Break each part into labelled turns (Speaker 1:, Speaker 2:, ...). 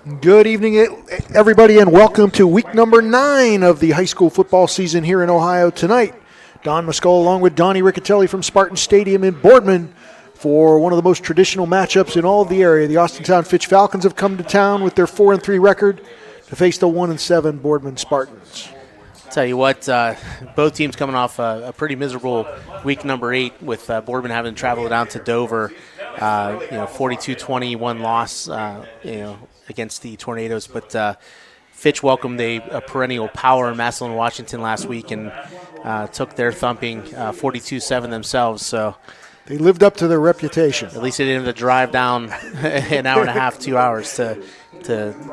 Speaker 1: Good evening, everybody, and welcome to week number 9 of the high school football season here in Ohio tonight. Don Muscola along with Donnie Riccatelli from Spartan Stadium in Boardman for one of the most traditional matchups in all of the area. The Austintown Fitch Falcons have come to town with their 4-3 record to face the 1-7 Boardman Spartans.
Speaker 2: Tell you what, both teams coming off a pretty miserable week number 8 with Boardman having to travel down to Dover, 42-21 loss, against the Tornadoes. But Fitch welcomed a perennial power in Massillon, Washington last week and took their thumping 42-7 themselves. So
Speaker 1: they lived up to their reputation.
Speaker 2: At least they didn't have to drive down an hour and a half, 2 hours to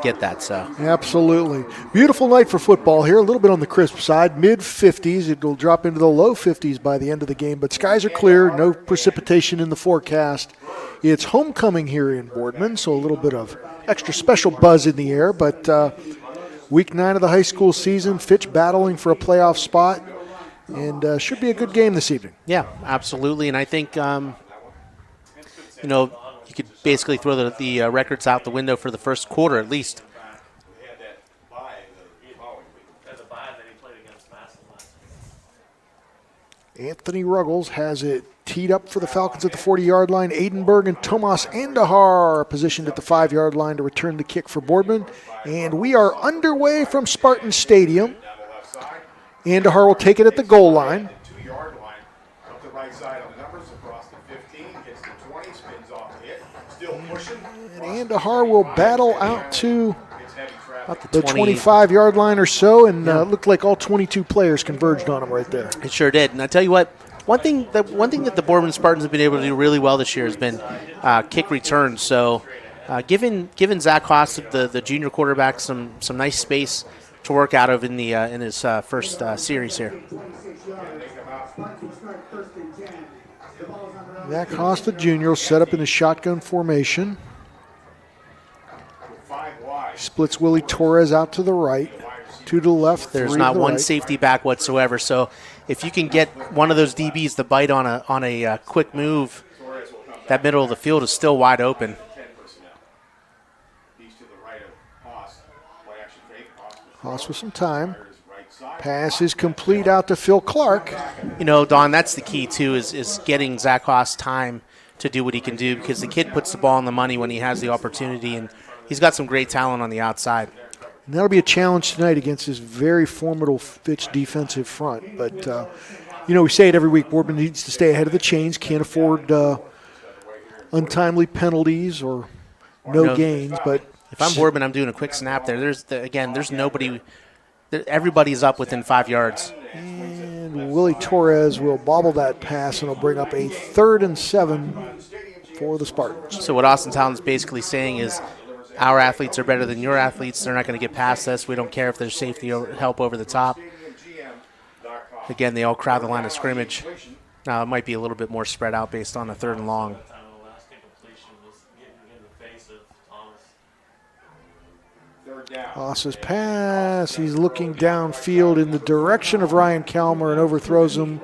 Speaker 2: get that. So
Speaker 1: absolutely. Beautiful night for football here, a little bit on the crisp side, mid-50s. It will drop into the low 50s by the end of the game, but skies are clear, no precipitation in the forecast. It's homecoming here in Boardman, so a little bit of extra special buzz in the air, but week 9 of the high school season, Fitch battling for a playoff spot, and should be a good game this evening.
Speaker 2: Yeah, absolutely, and I think, you could basically throw the records out the window for the first quarter at least.
Speaker 1: Anthony Ruggles has it teed up for the Falcons at the 40-yard line. Aidenberg and Tomas Andahar are positioned at the 5-yard line to return the kick for Boardman. And we are underway from Spartan Stadium. Andahar will take it at the goal line. And Andahar will battle out to the 25-yard line or so, and looked like all 22 players converged on him right there.
Speaker 2: It sure did. And I tell you what, one thing that the Boardman Spartans have been able to do really well this year has been kick returns. So giving Zach Haas, the junior quarterback, some nice space to work out of in his first series here.
Speaker 1: Zach Haas, the junior, will set up in a shotgun formation. Splits Willie Torres out to the right, 2 to the left.
Speaker 2: There's not one safety back whatsoever. So if you can get one of those DBs to bite on a quick move, that middle of the field is still wide open.
Speaker 1: Haas with some time. Pass is complete out to Phil Clark.
Speaker 2: Don, that's the key too, is getting Zach Haas time to do what he can do, because the kid puts the ball on the money when he has the opportunity, and he's got some great talent on the outside.
Speaker 1: And that'll be a challenge tonight against this very formidable Fitch defensive front. But, we say it every week, Boardman needs to stay ahead of the chains, can't afford untimely penalties or no gains. But
Speaker 2: if I'm Boardman, I'm doing a quick snap there. There's nobody. Everybody's up within 5 yards.
Speaker 1: And Willie Torres will bobble that pass, and will bring up a 3rd and 7 for the Spartans.
Speaker 2: So what Austintown is basically saying is, our athletes are better than your athletes. They're not going to get past us. We don't care if there's safety help over the top. Again, they all crowd the line of scrimmage. Now, it might be a little bit more spread out based on a 3rd and long.
Speaker 1: Haas's pass. He's looking downfield in the direction of Ryan Kalmer and overthrows him.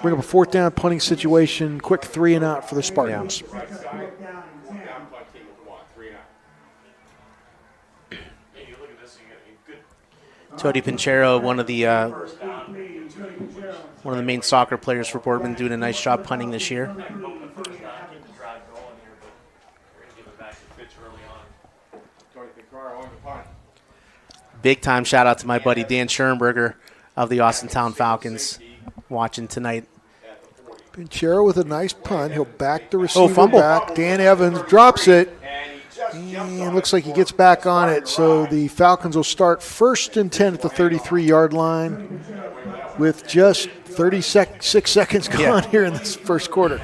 Speaker 1: Bring up a 4th down punting situation. Quick 3 and out for the Spartans.
Speaker 2: Tony Pinchero, one of the main soccer players for Boardman, doing a nice job punting this year. Big time shout out to my buddy Dan Schoenberger of the Austintown Falcons watching tonight.
Speaker 1: Pinchero with a nice punt. He'll back the receiver back. Dan Evans drops it. And looks like he gets back on it. So the Falcons will start 1st and 10 at the 33-yard line with just 36 seconds gone here in this first quarter.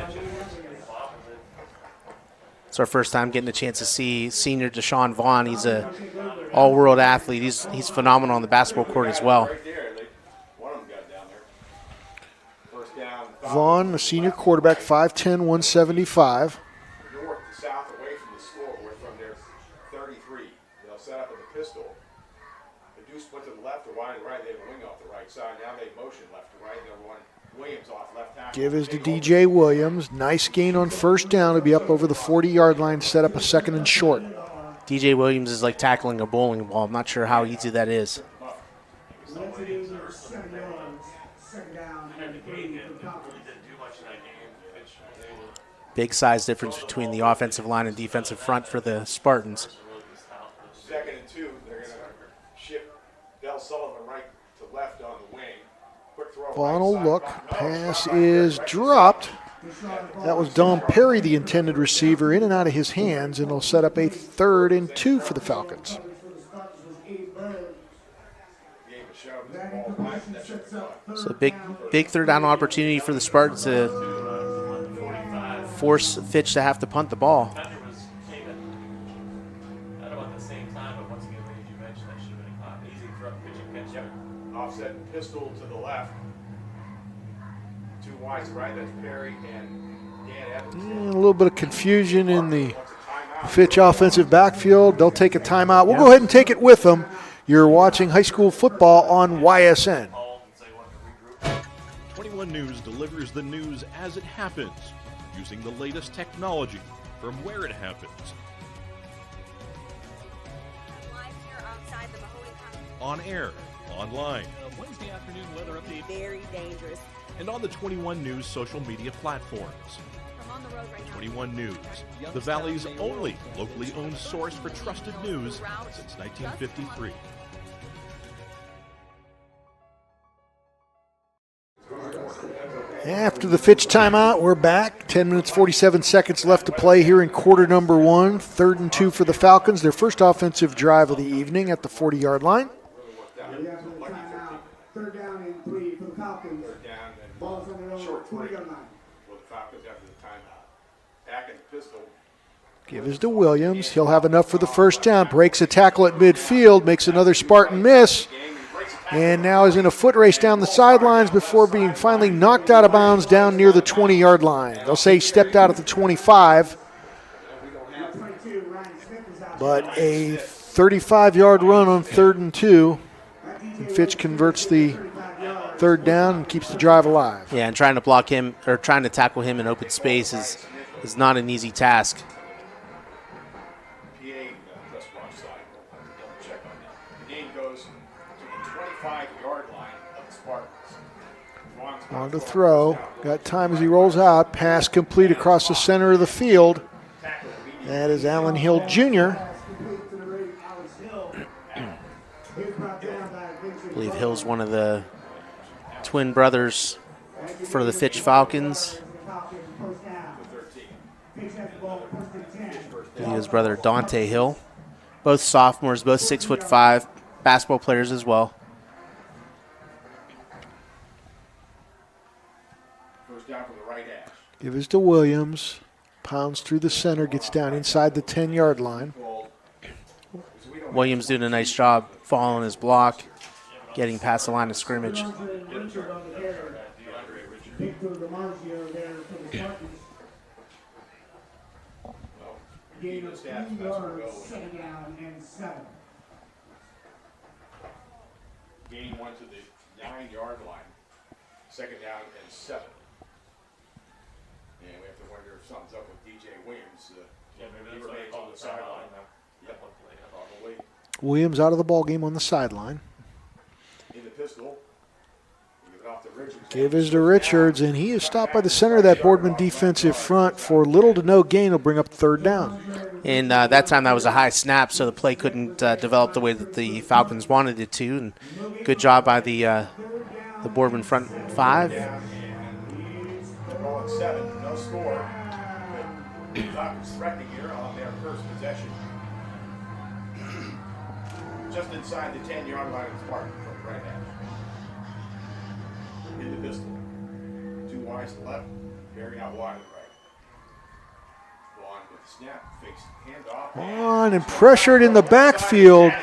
Speaker 2: It's our first time getting a chance to see senior Deshaun Vaughn. He's a all-world athlete. He's phenomenal on the basketball court as well.
Speaker 1: Vaughn, a senior quarterback, 5'10", 175. Give is to DJ Williams. Nice gain on 1st down to be up over the 40-yard line, set up a 2nd and short.
Speaker 2: DJ Williams is like tackling a bowling ball. I'm not sure how easy that is. Big size difference between the offensive line and defensive front for the Spartans.
Speaker 3: 2nd and 2, they're going to shift Del Sullivan right to left on the wing. Quick throw.
Speaker 1: Final look. Pass is dropped. That was Dom Perry, the intended receiver, in and out of his hands, and it'll set up a 3rd and 2 for the Falcons.
Speaker 2: So big 3rd down opportunity for the Spartans to force Fitch to have to punt the ball.
Speaker 3: Offset pistol to the left. 2 wides right. That's Perry and Dan Evans.
Speaker 1: A little bit of confusion in the Fitch offensive backfield. They'll take a timeout. We'll go ahead and take it with them. You're watching high school football on YSN.
Speaker 4: 21 News delivers the news as it happens, using the latest technology from where it happens.
Speaker 5: Live here outside the Mahoney County.
Speaker 4: On air, online,
Speaker 6: Wednesday afternoon weather update.
Speaker 5: Very dangerous.
Speaker 4: and on the 21 News social media platforms.
Speaker 5: I'm on the road right now.
Speaker 4: 21 News, the Valley's only locally owned source for trusted news since 1953.
Speaker 1: After the Fitch timeout, we're back. 10 minutes, 47 seconds left to play here in quarter number 1. 3rd and 2 for the Falcons. Their first offensive drive of the evening at the 40-yard line.
Speaker 7: Third down and 3 for the Falcons.
Speaker 3: Down and
Speaker 7: Ball's on their own
Speaker 3: short
Speaker 7: 20-yard line.
Speaker 3: for the Falcons after the timeout. Back in the pistol.
Speaker 1: Give is to Williams. He'll have enough for the first down. Breaks a tackle at midfield. Makes another Spartan miss. And now is in a foot race down the sidelines before being finally knocked out of bounds down near the 20-yard line. They'll say he stepped out at the 25. But a 35-yard run on 3rd and 2. And Fitch converts the 3rd down and keeps the drive alive.
Speaker 2: Yeah, and trying to block him or trying to tackle him in open space is not an easy task.
Speaker 3: PA just wrong side. Double check on that. The game goes to the 25-yard line of the Spartans.
Speaker 1: On to throw. Got time as he rolls out. Pass complete across the center of the field. That is Allen Hill Jr.
Speaker 2: I believe Hill's one of the twin brothers for the Fitch Falcons. His brother Dante Hill. Both sophomores, both 6'5", basketball players as well.
Speaker 3: First down from the right hash.
Speaker 1: Give is to Williams. Pounds through the center. Gets down inside the 10-yard line.
Speaker 2: Williams doing a nice job following his block, getting past the line of scrimmage.
Speaker 7: Gain of 3 yards, 2nd down and 7.
Speaker 3: Gain 1 to the 9-yard line. 2nd down and 7. And we have to wonder if something's up with DJ Williams. He remains on the sideline. Yep, probably.
Speaker 1: Williams out of the ballgame on the sideline.
Speaker 3: In the pistol. Give it off to Richards.
Speaker 1: Give is to Richards, and he is stopped by the center of that Boardman defensive front for little to no gain. He'll bring up 3rd down.
Speaker 2: And that time that was a high snap, so the play couldn't develop the way that the Falcons wanted it to. And good job by the Boardman front 5.
Speaker 3: Ball at 7, no score. But Falcons threatening here on their first possession. Just inside the 10-yard line of the Spartans from the right hash. In the pistol. 2 wides to the left. Perry out wide to the right. Vaughn with the snap. Fakes handoff.
Speaker 1: On and pressured in the backfield.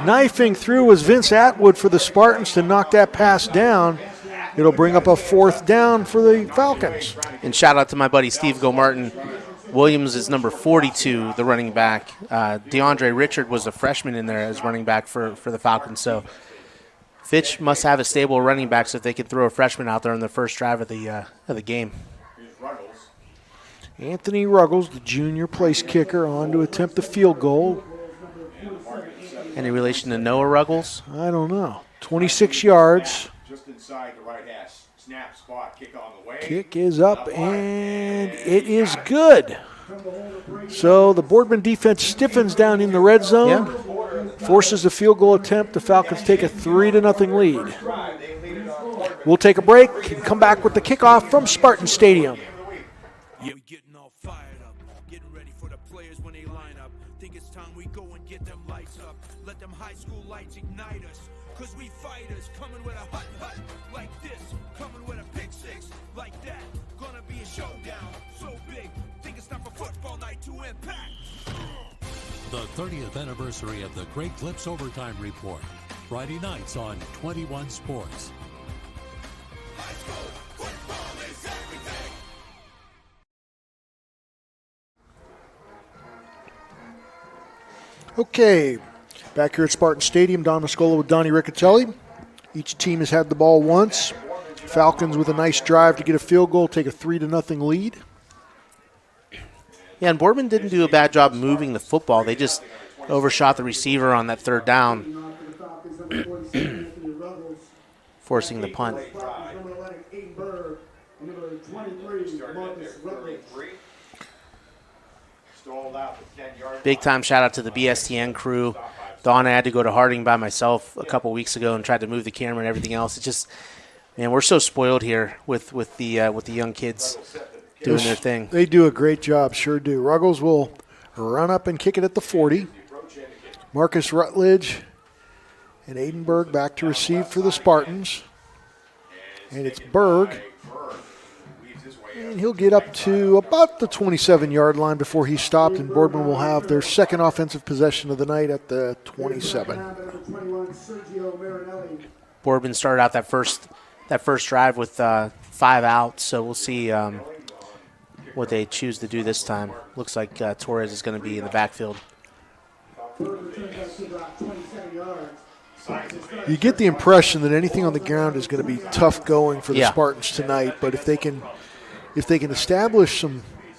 Speaker 1: Knifing through was Vince Atwood for the Spartans to knock that pass down. It'll bring up a 4th down for the Falcons.
Speaker 2: And shout out to my buddy Steve Gomartin. Williams is number 42, the running back. DeAndre Richard was a freshman in there as running back for the Falcons. So Fitch must have a stable of running backs if they can throw a freshman out there on the first drive of the game.
Speaker 3: Here's Ruggles.
Speaker 1: Anthony Ruggles, the junior place kicker, on to attempt the field goal.
Speaker 2: Any relation to Noah Ruggles?
Speaker 1: I don't know. 26 yards.
Speaker 3: Just inside the right hash. Snap, spot, kick on the way.
Speaker 1: Kick is up, and it is good. So the Boardman defense stiffens down in the red zone, forces a field goal attempt. The Falcons take a 3-0 lead. We'll take a break and come back with the kickoff from Spartan Stadium.
Speaker 8: Yeah, we getting all fired up, getting ready for the players when they line up. Think it's time we go and get them lights up. Let them high school lights ignite us. Cause we fighters coming with a hut like this, coming with a pick six like that. Gonna be a showdown so big. Think it's time for football night to impact.
Speaker 9: The 30th anniversary of the Great Clips Overtime Report. Friday nights on 21 Sports.
Speaker 8: High school football is everything.
Speaker 1: Okay, back here at Spartan Stadium, Don Mascola with Donnie Riccatelli. Each team has had the ball once. Falcons with a nice drive to get a field goal, take a 3-0 lead.
Speaker 2: Yeah, and Boardman didn't do a bad job moving the football. They just overshot the receiver on that third down, forcing the punt. Big time shout out to the BSTN crew. Dawn, I had to go to Harding by myself a couple weeks ago and tried to move the camera and everything else. It's just, man, we're so spoiled here with the young kids doing their thing.
Speaker 1: They do a great job, sure do. Ruggles will run up and kick it at the 40. Marcus Rutledge and Aidenberg back to receive for the Spartans. And it's Berg. And he'll get up to about the 27-yard line before he's stopped, and Boardman will have their second offensive possession of the night at the 27.
Speaker 2: Boardman started out that first drive with 5 outs, so we'll see what they choose to do this time. Looks like Torres is going to be in the backfield.
Speaker 1: You get the impression that anything on the ground is going to be tough going for the Spartans tonight, but if they can establish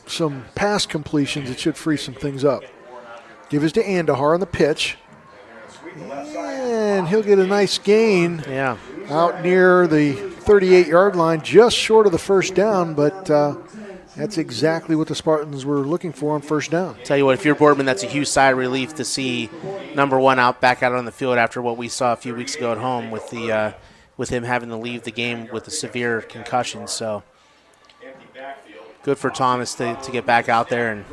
Speaker 1: some pass completions, it should free some things up. Give us to Andahar on the pitch. And he'll get a nice gain out near the 38-yard line, just short of the first down, but that's exactly what the Spartans were looking for on first down.
Speaker 2: Tell you what, if you're Boardman, that's a huge sigh of relief to see number one back out on the field after what we saw a few weeks ago at home with him having to leave the game with a severe concussion. So good for Thomas to get back out there. And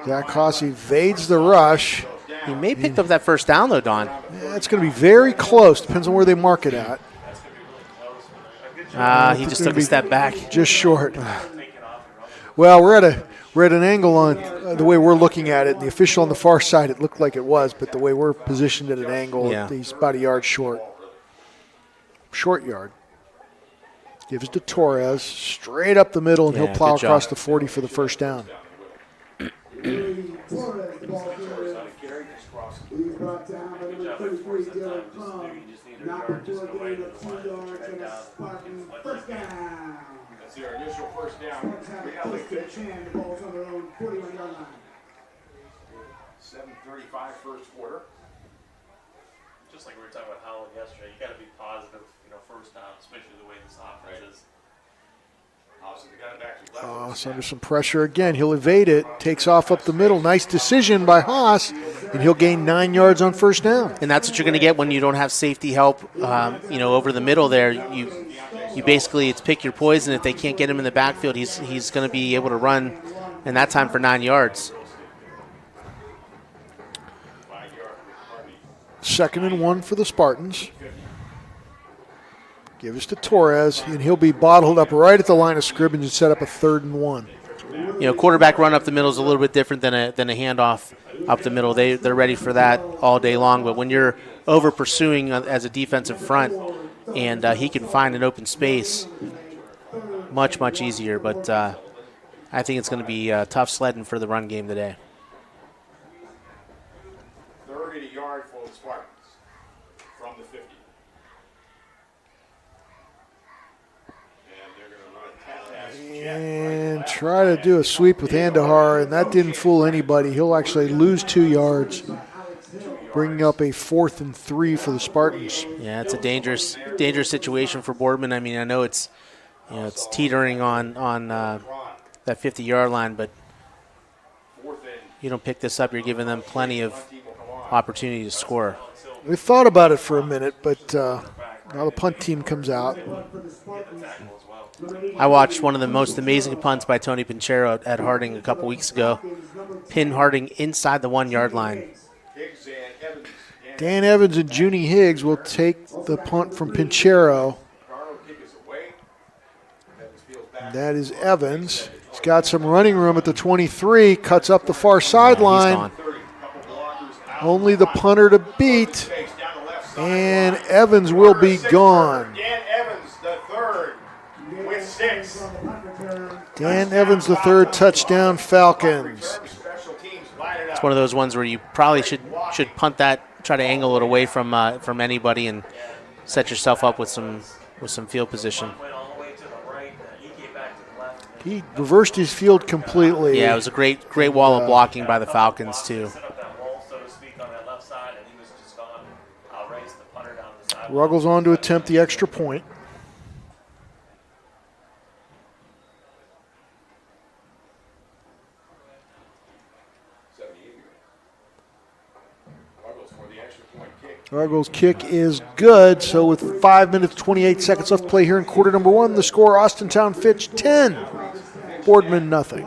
Speaker 1: Zach Haas evades the rush.
Speaker 2: He may pick up that first down, though, Don.
Speaker 1: Yeah, it's going to be very close. Depends on where they mark it at.
Speaker 2: He just took a step back.
Speaker 1: Just short. Well, we're at an angle on the way we're looking at it. The official on the far side, it looked like it was, but the way we're positioned at an angle, he's about a yard short. Short yard. Gives to Torres, straight up the middle, and he'll plow across the 40 for the first down.
Speaker 7: He's brought down by number 33, Dylan Crum. Not before getting a 2 yards and a Spartan first down.
Speaker 3: That's their initial first down.
Speaker 7: Spartans have pushed to the 10. The ball's on their own 41-yard line.
Speaker 3: 7:35 first quarter.
Speaker 10: Just like we were talking about Howland yesterday, you got to be positive, first down, especially the way this offense is.
Speaker 1: Haas under some pressure again. He'll evade it, takes off up the middle. Nice decision by Haas, and he'll gain 9 yards on first down.
Speaker 2: And that's what you're going to get when you don't have safety help, over the middle there. You basically, it's pick your poison. If they can't get him in the backfield, he's going to be able to run, and that time for 9 yards.
Speaker 1: 2nd and 1 for the Spartans. Give us to Torres, and he'll be bottled up right at the line of scrimmage and set up a 3rd and 1.
Speaker 2: Quarterback run up the middle is a little bit different than a handoff up the middle. They're ready for that all day long. But when you're over pursuing as a defensive front, and he can find an open space, much easier. But I think it's going to be tough sledding for the run game today.
Speaker 3: 3rd and a yard for the Spartans from the 50.
Speaker 1: And try to do a sweep with Andahar, and that didn't fool anybody. He'll actually lose 2 yards. bringing up a 4th and 3 for the Spartans.
Speaker 2: Yeah, it's a dangerous situation for Boardman. I mean, I know it's it's teetering on that 50-yard line, but you don't pick this up, you're giving them plenty of opportunity to score.
Speaker 1: We thought about it for a minute, but now the punt team comes out.
Speaker 2: I watched one of the most amazing punts by Tony Pinchero at Harding a couple weeks ago. Pin Harding inside the 1-yard line.
Speaker 1: Dan Evans and Junie Higgs will take the punt from Pinchero. That is Evans. He's got some running room at the 23, cuts up the far sideline. Only the punter to beat, and Evans will be gone.
Speaker 3: Dan Evans, the third, with 6.
Speaker 1: Dan Evans, the third, touchdown Falcons.
Speaker 2: It's one of those ones where you probably should punt that, try to angle it away from anybody, and set yourself up with some field position.
Speaker 1: He reversed his field completely.
Speaker 2: Yeah, it was a great wall of blocking by the Falcons too.
Speaker 1: Ruggles on to attempt the extra point. Ruggles' kick is good. So with 5 minutes, 28 seconds left to play here in quarter number 1, the score, Austintown Fitch 10, Boardman nothing.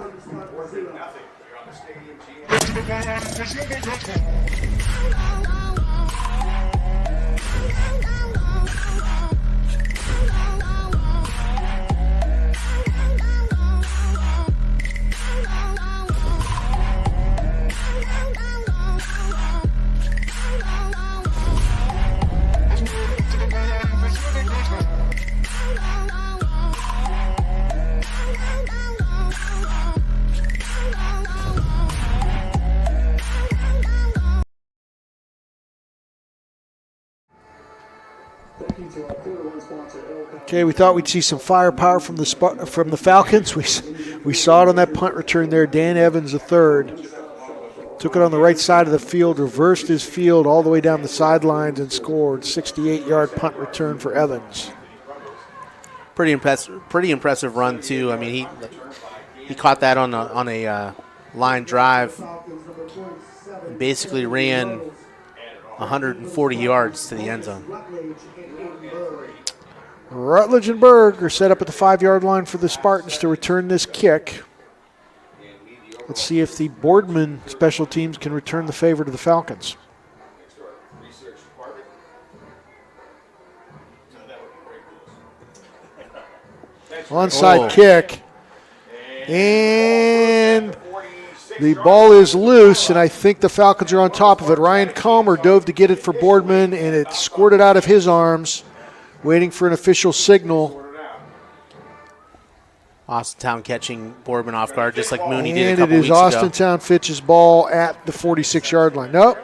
Speaker 1: Okay, we thought we'd see some firepower from the Falcons. We saw it on that punt return there. Dan Evans, the third, took it on the right side of the field, reversed his field all the way down the sidelines, and scored. 68-yard punt return for Evans.
Speaker 2: Pretty impressive run too. I mean, he caught that on a line drive, and basically ran 140 yards to the end zone.
Speaker 1: Rutledge and Berg are set up at the 5-yard line for the Spartans to return this kick. Let's see if the Boardman special teams can return the favor to the Falcons. Onside kick. And the ball is loose, and I think the Falcons are on top of it. Ryan Calmer dove to get it for Boardman, and it squirted out of his arms, waiting for an official signal.
Speaker 2: Austintown catching Boardman off guard, just like Mooney did a couple
Speaker 1: And it
Speaker 2: weeks
Speaker 1: is
Speaker 2: ago.
Speaker 1: Austintown Fitch's ball at the 46-yard line. Nope.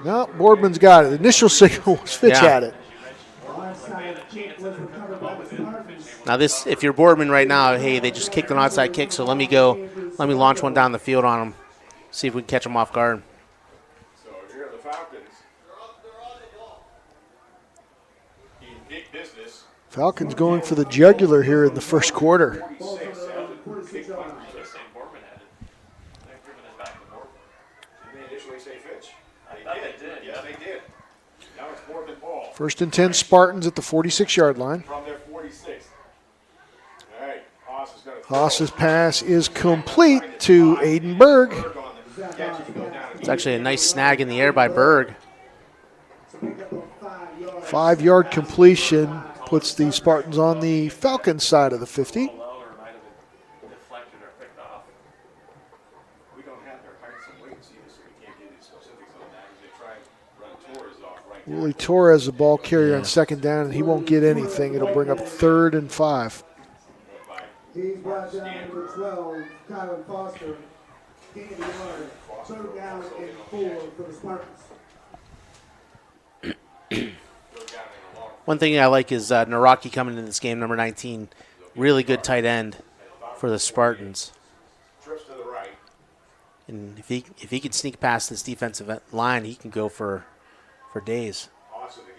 Speaker 1: No, Boardman's got it. The initial signal was Fitch had it.
Speaker 2: Now this, if you're Boardman right now, hey, they just kicked an onside kick, so let me launch one down the field on them, see if we can catch them off guard.
Speaker 3: So here are the Falcons. In big business.
Speaker 1: Falcons going for the jugular here in the first quarter. First and 10 Spartans at the 46-yard line.
Speaker 3: From their 46. All right,
Speaker 1: Haas's pass is complete to Aiden Berg.
Speaker 2: It's actually a nice snag in the air by Berg.
Speaker 1: 5-yard completion puts the Spartans on the Falcons side of the 50. Willie Torres, the ball carrier on second down, and he won't get anything. It'll bring up 3rd and 5.
Speaker 7: He's brought down number 12, Kylan Foster. King of the yard. 3rd down and 4 for the Spartans.
Speaker 2: One thing I like is Naraki coming into this game, number 19. Really good tight end for the Spartans. And if he can sneak past this defensive line, he can go for days.
Speaker 3: Austin the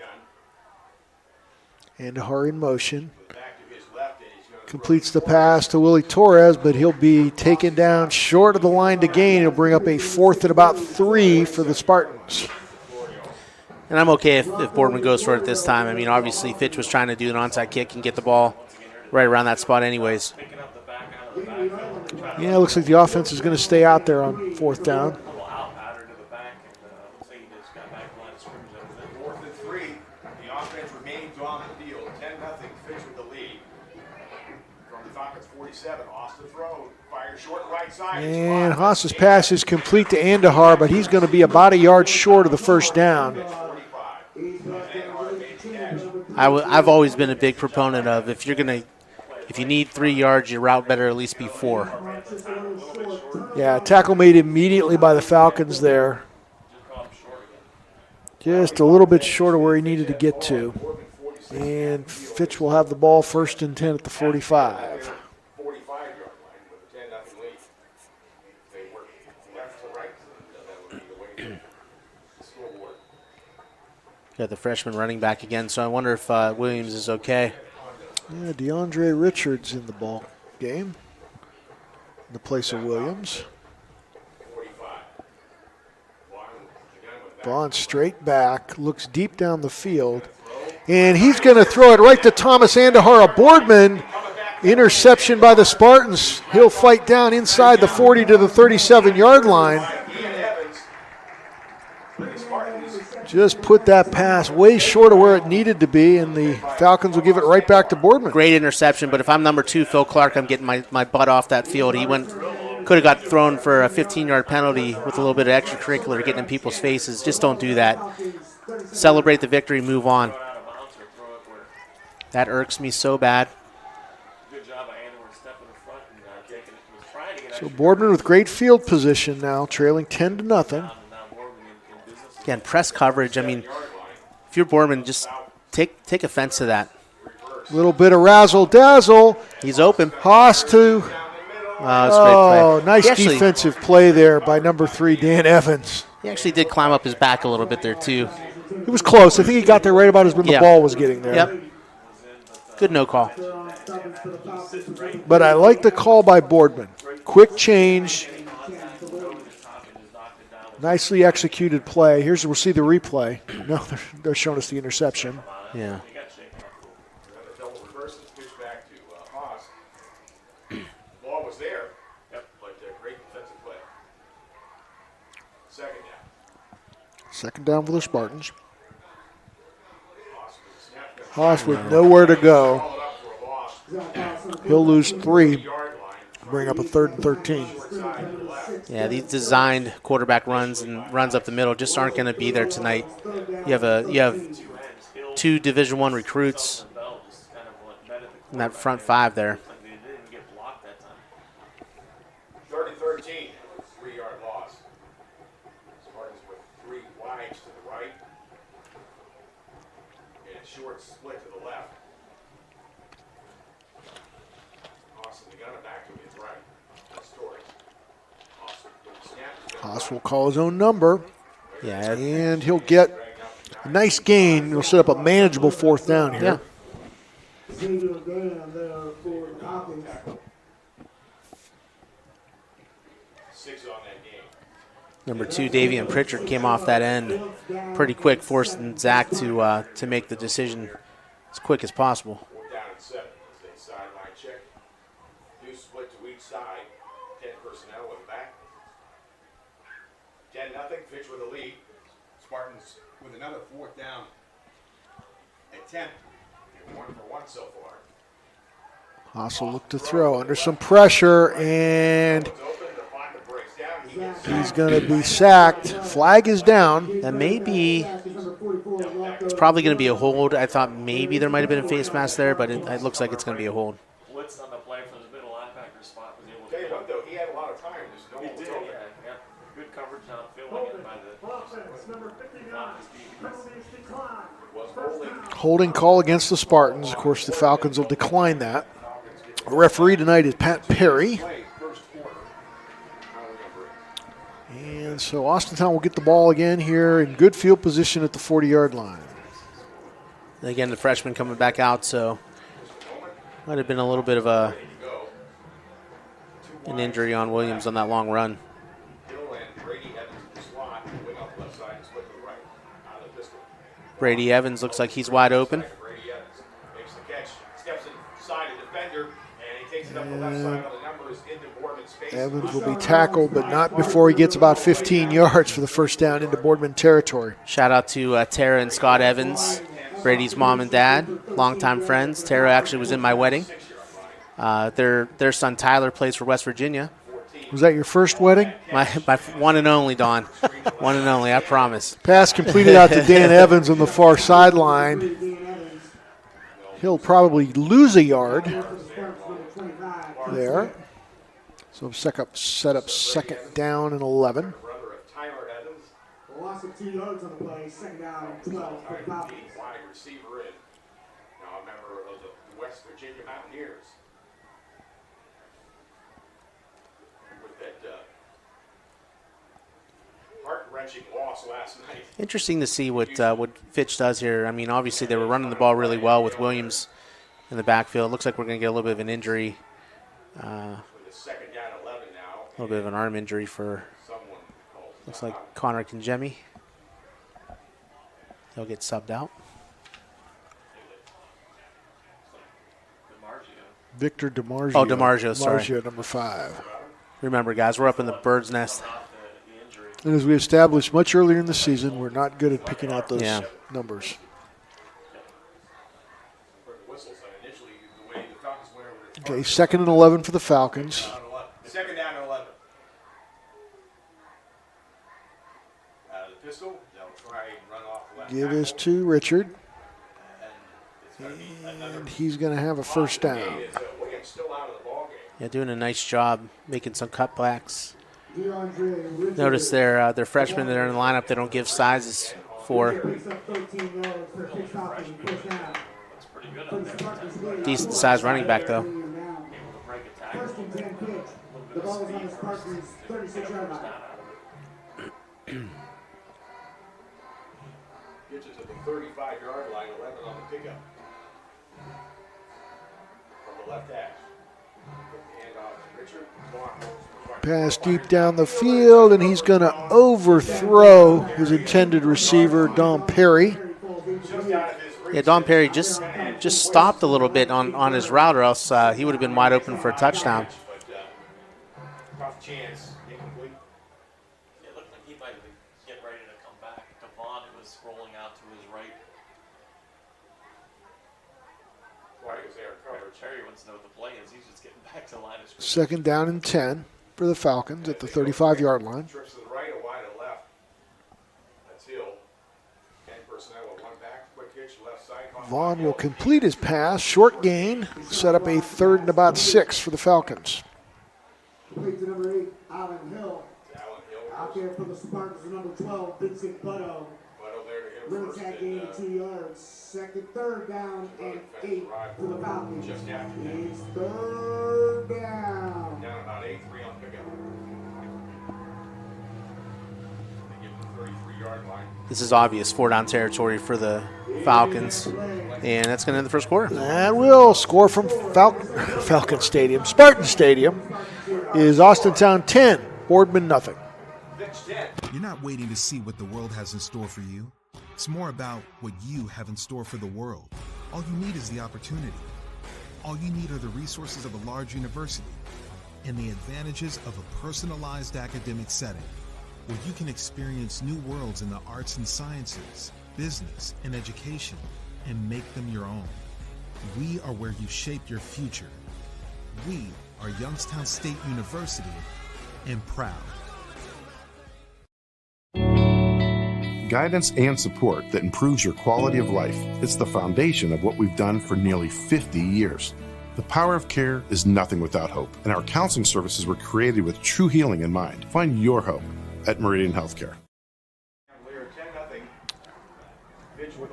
Speaker 3: gun.
Speaker 1: Andahar in motion.
Speaker 3: Back to his left, and he's going to
Speaker 1: Completes the pass to Willie Torres, but he'll be taken down short of the line to gain. He'll bring up a 4th and about 3 for the Spartans.
Speaker 2: And I'm okay if Boardman goes for it this time. I mean, obviously Fitch was trying to do an onside kick and get the ball right around that spot anyways.
Speaker 1: Yeah, it looks like the offense is going to stay out there on 4th down.
Speaker 3: 4th and 3. The offense remains on the field. 10-0. Fitch with the lead. From the Falcons 47, Austin throw. Fire short right side.
Speaker 1: And Haas's pass is complete to Andahar, but he's going to be about a yard short of the first down.
Speaker 2: I've always been a big proponent of if you need 3 yards, your route better at least be 4.
Speaker 1: Yeah, tackle made immediately by the Falcons there. Just a little bit short of where he needed to get to. And Fitch will have the ball 1st and 10 at the 45.
Speaker 3: 45-yard line with a 10-0 lead. They work left to right. That would be the way to scoreboard.
Speaker 2: Got the freshman running back again, so I wonder if Williams is okay.
Speaker 1: Yeah, DeAndre Richards in the ball game in the place of Williams.
Speaker 3: 45.
Speaker 1: Vaughn straight back, looks deep down the field, and he's going to throw it right to Thomas Andahar, a Boardman. Interception by the Spartans. He'll fight down inside the 40 to the 37-yard line. Just put that pass way short of where it needed to be, and the Falcons will give it right back to Boardman.
Speaker 2: Great interception, but if I'm number 2, Phil Clark, I'm getting my butt off that field. He could have got thrown for a 15-yard penalty with a little bit of extracurricular getting in people's faces. Just don't do that. Celebrate the victory, move on. That irks me so bad.
Speaker 1: So Boardman with great field position now, trailing 10-0.
Speaker 2: Again, press coverage. I mean, if you're Boardman, just take offense to that.
Speaker 1: Little bit of razzle-dazzle.
Speaker 2: He's open.
Speaker 1: Haas to.
Speaker 2: Oh,
Speaker 1: nice defensive play there by number 3, Dan Evans.
Speaker 2: He actually did climb up his back a little bit there, too.
Speaker 1: It was close. I think he got there right about as when the ball was getting there.
Speaker 2: Yep. Good no call.
Speaker 1: But I like the call by Boardman. Quick change. Nicely executed play. We'll see the replay. No, they're showing us the interception.
Speaker 2: Yeah.
Speaker 3: Ball was there, but great defensive play. Second down.
Speaker 1: Second down for the Spartans. Haas with nowhere to go. He'll lose 3. Bring up a 3rd and 13.
Speaker 2: Yeah, these designed quarterback runs and runs up the middle just aren't going to be there tonight. You have 2 Division I recruits in that front 5 there.
Speaker 3: 3rd and 13, 3-yard loss. Spartans with 3 wides to the right and a short split to the left. Austin the gunner back to his right. Story.
Speaker 1: Haas will call his own number.
Speaker 2: Yeah,
Speaker 1: and he'll get a nice gain. He'll set up a manageable 4th down here.
Speaker 2: Yeah. Number 2, Davian Pritchard came off that end pretty quick, forcing Zach to make the decision as quick as possible.
Speaker 3: 4th down and 7. They sideline check. 2 split to each side. 10 personnel with back. 10-0. Fitch with the lead. Spartans with another 4th down. At 10. They're 1 for 1 so far.
Speaker 1: Haas will look to throw under some pressure, and he's going to be sacked. Flag is down.
Speaker 2: That may be, it's probably going to be a hold. I thought maybe there might have been a face mask there, but it looks like it's going to be a hold.
Speaker 10: Blitz on the play from the middle linebacker spot was able to.
Speaker 3: Tell you what, though, he had a lot of time. Just no
Speaker 10: He
Speaker 3: one was
Speaker 10: did,
Speaker 3: open.
Speaker 10: yeah. Good coverage on filling in by the.
Speaker 7: Number 59. Penalties decline.
Speaker 1: Holding call against the Spartans. Of course, the Falcons will decline that. The referee tonight is Pat Perry. And so Austintown will get the ball again here in good field position at the 40-yard line.
Speaker 2: Again, the freshman coming back out, so might have been a little bit of an injury on Williams on that long run. Brady Evans looks like he's wide open.
Speaker 3: Brady Evans makes the catch, steps inside a defender, and he takes it up the left side of the numbers into Boardman's space.
Speaker 1: Evans will be tackled, but not before he gets about 15 yards for the first down into Boardman territory.
Speaker 2: Shout out to Tara and Scott Evans, Brady's mom and dad, longtime friends. Tara actually was in my wedding. Their son Tyler plays for West Virginia.
Speaker 1: Was that your first wedding?
Speaker 2: My one and only, Don. One and only, I promise.
Speaker 1: Pass completed out to Dan Evans on the far sideline. He'll probably lose a yard there. So set up second down and 11.
Speaker 7: Loss of 2 yards on the play, second down and 12 for the Falcons.
Speaker 3: Wide receiver in. Now a member of the West Virginia Mountaineers. With that heart-wrenching loss last night.
Speaker 2: Interesting to see what Fitch does here. I mean, obviously they were running the ball really well with Williams in the backfield. It looks like we're going to get a little bit of an injury. A little bit of an arm injury for, looks like Connor Kinjemi. He'll get subbed out.
Speaker 1: Victor DiMarzio.
Speaker 2: Oh, DiMarzio, sorry.
Speaker 1: DiMarzio, number 5.
Speaker 2: Remember, guys, we're up in the bird's nest.
Speaker 1: And as we established much earlier in the season, we're not good at picking out those numbers. Okay, second and 11 for the Falcons.
Speaker 3: Second down and 11. Out of the pistol, they'll try and run off the left.
Speaker 1: Give this to Richard. And he's going to have a first down.
Speaker 2: Yeah, doing a nice job making some cutbacks. Notice their freshmen that are in the lineup, they don't give sizes for. Decent size running back, though.
Speaker 7: First and 10 pitch. The ball is on the Spartans' 36-yard line.
Speaker 3: Gets it to the 35-yard line, 11 on the pickup. From the left hash. Handoff to Richard.
Speaker 1: Pass deep down the field, and he's going to overthrow his intended receiver, Dom Perry.
Speaker 2: Yeah, Dom Perry just stopped a little bit on his route, or else he would have been wide open for a touchdown.
Speaker 3: Tough chance. Incomplete.
Speaker 10: It looked like he might have been getting ready to come back. Devon was rolling out to his right.
Speaker 3: Why is there cover?
Speaker 10: Cherry wants to know what the play is. He's just getting back to the line of scrimmage.
Speaker 1: Second down and 10 for the Falcons at the 35-yard line.
Speaker 3: Trips to the right or wide or left. That's Hill. 10 personnel with one back. Quick hitch, left side.
Speaker 1: Vaughn will complete his pass. Short gain. Set up a third and about 6 for the Falcons.
Speaker 7: Complete to number 8, Allen Hill. Out there for the Spartans, number 12, Vincent Butto. Limit tag gain of 2 yards. Third down and 8 for the Falcons. It's third down.
Speaker 3: Down about 8, 3 on pickup. They give them the 33-yard line.
Speaker 2: This is obvious 4-down territory for the Falcons, and that's going to end the first quarter.
Speaker 1: And we'll score from Falcon Stadium. Spartan Stadium is Austintown 10, Boardman nothing.
Speaker 11: You're not waiting to see what the world has in store for you. It's more about what you have in store for the world. All you need is the opportunity. All you need are the resources of a large university and the advantages of a personalized academic setting where you can experience new worlds in the arts and sciences, business, and education and make them your own. We are where you shape your future. We are Youngstown State University and proud.
Speaker 12: Guidance and support that improves your quality of life. It's the foundation of what we've done for nearly 50 years. The power of care is nothing without hope, and our counseling services were created with true healing in mind. Find your hope at Meridian Healthcare.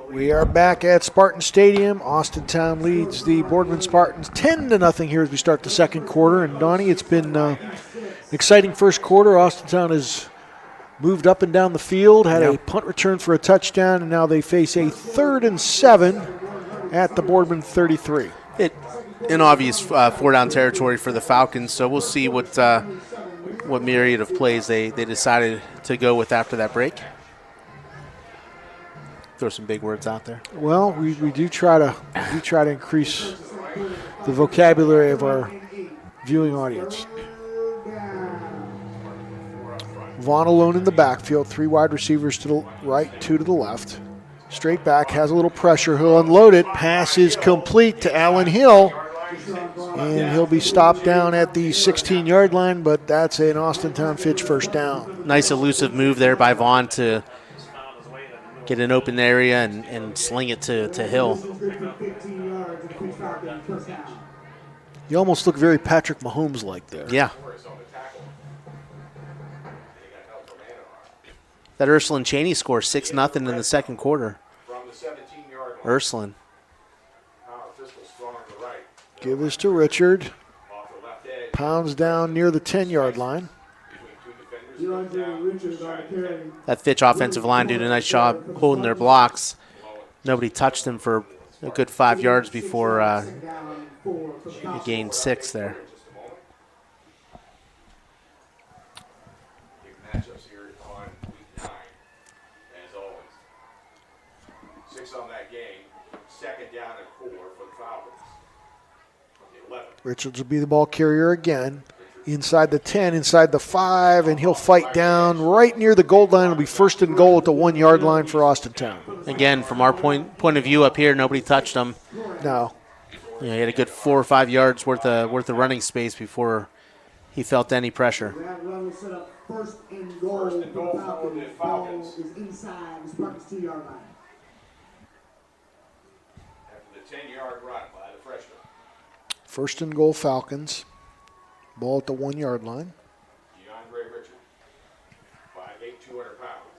Speaker 1: We are back at Spartan Stadium. Austintown leads the Boardman Spartans 10-0 here as we start the second quarter. And Donnie, it's been an exciting first quarter. Austintown has moved up and down the field, had a punt return for a touchdown, and now they face a 3rd and 7 at the Boardman 33.
Speaker 2: An obvious 4-down territory for the Falcons, so we'll see what myriad of plays they decided to go with after that break. Throw some big words out there.
Speaker 1: Well, we do try to increase the vocabulary of our viewing audience. Vaughn alone in the backfield, 3 wide receivers to the right, 2 to the left. Straight back, has a little pressure. He'll unload it. Pass is complete to Allen Hill. And he'll be stopped down at the 16-yard line, but that's an Austintown Fitch first down.
Speaker 2: Nice elusive move there by Vaughn to get an open area and sling it to Hill.
Speaker 1: You almost look very Patrick Mahomes-like there.
Speaker 2: Yeah. That Ursuline Cheney score, 6-0 in the second quarter. Ursuline.
Speaker 1: Give this to Richard. Pounds down near the 10-yard line.
Speaker 2: That Fitch offensive line did a nice job holding their blocks. Nobody touched them for a good 5 yards before he gained 6 there.
Speaker 3: Matchups here on week 9, as always. 6 on that game. 2nd down and 4 for the Falcons. From the 11.
Speaker 1: Richards will be the ball carrier again. Inside the 10, inside the 5, and he'll fight down right near the goal line. It'll be 1st and goal at the 1-yard line for Austintown.
Speaker 2: Again, from our point of view up here, nobody touched him.
Speaker 1: No.
Speaker 2: He had a good 4 or 5 yards worth of running space before he felt any pressure.
Speaker 7: That run will set up 1st and goal for the Falcons. Ball is inside the Spartans' 2-yard line.
Speaker 3: After the 10-yard run by the freshman.
Speaker 1: 1st and goal Falcons. Ball at the 1-yard line.
Speaker 3: DeAndre Richard, 5'8", 200 pounds.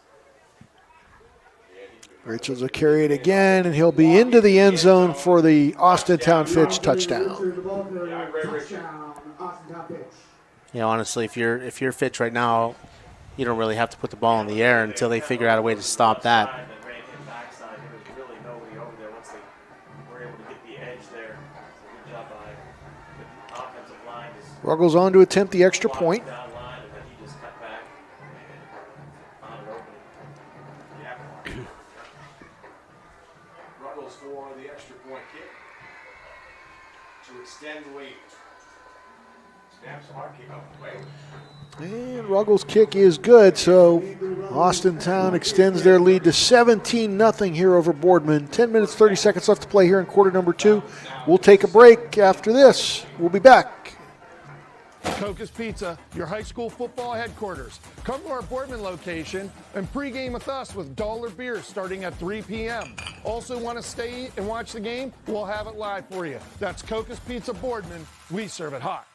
Speaker 1: Richards will carry it again, and he'll be into the end zone for the Austintown Fitch touchdown.
Speaker 2: Yeah, honestly, if you're Fitch right now, you don't really have to put the ball in the air until they figure out a way to stop that.
Speaker 1: Ruggles on to attempt the extra point.
Speaker 3: Ruggles for the extra point kick to extend the lead. Snaps hard kick up the way.
Speaker 1: And Ruggles' kick is good, so Austintown extends their lead to 17-0 here over Boardman. 10 minutes, 30 seconds left to play here in quarter number 2. We'll take a break after this. We'll be back.
Speaker 13: Coca's Pizza, your high school football headquarters. Come to our Boardman location and pregame with us with dollar beers starting at 3 p.m. Also want to stay and watch the game? We'll have it live for you. That's Coca's Pizza Boardman. We serve it hot.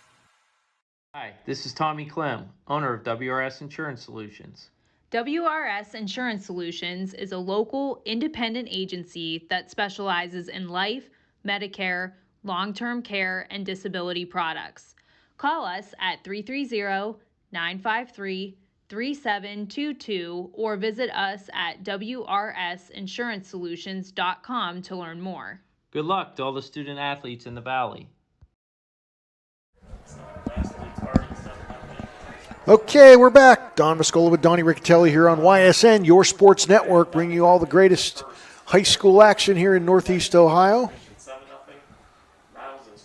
Speaker 14: Hi, this is Tommy Clem, owner of WRS Insurance Solutions.
Speaker 15: WRS Insurance Solutions is a local independent agency that specializes in life, Medicare, long-term care, and disability products. Call us at 330-953-3722 or visit us at wrsinsurancesolutions.com to learn more.
Speaker 14: Good luck to all the student athletes in the Valley.
Speaker 1: Okay, we're back. Don Mascola with Donnie Riccatelli here on YSN, your sports network, bringing you all the greatest high school action here in Northeast Ohio.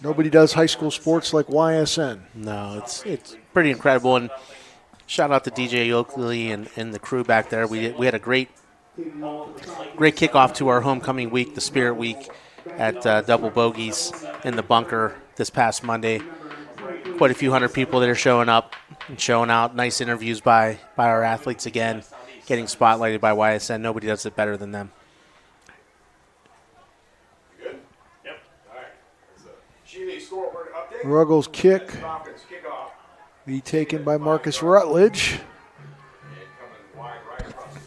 Speaker 1: Nobody does high school sports like YSN.
Speaker 2: No, it's pretty incredible. And shout out to DJ Oakley and the crew back there. We had a great kickoff to our homecoming week, the Spirit Week, at Double Bogies in the bunker this past Monday. Quite a few hundred people that are showing up and showing out. Nice interviews by our athletes again, getting spotlighted by YSN. Nobody does it better than them.
Speaker 1: Ruggles' kick be taken by Marcus Rutledge.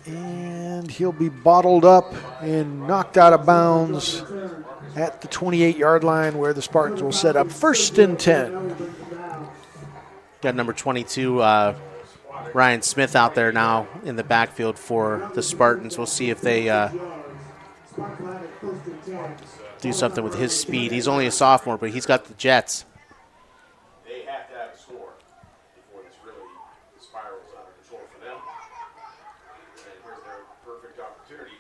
Speaker 1: And he'll be bottled up and knocked out of bounds at the 28-yard line where the Spartans will set up 1st and 10.
Speaker 2: Got number 22, Ryan Smith out there now in the backfield for the Spartans. We'll see if they do something with his speed. He's only a sophomore, but he's got the jets.
Speaker 3: They have to have a score before this really spirals out of control for them. And here's their perfect opportunity.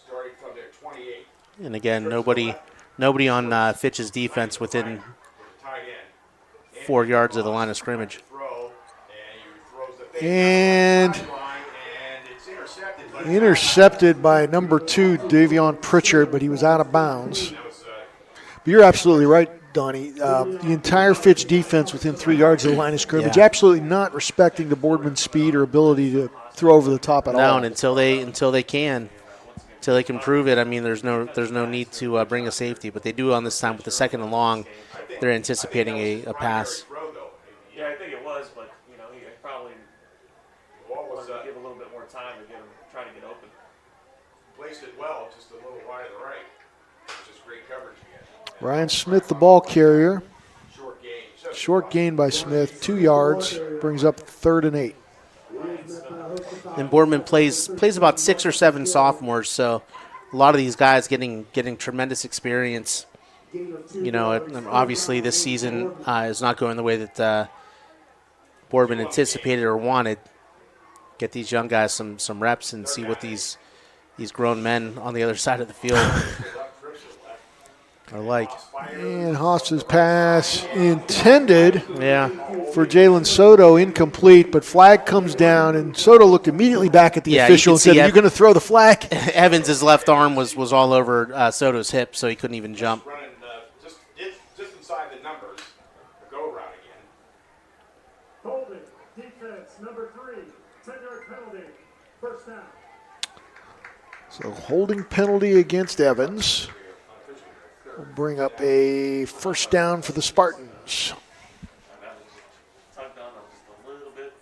Speaker 3: Starting from their 28.
Speaker 2: And again, nobody on Fitch's defense within 4 yards of the line of scrimmage.
Speaker 1: And intercepted by number 2, Davion Pritchard, but he was out of bounds. But you're absolutely right, Donnie. The entire Fitch defense within 3 yards of the line of scrimmage, absolutely not respecting the Boardman speed or ability to throw over the top at all.
Speaker 2: No, and until they can prove it. I mean, there's no need to bring a safety, but they do on this time with the 2nd and long. They're anticipating a pass.
Speaker 10: Yeah, I think it was, but he probably wanted to give a little bit more time to try to get open.
Speaker 3: Placed it well, just a little wide to the right. Just great coverage again.
Speaker 1: Ryan Smith, the ball carrier. Short gain by Smith, 2 yards, brings up 3rd and 8.
Speaker 2: And Boardman plays about 6 or 7 sophomores, so a lot of these guys getting tremendous experience. Obviously this season is not going the way that Boardman anticipated or wanted. Get these young guys some reps and see what these grown men on the other side of the field are like.
Speaker 1: And Haas's pass intended
Speaker 2: for
Speaker 1: Jalen Soto, incomplete, but flag comes down, and Soto looked immediately back at the official and said, are you going to throw the flag?
Speaker 2: Evans' left arm was all over Soto's hip, so he couldn't even jump.
Speaker 3: Running just inside the numbers, the go route again.
Speaker 7: Holding, defense, number 3, 10-yard penalty, first down.
Speaker 1: So holding penalty against Evans will bring up a first down for the Spartans.
Speaker 10: Tugged on him just a little bit.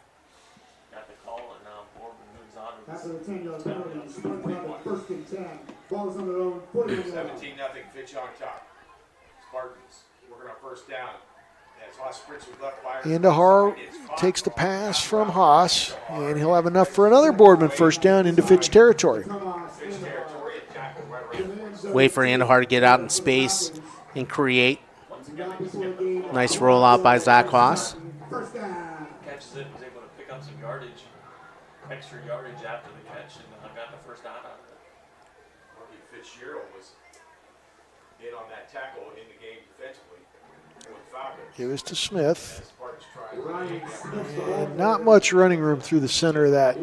Speaker 10: Got the call, and now Boardman moves on.
Speaker 7: After the 10-yard penalty, Spartans have a 1st and 10. Ball's on their own 40-yard line.
Speaker 3: 17-0, Fitch on top. Spartans working on first down. As Haas sprints with left fire.
Speaker 1: Andahar takes the pass from Haas, and he'll have enough for another Boardman first down into Fitch territory.
Speaker 2: Wait for Andahar to get out in space and create. Nice rollout by Zach Haas.
Speaker 10: Catches it, was able to pick up some yardage, extra yardage after the catch, and got the first down out of it.
Speaker 3: Rookie Fitzgerald was in on that tackle in the game defensively.
Speaker 1: It was to Smith. And not much running room through the center of that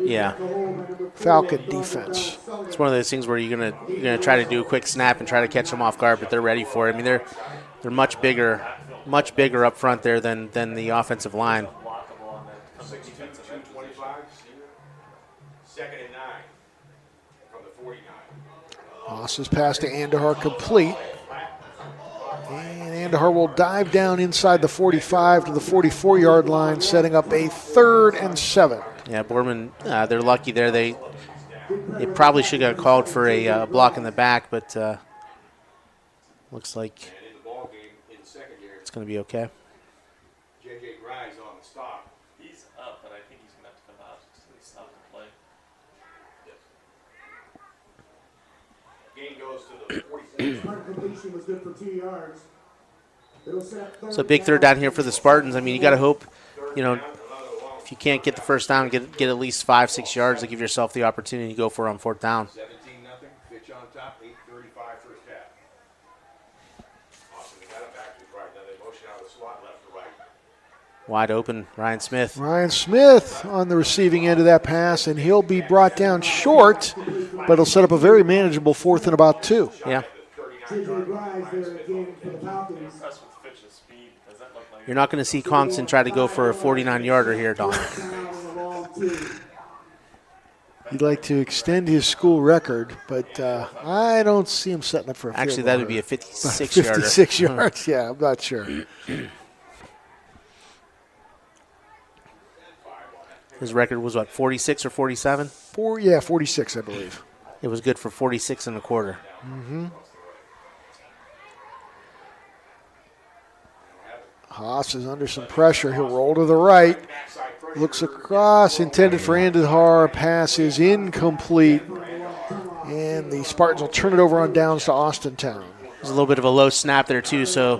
Speaker 1: Falcon defense.
Speaker 2: It's one of those things where you're gonna try to do a quick snap and try to catch them off guard, but they're ready for it. I mean, they're much bigger up front there than the offensive line.
Speaker 3: 225, 2nd and 9 from the 49.
Speaker 1: Haas's pass to Andahar complete. And Andahar will dive down inside the 45 to the 44-yard line, setting up a 3rd and 7.
Speaker 2: Yeah, Boardman, they're lucky there. They probably should have got called for a block in the back, but looks like it's going to be okay.
Speaker 3: J.J. Grimes on the stop.
Speaker 10: He's up, but I think he's going to have to come out so he stop the play.
Speaker 3: Gain goes to the 44.
Speaker 7: Smart completion was good for 2 yards.
Speaker 2: So big 3rd down here for the Spartans. I mean, you got to hope, if you can't get the first down, get at least 5-6 yards to give yourself the opportunity to go for it on 4th down.
Speaker 3: 17-0, Fitch on top, 8:35 first half. Austin got it back to his right. Now they motion out of the slot left to right.
Speaker 2: Wide open, Ryan Smith.
Speaker 1: Ryan Smith on the receiving end of that pass, and he'll be brought down short, but it'll set up a very manageable 4th and about 2.
Speaker 2: Yeah.
Speaker 7: J.J. Grimes there again for the Falcons.
Speaker 2: You're not going to see Conson try to go for a 49-yarder here, Don.
Speaker 1: He'd like to extend his school record, but I don't see him setting up for a field
Speaker 2: Actually, that would
Speaker 1: goal.
Speaker 2: be a 56-yarder.
Speaker 1: 56 yards, yeah, I'm not sure.
Speaker 2: His record was, 46 or 47?
Speaker 1: 46, I believe.
Speaker 2: It was good for 46 and a quarter.
Speaker 1: Mm-hmm. Haas is under some pressure. He'll roll to the right. Looks across, intended for Andahar. Pass is incomplete. And the Spartans will turn it over on downs to Austintown.
Speaker 2: There's a little bit of a low snap there too, so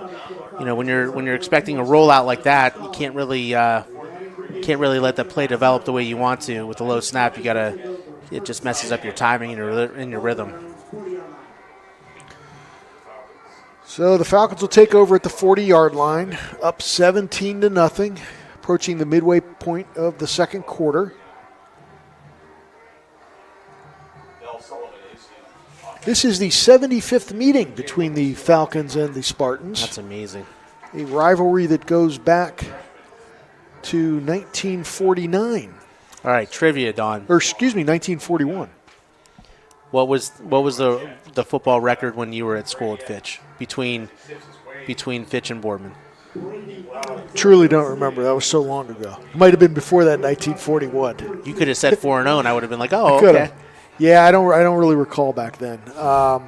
Speaker 2: when you're expecting a rollout like that, you can't really let the play develop the way you want to. With the low snap, it just messes up your timing and your rhythm.
Speaker 1: So the Falcons will take over at the 40-yard line, up 17-0, approaching the midway point of the second quarter. This is the 75th meeting between the Falcons and the Spartans.
Speaker 2: That's amazing.
Speaker 1: A rivalry that goes back to 1949.
Speaker 2: All right, trivia, Don.
Speaker 1: Or excuse me, 1941.
Speaker 2: What was the football record when you were at school at Fitch between Fitch and Boardman?
Speaker 1: Truly don't remember. That was so long ago. Might have been before that, 1941.
Speaker 2: You could have said 4-0, and I would have been like, oh, okay.
Speaker 1: Yeah, I don't really recall back then. That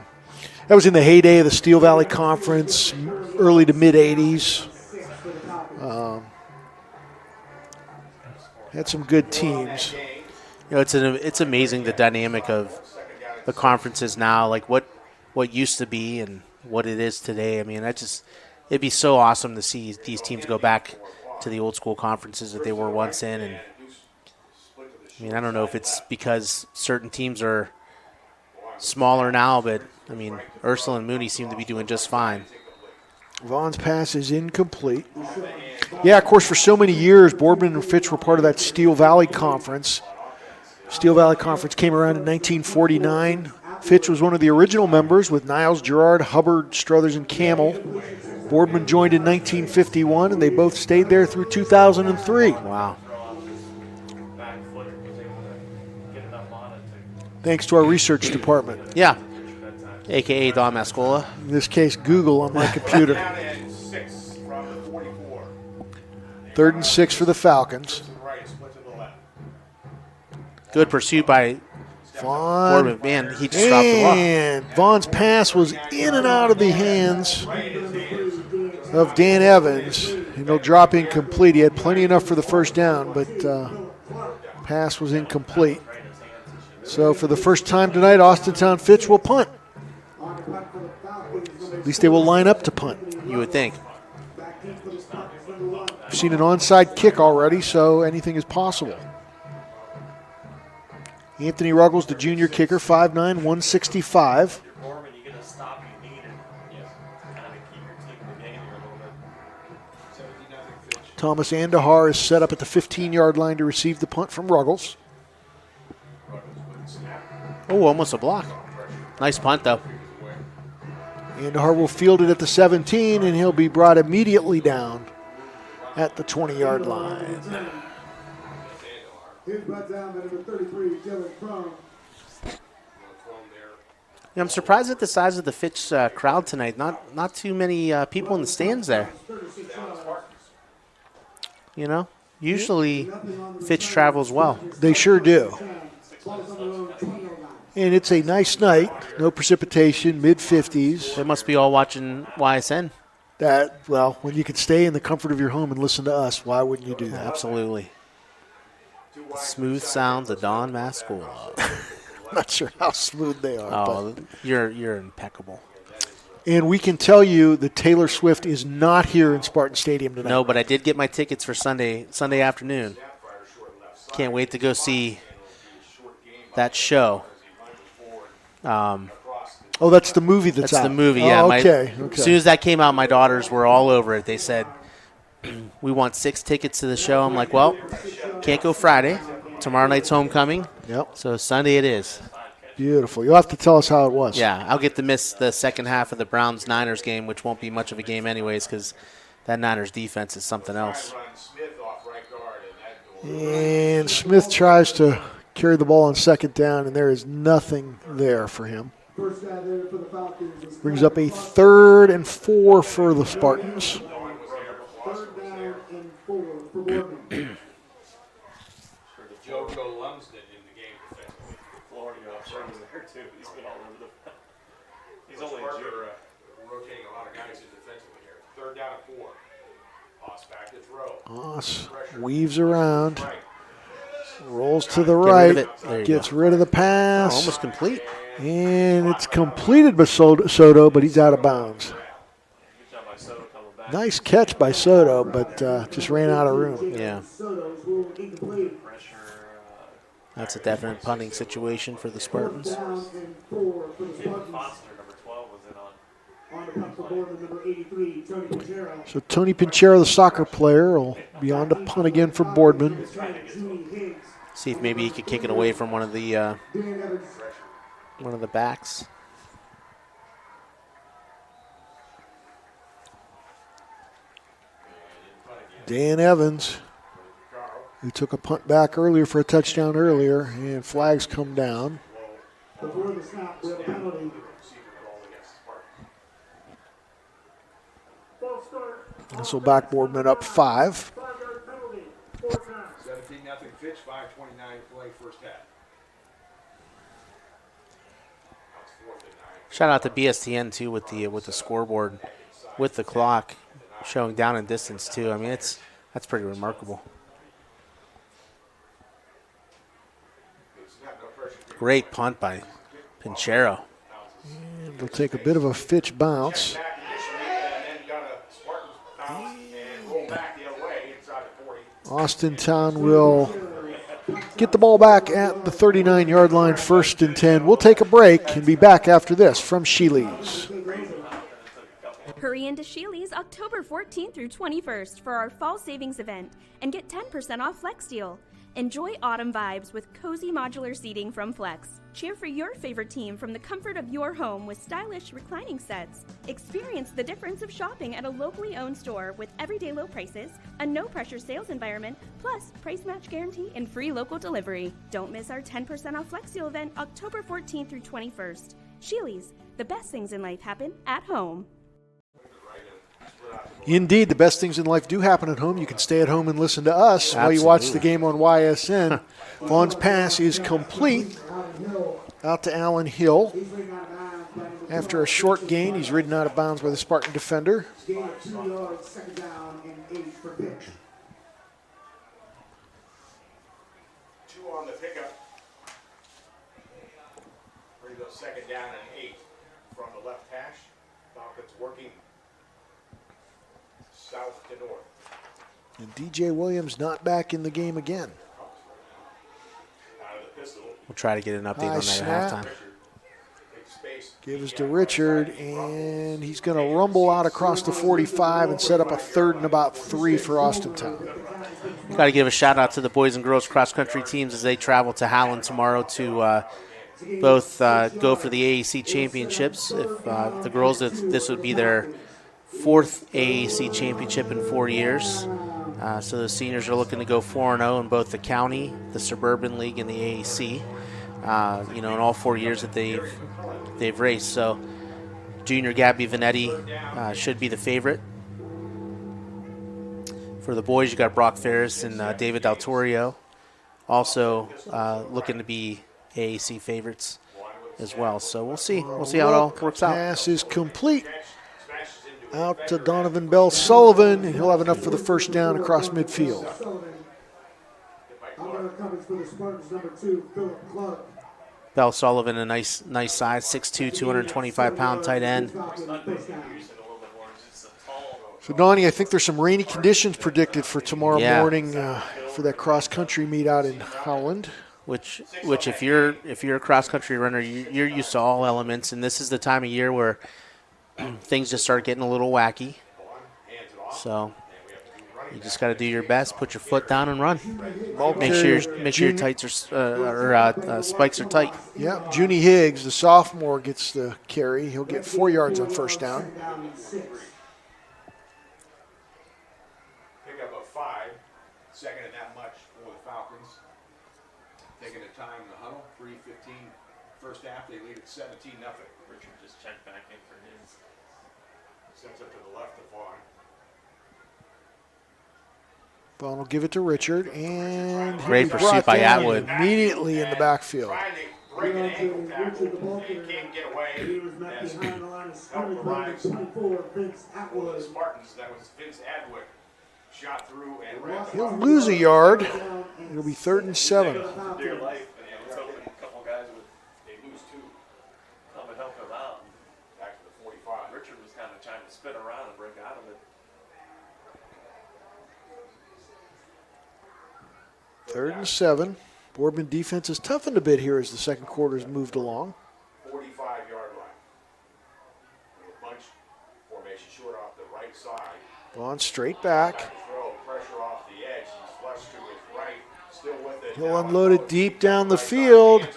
Speaker 1: was in the heyday of the Steel Valley Conference, early to mid '80s. Had some good teams.
Speaker 2: It's amazing the dynamic of the conferences now, like what used to be and what it is today. I mean, it'd be so awesome to see these teams go back to the old school conferences that they were once in. And I mean, I don't know if it's because certain teams are smaller now, but I mean, Ursula and Mooney seem to be doing just fine.
Speaker 1: Vaughn's pass is incomplete. Yeah, of course, for so many years, Boardman and Fitch were part of that Steel Valley Conference. Steel Valley Conference came around in 1949. Fitch was one of the original members with Niles, Gerard, Hubbard, Struthers, and Camel. Boardman joined in 1951, and they both stayed there through 2003.
Speaker 2: Wow.
Speaker 1: Thanks to our research department.
Speaker 2: Yeah, a.k.a. Don Mascola.
Speaker 1: In this case, Google on my computer. 3rd and 6 for the Falcons.
Speaker 2: Good pursuit by
Speaker 1: Vaughn.
Speaker 2: Boardman. Man, he just dropped the ball.
Speaker 1: And Vaughn's pass was in and out of the hands of Dan Evans. And he'll drop incomplete. He had plenty enough for the first down, but pass was incomplete. So for the first time tonight, Austintown Fitch will punt. At least they will line up to punt.
Speaker 2: You would think.
Speaker 1: We've seen an onside kick already, so anything is possible. Anthony Ruggles, the junior kicker, 5'9", 165. Thomas Andahar is set up at the 15-yard line to receive the punt from Ruggles.
Speaker 2: Oh, almost a block. Nice punt, though.
Speaker 1: Andahar will field it at the 17, and he'll be brought immediately down at the 20-yard line.
Speaker 2: I'm surprised at the size of the Fitch crowd tonight. Not too many people in the stands there. Usually Fitch travels well.
Speaker 1: They sure do. And it's a nice night. No precipitation, mid-50s.
Speaker 2: They must be all watching YSN.
Speaker 1: When you can stay in the comfort of your home and listen to us, why wouldn't you do that?
Speaker 2: Absolutely. The smooth sounds of Don Mascola.
Speaker 1: I'm not sure how smooth they are.
Speaker 2: Oh, you're impeccable.
Speaker 1: And we can tell you that Taylor Swift is not here in Spartan Stadium tonight.
Speaker 2: No, but I did get my tickets for Sunday afternoon. Can't wait to go see that show.
Speaker 1: That's the movie that's out.
Speaker 2: That's the movie, yeah.
Speaker 1: Okay.
Speaker 2: As soon as that came out, my daughters were all over it. They said, we want 6 tickets to the show. I'm like, well, can't go Friday. Tomorrow night's homecoming.
Speaker 1: Yep.
Speaker 2: So Sunday it is.
Speaker 1: Beautiful. You'll have to tell us how it was.
Speaker 2: Yeah, I'll get to miss the second half of the Browns-Niners game, which won't be much of a game anyways because that Niners defense is something else.
Speaker 1: And Smith tries to carry the ball on second down, and there is nothing there for him. Brings up a 3rd and 4 for the Spartans.
Speaker 3: Joko Lumsden in the game defensively.
Speaker 10: Florida was there too. He's been all over the. He's only
Speaker 3: rotating a lot of guys in defensively here. 3rd down and 4.
Speaker 1: Haas weaves around, rolls to the
Speaker 2: rid of
Speaker 1: right,
Speaker 2: it.
Speaker 1: gets rid of the pass.
Speaker 2: Almost complete.
Speaker 1: And it's completed by Soto, but he's out of bounds. Nice catch by Soto, but just ran out of room.
Speaker 2: Yeah. That's a definite punting situation for the Spartans.
Speaker 10: Foster, number 12, was in on.
Speaker 1: So Tony Pinchero, the soccer player, will be on to punt again for Boardman.
Speaker 2: See if maybe he could kick it away from one of the backs.
Speaker 1: Dan Evans, who took a punt back earlier for a touchdown earlier, and flags come down.
Speaker 7: Before the snap, we have a penalty.
Speaker 1: This will back Boardman up 5.
Speaker 3: 17-0 Fitch, 5:29 play first half.
Speaker 2: Shout out to BSTN too with the scoreboard, with the clock showing down and distance too. I mean that's pretty remarkable. Great punt by Pinchero.
Speaker 1: And they'll take a bit of a Fitch bounce. Austintown will get the ball back at the 39-yard line, 1st and 10. We'll take a break and be back after this from Sheely's.
Speaker 16: Hurry into Sheely's October 14th through 21st for our fall savings event and get 10% off Flex Deal. Enjoy autumn vibes with cozy modular seating from Flex. Cheer for your favorite team from the comfort of your home with stylish reclining sets. Experience the difference of shopping at a locally owned store with everyday low prices, a no-pressure sales environment, plus price match guarantee and free local delivery. Don't miss our 10% off Flex Deal event October 14th through 21st. Sheely's, the best things in life happen at home.
Speaker 1: Indeed, the best things in life do happen at home. You can stay at home and listen to us while you watch the game on YSN. Vaughn's pass is complete out to Allen Hill. After a short gain, he's ridden out of bounds by the Spartan defender.
Speaker 7: Gain of 2 yards, 2nd down and 8 for Fitch.
Speaker 3: 2 on the pickup. Bring those 2nd down and 8 from the left hash. Falcons working south to north.
Speaker 1: And DJ Williams not back in the game again.
Speaker 2: We'll try to get an update on that at halftime.
Speaker 1: Gives to Richard, and he's going to rumble out across the 45 and set up a 3rd and about 3 for Austintown.
Speaker 2: Got to give a shout out to the boys and girls cross country teams as they travel to Howland tomorrow to both go for the AAC championships. If the girls, this would be their 4th AAC championship in 4 years. So the seniors are looking to go 4-0 in both the county, the Suburban League, and the AAC. In all 4 years that they've raced. So junior Gabby Vanetti should be the favorite. For the boys, you got Brock Ferris and David Del Torio, also looking to be AAC favorites as well. So we'll see. We'll see how it all works out.
Speaker 1: Pass is complete. Out to Donovan Bell Sullivan, and he'll have enough for the 1st down across midfield. Bell Sullivan, a nice size, 6'2", 225-pound tight end. So, Donnie, I think there's some rainy conditions predicted for tomorrow morning for that cross-country meet out in Howland.
Speaker 2: Which, if you're a cross-country runner, you're used to all elements, and this is the time of year where things just start getting a little wacky. So you just got to do your best, put your foot down and run. Make sure your tights are spikes are tight.
Speaker 1: Yeah, Junie Higgs, the sophomore, gets the carry. He'll get 4 yards on 1st down.
Speaker 3: Pickup of 5, 2nd and that much for the Falcons. Taking the time in the huddle, 3:15 first half. They lead at 17-0.
Speaker 10: Richard just checked back in for his.
Speaker 3: Sets up to the left of Vaughn.
Speaker 1: Vaughn will give it to Richard, and
Speaker 2: great pursuit by Atwood.
Speaker 1: Immediately in the backfield.
Speaker 3: Break an ankle tackle. He can't get away.
Speaker 7: He was met behind the line of scrimmage by 24, Vince Atwood.
Speaker 3: The Spartans, that was Vince Atwood. Shot through and ran.
Speaker 1: He'll lose a yard. It'll be 3rd and 7.
Speaker 10: Dear life, and let's hope a couple guys would they lose two. Come and help him out.
Speaker 3: Back to the 45.
Speaker 10: Richard was kind of trying to spin around and break out of it.
Speaker 1: 3rd and 7. Boardman defense has toughened a bit here as the second quarter has moved along.
Speaker 3: 45-yard line. A bunch formation short off the right side.
Speaker 1: Vaughn straight back.
Speaker 3: Throw pressure off the edge. He's flushed to his right. Still with it.
Speaker 1: He'll unload it deep down the field.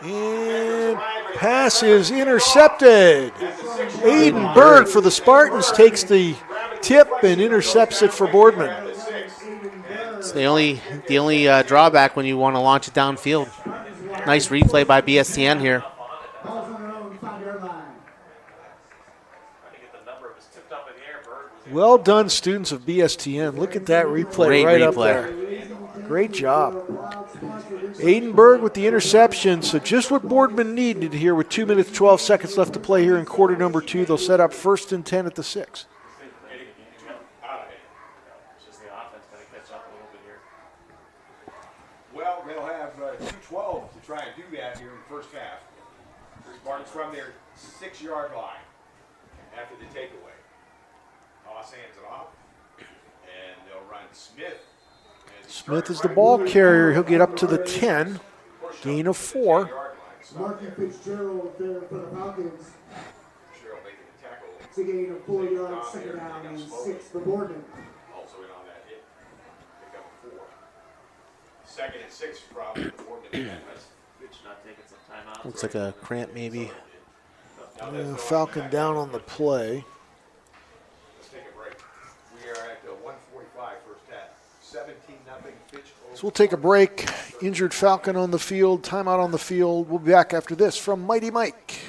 Speaker 1: And pass is intercepted. Aiden Berg for the Spartans takes the tip and intercepts it for Boardman.
Speaker 2: It's the only drawback when you want to launch it downfield. Nice replay by BSTN here.
Speaker 1: Well done, students of BSTN. Look at that replay.
Speaker 2: Great
Speaker 1: right
Speaker 2: replay.
Speaker 1: Up there. Great job. Aidenberg with the interception. So just what Boardman needed here with 2 minutes, 12 seconds left to play here in quarter number 2. They'll set up 1st and 10 at the 6.
Speaker 3: Well, they'll have 2:12 to try and do that here in the first half. Spartans from their 6-yard line after the takeaway. Toss hands it off, and they'll run Smith.
Speaker 1: Smith is the ball carrier. He'll get up to the 10. Gain of 4.
Speaker 7: Marky Fitzgerald there for the Falcons.
Speaker 3: Fitzgerald making the tackle.
Speaker 7: It's a gain of 4 yards, 2nd down and 6 for Boardman.
Speaker 3: Also in on that hit. Pick up 4. 2nd and 6 from the Boardman defense.
Speaker 10: Fitch not taking some time out.
Speaker 2: Looks like a cramp maybe.
Speaker 1: Falcon down on the play.
Speaker 3: Let's take a break. We are at 1:45 first half. 17-0 Fitch.
Speaker 1: So we'll take a break. Injured Falcon on the field, timeout on the field. We'll be back after this from Mighty Mike.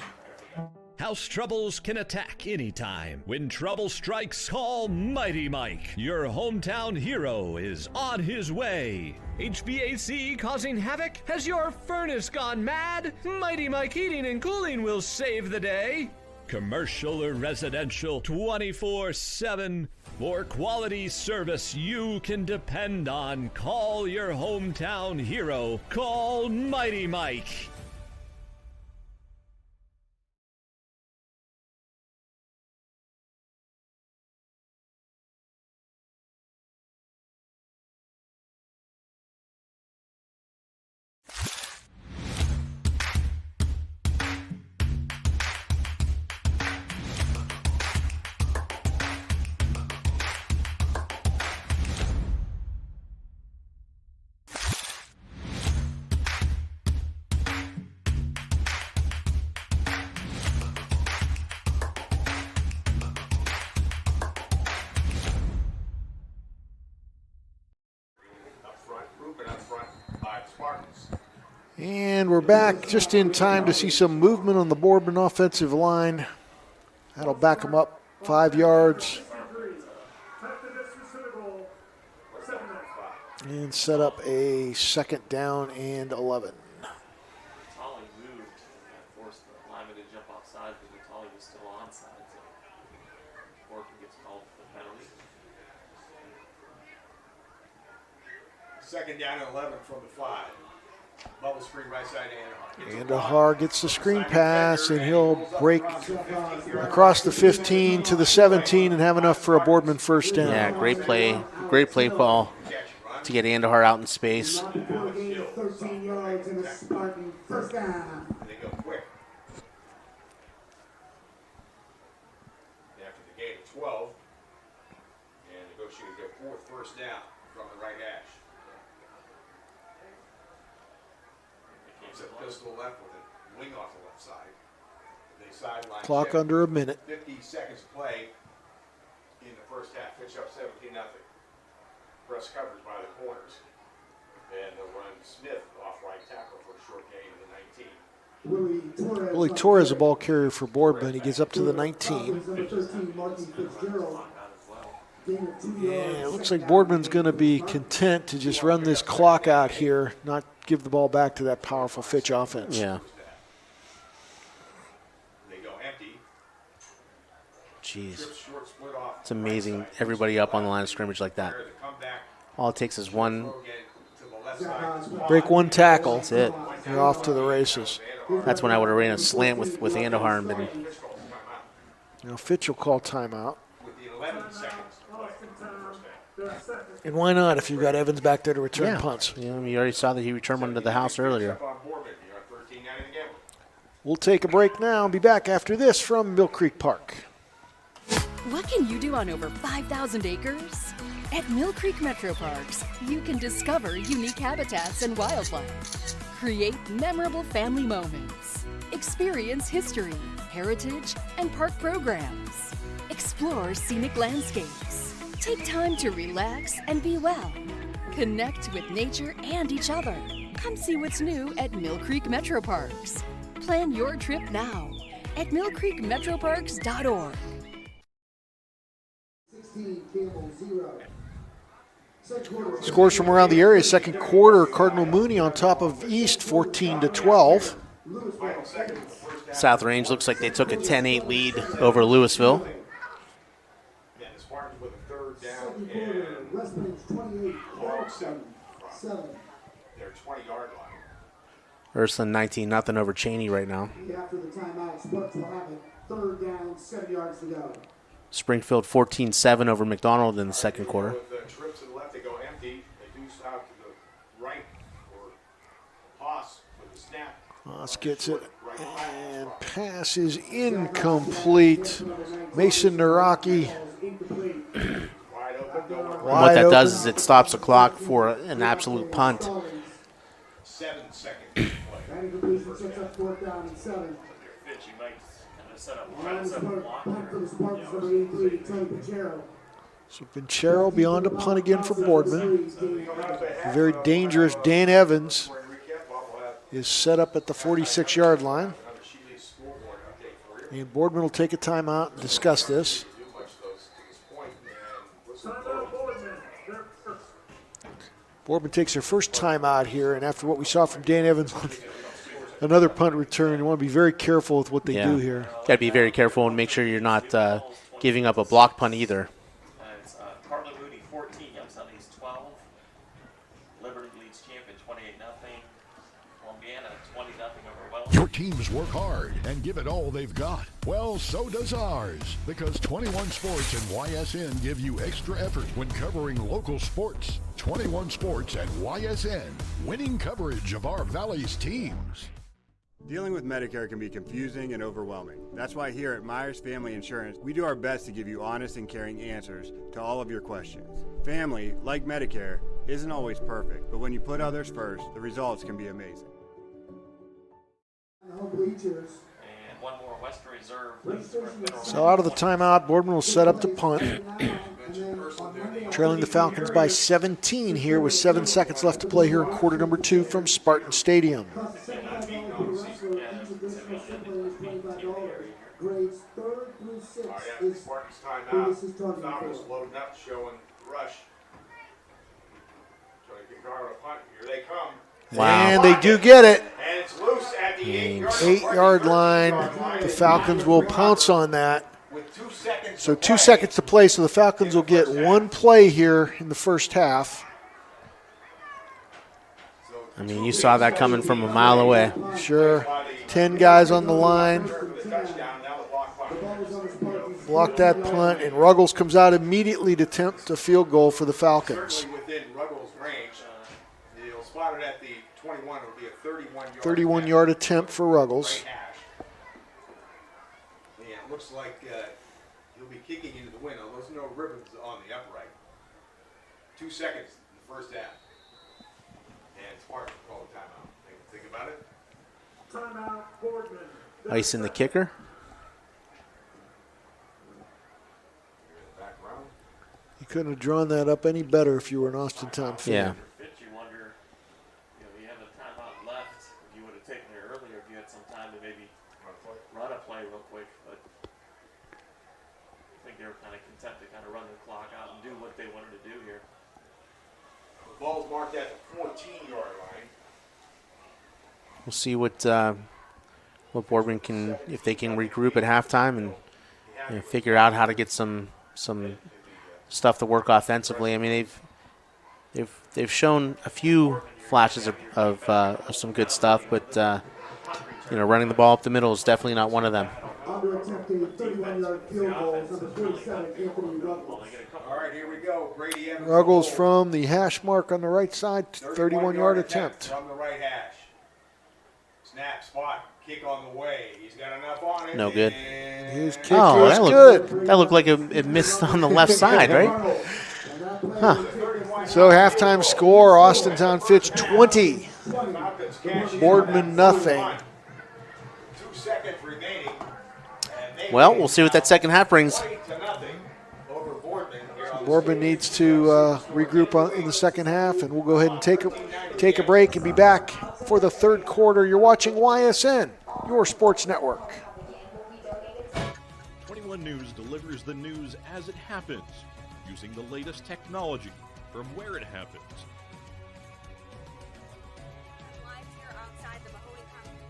Speaker 6: House troubles can attack anytime. When trouble strikes, call Mighty Mike. Your hometown hero is on his way. HVAC causing havoc? Has your furnace gone mad? Mighty Mike Heating and Cooling will save the day. Commercial or residential, 24/7. For quality service you can depend on. Call your hometown hero. Call Mighty Mike.
Speaker 1: And we're back just in time to see some movement on the Boardman offensive line. That'll back them up 5 yards. And set up a 2nd down and 11.
Speaker 10: Tully moved and forced the lineman to jump offside because Tully was still onside. So Boardman gets called for the penalty.
Speaker 3: 2nd down and 11 from the 5. Bubble screen right side Andahar.
Speaker 1: Andahar gets the screen pass, and he'll break across the 15 to the 17 and have enough for a Boardman 1st down.
Speaker 2: Yeah, great play call to get Andahar out in space.
Speaker 7: 13 yards and a Spartan 1st down.
Speaker 3: They go quick. After the gain of 12, and negotiating their 4th 1st down from the right hash. It's a pistol left with a wing off the left side. They sideline
Speaker 1: Clock
Speaker 3: check.
Speaker 1: under a minute.
Speaker 3: 50 seconds play in the first half. Fitch up 17-0. Press coverage by the corners. And they'll run Smith off right tackle for a short gain of the 19.
Speaker 1: Willie Torres, a ball carrier for Boardman. He gets up to the 19. Yeah, it looks like Boardman's going to be content to just run this clock out here, not give the ball back to that powerful Fitch offense.
Speaker 2: Yeah.
Speaker 3: They go empty.
Speaker 2: Jeez.
Speaker 3: Trips short
Speaker 2: It's amazing, everybody up on the line of scrimmage like that. All it takes is one.
Speaker 1: Break one tackle.
Speaker 2: That's it.
Speaker 1: You're off to the races.
Speaker 2: That's when I would have ran a slant with Andahar and been.
Speaker 1: Now Fitch will call timeout. And why not if you've got Evans back there to return punts?
Speaker 2: Yeah, you already saw that he returned one to the house earlier.
Speaker 1: We'll take a break now and be back after this from Mill Creek Park.
Speaker 17: What can you do on over 5,000 acres? At Mill Creek Metro Parks, you can discover unique habitats and wildlife, create memorable family moments, experience history, heritage, and park programs, explore scenic landscapes, take time to relax and be well, connect with nature and each other. Come see what's new at Mill Creek Metro Parks. Plan your trip now at millcreekmetroparks.org.
Speaker 7: 16, Campbell 0.
Speaker 1: Scores from around the area. Second quarter, Cardinal Mooney on top of East, 14-12.
Speaker 2: South Range looks like they took a 10-8 lead over Louisville.
Speaker 3: Their 20-yard line.
Speaker 2: Ursuline 19-0 over Cheney right now.
Speaker 7: After the timeout, Sparks will have it. Third down, 7 yards to go.
Speaker 2: Springfield 14-7 over McDonald in the second quarter.
Speaker 3: With the trips to the left, they go empty. They deuce out to the right for Haas with the snap.
Speaker 1: Haas gets it, and pass is incomplete. Mason Naraki.
Speaker 2: What that does is it stops the clock for an absolute punt.
Speaker 3: 7 seconds to play.
Speaker 7: Sets up fourth down and 7.
Speaker 10: Fitch, you might kind of set up, try to set up a block
Speaker 7: Punt for the
Speaker 10: there.
Speaker 7: Spartans, number 83, Tony Pinchero.
Speaker 1: So Pinchero beyond a punt again for Boardman. Very dangerous Dan Evans is set up at the 46-yard line. And Boardman will take a timeout and discuss this. Boardman takes their first timeout here, and after what we saw from Dan Evans, another punt return, you want to be very careful with what they do here.
Speaker 2: Got to be very careful and make sure you're not giving up a block punt either.
Speaker 10: It's Cardinal Mooney 14, Youngstown East 12. Liberty leads champion 28-0. Columbiana 20-0 over Wells.
Speaker 18: Your teams work hard and give it all they've got. Well, so does ours, because 21 Sports and YSN give you extra effort when covering local sports. 21 Sports and YSN, winning coverage of our Valley's teams.
Speaker 19: Dealing with Medicare can be confusing and overwhelming. That's why here at Myers Family Insurance, we do our best to give you honest and caring answers to all of your questions. Family, like Medicare, isn't always perfect, but when you put others first, the results can be amazing.
Speaker 10: And one more Western Reserve.
Speaker 1: So out of the timeout, Boardman will set up to punt. Trailing the Falcons by 17 here with 7 seconds left to play here in quarter number 2 from Spartan Stadium.
Speaker 7: Grades 3rd through 6th.
Speaker 3: All right, after Spartans timeout, Thomas loading up, showing rush. Trying to get guard on a punt. Here they come.
Speaker 1: Wow. And they do get it.
Speaker 3: And it's loose at the
Speaker 1: 8-yard line. The Falcons will pounce on that. So 2 seconds to play, so the Falcons will get one play here in the first half.
Speaker 2: I mean, you saw that coming from a mile away.
Speaker 1: Sure. 10 guys on the line. Block that punt, and Ruggles comes out immediately to attempt a field goal for the Falcons.
Speaker 3: Within Ruggles' range, he'll spot it at the 21. It'll be a
Speaker 1: 31-yard attempt for Ruggles.
Speaker 3: Yeah, it looks like he'll be kicking into the wind. There's no ribbons on the upright. 2 seconds in the first half. And Spartans call a timeout. Think about it.
Speaker 7: Timeout, Boardman.
Speaker 2: Ice in the kicker.
Speaker 1: You couldn't have drawn that up any better if you were an Austin Town fan.
Speaker 2: Yeah.
Speaker 10: Fitch, you wonder, you have a timeout left. If you would have taken it earlier, if you had some time to maybe run a play real quick. But I think they were kind of content to kind of run the clock out and do what they wanted to do here.
Speaker 3: The ball's marked at the 14-yard line.
Speaker 2: We'll see what Boardman can, if they can regroup at halftime and figure out how to get some stuff to work offensively. I mean, they've shown a few flashes of some good stuff, but running the ball up the middle is definitely not one of them.
Speaker 7: Under attempting 31-yard field goals, number 47, Anthony Ruggles.
Speaker 3: All right, here we go. Brady Evans.
Speaker 1: Ruggles from the hash mark on the right side, 31-yard attempt.
Speaker 3: From the right hash. Snap, spot, kick on the way. He's got enough on it.
Speaker 2: No good.
Speaker 1: His kick is good.
Speaker 2: That looked like it missed on the left side, right?
Speaker 1: Huh. So halftime score, Austintown Fitch 20. Boardman nothing.
Speaker 3: 2 seconds remaining.
Speaker 2: Well, we'll see what that second half brings.
Speaker 1: Boardman needs to regroup in the second half, and we'll go ahead and take a break and be back for the third quarter. You're watching YSN, your sports network.
Speaker 4: 21 News delivers the news as it happens, using the latest technology from where it happens.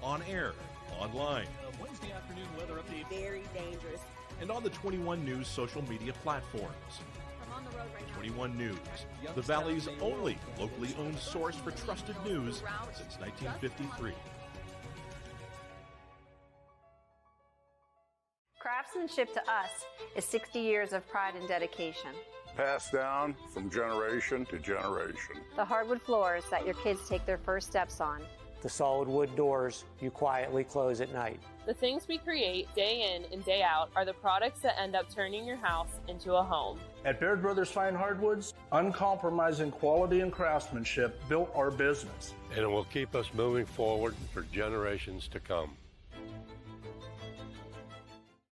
Speaker 4: On air, online. Wednesday afternoon weather update.
Speaker 5: Very dangerous.
Speaker 4: And on the 21 News social media platforms.
Speaker 5: I'm on the road right now.
Speaker 4: 21 News, the Valley's only locally owned source for trusted news since 1953.
Speaker 20: Craftsmanship to us is 60 years of pride and dedication.
Speaker 21: Passed down from generation to generation.
Speaker 20: The hardwood floors that your kids take their first steps on.
Speaker 22: The solid wood doors you quietly close at night.
Speaker 23: The things we create day in and day out are the products that end up turning your house into a home.
Speaker 24: At Baird Brothers Fine Hardwoods, uncompromising quality and craftsmanship built our business.
Speaker 25: And it will keep us moving forward for generations to come.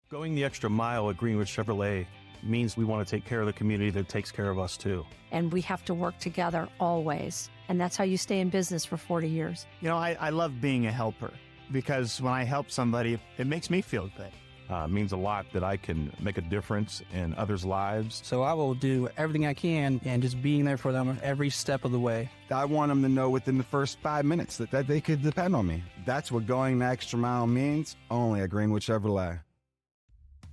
Speaker 26: Going the extra mile at Greenwood Chevrolet means we want to take care of the community that takes care of us too.
Speaker 27: And we have to work together always. And that's how you stay in business for 40 years.
Speaker 28: You know, I love being a helper because when I help somebody, it makes me feel good.
Speaker 26: It means a lot that I can make a difference in others' lives.
Speaker 29: So I will do everything I can and just being there for them every step of the way.
Speaker 28: I want them to know within the first 5 minutes that they could depend on me. That's what going the extra mile means, only at Greenwood Chevrolet.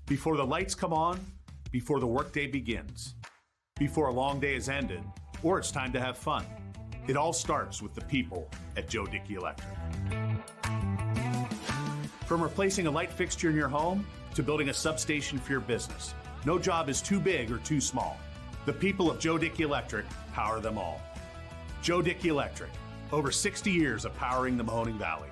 Speaker 30: Before the lights come on, before the workday begins, before a long day is ended, or it's time to have fun. It all starts with the people at Joe Dickey Electric. From replacing a light fixture in your home to building a substation for your business, no job is too big or too small. The people of Joe Dickey Electric power them all. Joe Dickey Electric, over 60 years of powering the Mahoning Valley.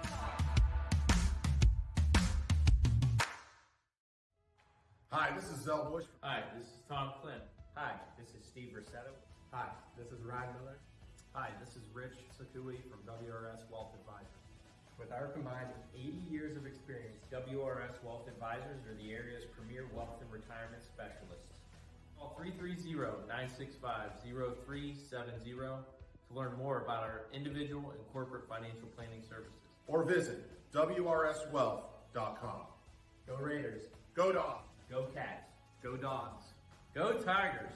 Speaker 31: Hi, this is Zell Bush.
Speaker 14: Hi, this is Tom Clint. Hi, this is Steve Rossetto.
Speaker 31: Hi, this is Ryan Miller.
Speaker 32: Hi, this is Rich Sakui from WRS Wealth Advisors.
Speaker 14: With our combined 80 years of experience, WRS Wealth Advisors are the area's premier wealth and retirement specialists. Call 330-965-0370 to learn more about our individual and corporate financial planning services.
Speaker 31: Or visit WRSwealth.com.
Speaker 14: Go Raiders.
Speaker 31: Go Dogs.
Speaker 14: Go Cats. Go Dogs. Go Tigers.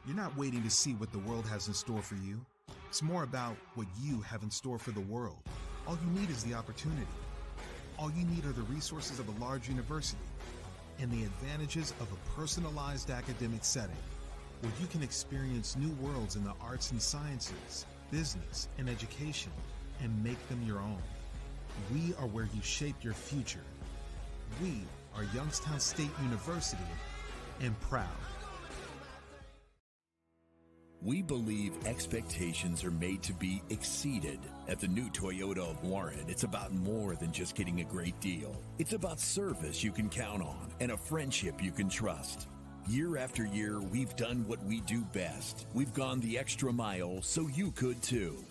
Speaker 11: You're not waiting to see what the world has in store for you. It's more about what you have in store for the world. All you need is the opportunity. All you need are the resources of a large university and the advantages of a personalized academic setting where you can experience new worlds in the arts and sciences, business, and education and make them your own. We are where you shape your future. We are Youngstown State University and proud.
Speaker 33: We believe expectations are made to be exceeded. At the new Toyota of Warren, it's about more than just getting a great deal. It's about service you can count on and a friendship you can trust. Year after year, we've done what we do best. We've gone the extra mile so you could too.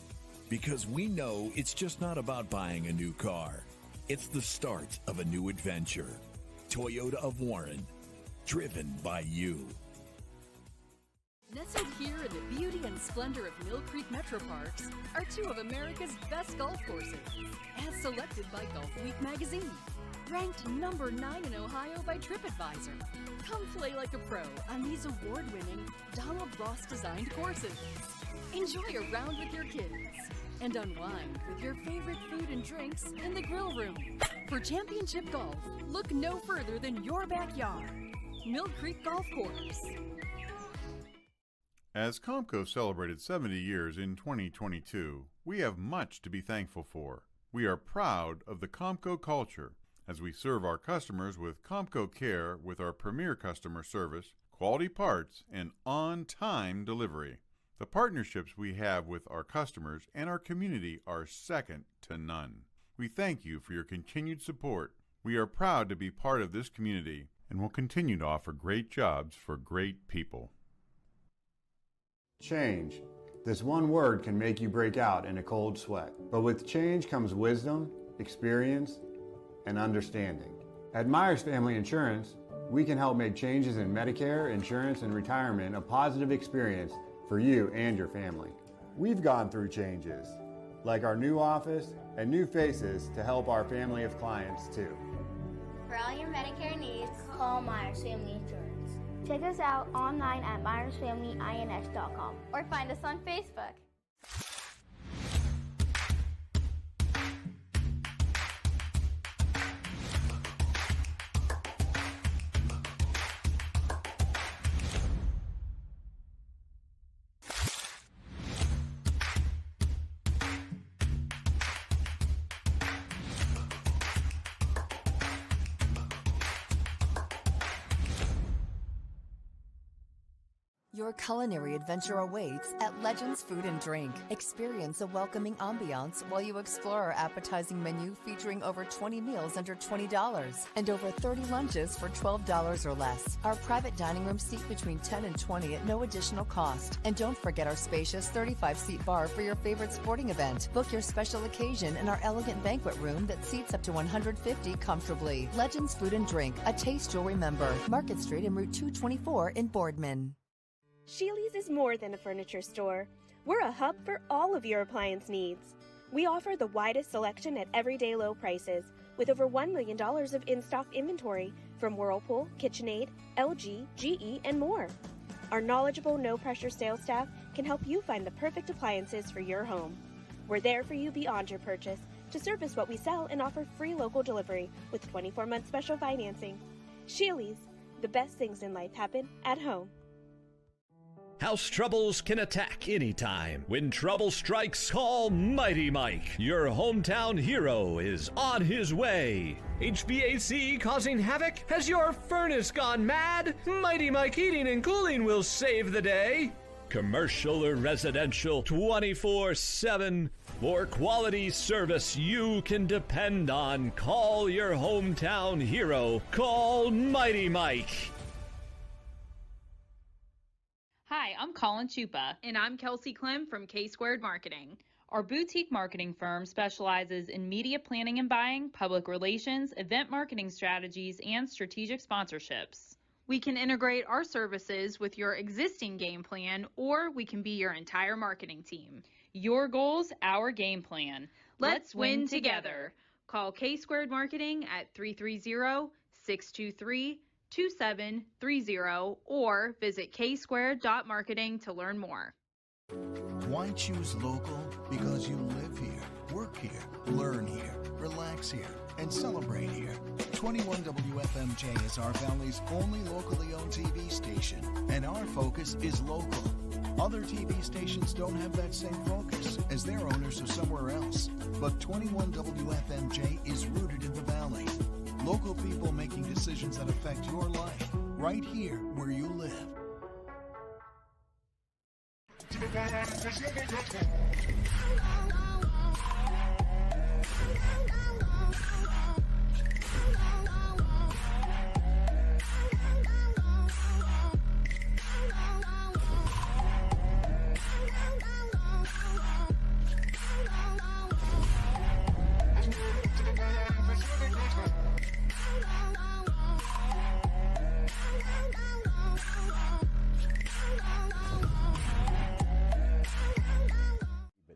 Speaker 33: Because we know it's just not about buying a new car. It's the start of a new adventure. Toyota of Warren, driven by you.
Speaker 17: Nestled here in the beauty and splendor of Mill Creek Metro Parks are two of America's best golf courses, as selected by Golf Week magazine. Ranked number 9 in Ohio by TripAdvisor. Come play like a pro on these award-winning Donald Ross-designed courses. Enjoy a round with your kids and unwind with your favorite food and drinks in the grill room. For championship golf, look no further than your backyard. Mill Creek Golf Course.
Speaker 2: As Comco celebrated 70 years in 2022, we have much to be thankful for. We are proud of the Comco culture as we serve our customers with Comco Care with our premier customer service, quality parts, and on-time delivery. The partnerships we have with our customers and our community are second to none. We thank you for your continued support. We are proud to be part of this community and will continue to offer great jobs for great people.
Speaker 3: Change. This one word can make you break out in a cold sweat. But with change comes wisdom, experience, and understanding. At Myers Family Insurance, we can help make changes in Medicare, insurance, and retirement a positive experience for you and your family. We've gone through changes, like our new office and new faces to help our family of clients too.
Speaker 6: For all your Medicare needs, call Myers Family Insurance. Check us out online at MyersFamilyINX.com or find us on Facebook.
Speaker 7: Your culinary adventure awaits at Legends Food and Drink. Experience a welcoming ambiance while you explore our appetizing menu featuring over 20 meals under $20 and over 30 lunches for $12 or less. Our private dining room seat between 10 and 20 at no additional cost. And don't forget our spacious 35-seat bar for your favorite sporting event. Book your special occasion in our elegant banquet room that seats up to 150 comfortably. Legends Food and Drink, a taste you'll remember. Market Street and Route 224 in Boardman.
Speaker 8: Sheely's is more than a furniture store. We're a hub for all of your appliance needs. We offer the widest selection at everyday low prices, with over $1 million of in-stock inventory from Whirlpool, KitchenAid, LG, GE, and more. Our knowledgeable, no-pressure sales staff can help you find the perfect appliances for your home. We're there for you beyond your purchase to service what we sell and offer free local delivery with 24-month special financing. Sheely's, the best things in life happen at home.
Speaker 9: House troubles can attack anytime. When trouble strikes, call Mighty Mike. Your hometown hero is on his way. HVAC causing havoc? Has your furnace gone mad? Mighty Mike Heating and Cooling will save the day. Commercial or residential, 24/7. For quality service you can depend on, call your hometown hero. Call Mighty Mike.
Speaker 10: Hi, I'm Colin Chupa.
Speaker 12: And I'm Kelsey Clem from K-Squared Marketing.
Speaker 10: Our boutique marketing firm specializes in media planning and buying, public relations, event marketing strategies, and strategic sponsorships.
Speaker 12: We can integrate our services with your existing game plan, or we can be your entire marketing team.
Speaker 10: Your goals, our game plan.
Speaker 12: Let's win together. Call K-Squared Marketing at 330-623-2730 or visit ksquared.marketing to learn more.
Speaker 13: Why choose local? Because you live here, work here, learn here, relax here, and celebrate here. 21 WFMJ is our Valley's only locally owned TV station, and our focus is local. Other TV stations don't have that same focus, as their owners are somewhere else. But 21 WFMJ is rooted in the Valley. Local people making decisions that affect your life, right here where you live.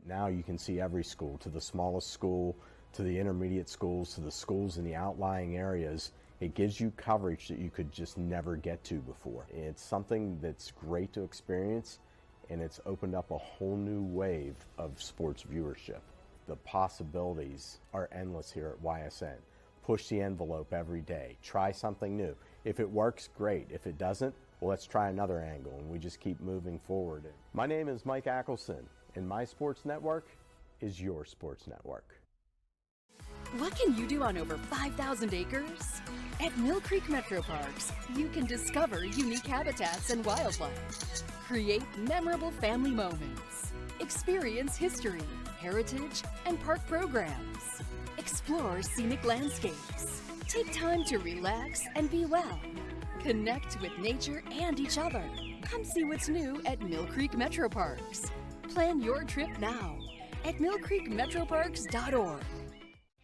Speaker 15: Now you can see every school, to the smallest school
Speaker 1: to the intermediate schools, to the schools in the outlying areas. It gives you coverage that you could just never get to before. It's something that's great to experience, and it's opened up a whole new wave of sports viewership. The possibilities are endless here at YSN. Push the envelope every day. Try something new. If it works, great. If it doesn't, well, let's try another angle, and we just keep moving forward. My name is Mike Ackelson, and my sports network is your sports network.
Speaker 17: What can you do on over 5,000 acres? At Mill Creek Metro Parks, you can discover unique habitats and wildlife, create memorable family moments, experience history, heritage, and park programs, explore scenic landscapes, take time to relax and be well, connect with nature and each other. Come see what's new at Mill Creek Metro Parks. Plan your trip now at millcreekmetroparks.org.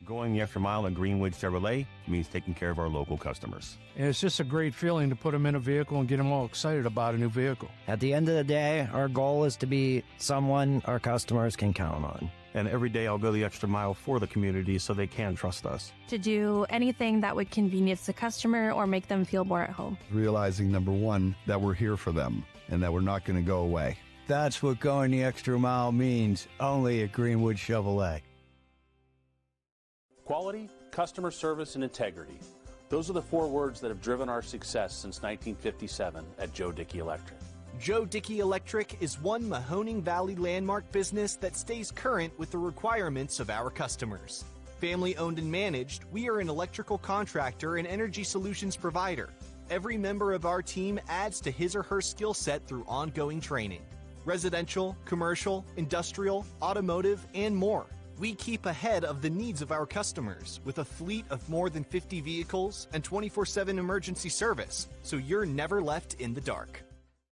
Speaker 26: Going the extra mile at Greenwood Chevrolet means taking care of our local customers.
Speaker 29: And it's just a great feeling to put them in a vehicle and get them all excited about a new vehicle.
Speaker 4: At the end of the day, our goal is to be someone our customers can count on.
Speaker 26: And every day I'll go the extra mile for the community so they can trust us.
Speaker 5: To do anything that would convenience the customer or make them feel more at home.
Speaker 15: Realizing, number one, that we're here for them and that we're not going to go away.
Speaker 16: That's what going the extra mile means, only at Greenwood Chevrolet.
Speaker 30: Quality, customer service, and integrity. Those are the 4 words that have driven our success since 1957 at Joe Dickey Electric.
Speaker 18: Joe Dickey Electric is one Mahoning Valley landmark business that stays current with the requirements of our customers. Family owned and managed, we are an electrical contractor and energy solutions provider. Every member of our team adds to his or her skill set through ongoing training. Residential, commercial, industrial, automotive, and more. We keep ahead of the needs of our customers with a fleet of more than 50 vehicles and 24/7 emergency service, so you're never left in the dark.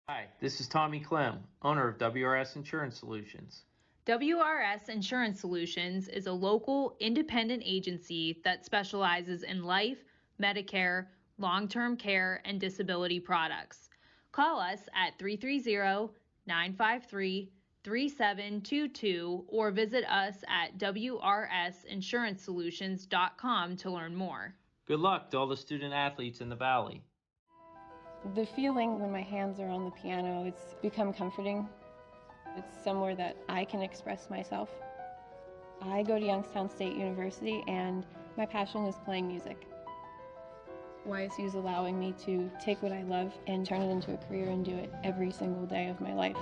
Speaker 14: Hi, this is Tommy Clem, owner of WRS Insurance Solutions.
Speaker 10: WRS Insurance Solutions is a local independent agency that specializes in life, Medicare, long-term care, and disability products. Call us at 330-953-3722 or visit us at wrsinsurancesolutions.com to learn more.
Speaker 14: Good luck to all the student athletes in the Valley.
Speaker 19: The feeling when my hands are on the piano, it's become comforting. It's somewhere that I can express myself. I go to Youngstown State University and my passion is playing music. YSU is allowing me to take what I love and turn it into a career and do it every single day of my life.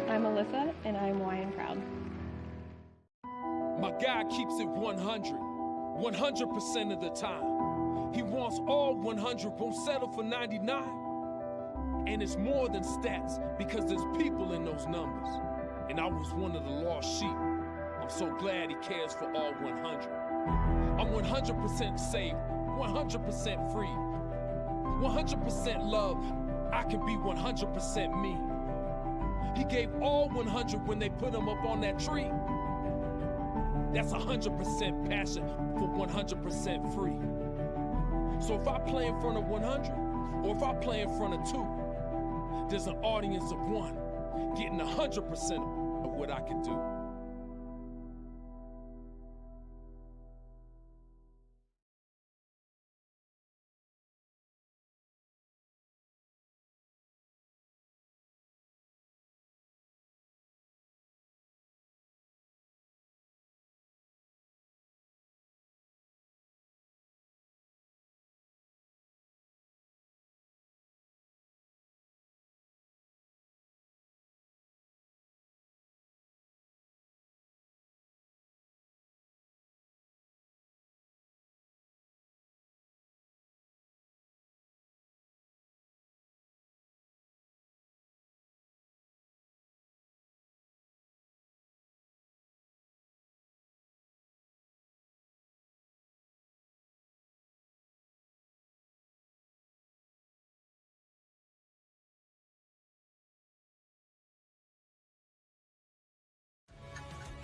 Speaker 19: I'm Alyssa, and I'm YN proud.
Speaker 20: My guy keeps it 100% of the time. He wants all 100, won't settle for 99. And it's more than stats, because there's people in those numbers. And I was one of the lost sheep. I'm so glad he cares for all 100. I'm 100% safe, 100% free, 100% love. I can be 100% me. He gave all 100 when they put him up on that tree. That's 100% passion for 100% free. So if I play in front of 100, or if I play in front of 2, there's an audience of 1 getting 100% of what I can do.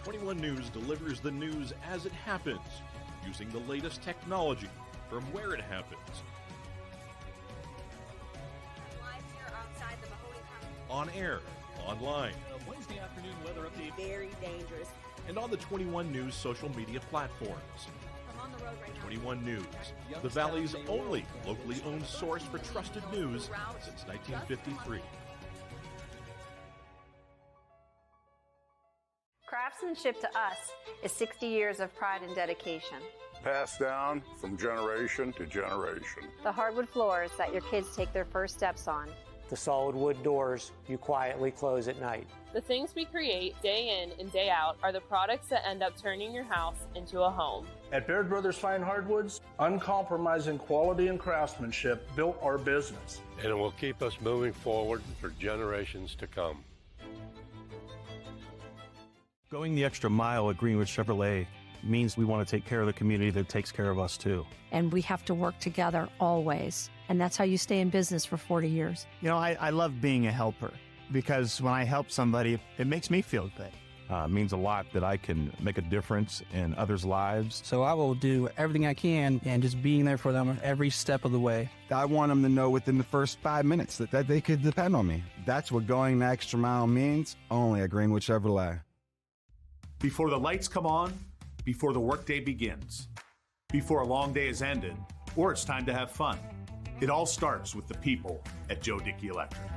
Speaker 21: .21 News delivers the news as it happens, using the latest technology from where it happens.
Speaker 22: Live here outside the Mahoning
Speaker 21: on air, online,
Speaker 18: Wednesday afternoon weather update.
Speaker 2: Very dangerous.
Speaker 21: and on the 21 News social media platforms.
Speaker 2: I'm on the road right now.
Speaker 21: 21 News, the Valley's only locally owned source for trusted news since 1953.
Speaker 3: Craftsmanship to us is 60 years of pride and dedication.
Speaker 6: Passed down from generation to generation.
Speaker 3: The hardwood floors that your kids take their first steps on.
Speaker 11: The solid wood doors you quietly close at night.
Speaker 22: The things we create day in and day out are the products that end up turning your house into a home.
Speaker 23: At Baird Brothers Fine Hardwoods, uncompromising quality and craftsmanship built our business.
Speaker 24: And it will keep us moving forward for generations to come.
Speaker 26: Going the extra mile at Greenwood Chevrolet means we want to take care of the community that takes care of us too.
Speaker 25: And we have to work together always. And that's how you stay in business for 40 years.
Speaker 27: You know, I love being a helper because when I help somebody, it makes me feel good.
Speaker 26: It means a lot that I can make a difference in others' lives.
Speaker 29: So I will do everything I can and just being there for them every step of the way.
Speaker 15: I want them to know within the first 5 minutes that they could depend on me. That's what going the extra mile means, only at Greenwood Chevrolet.
Speaker 30: Before the lights come on, before the workday begins, before a long day is ended, or it's time to have fun. It all starts with the people at Joe Dickey Electric.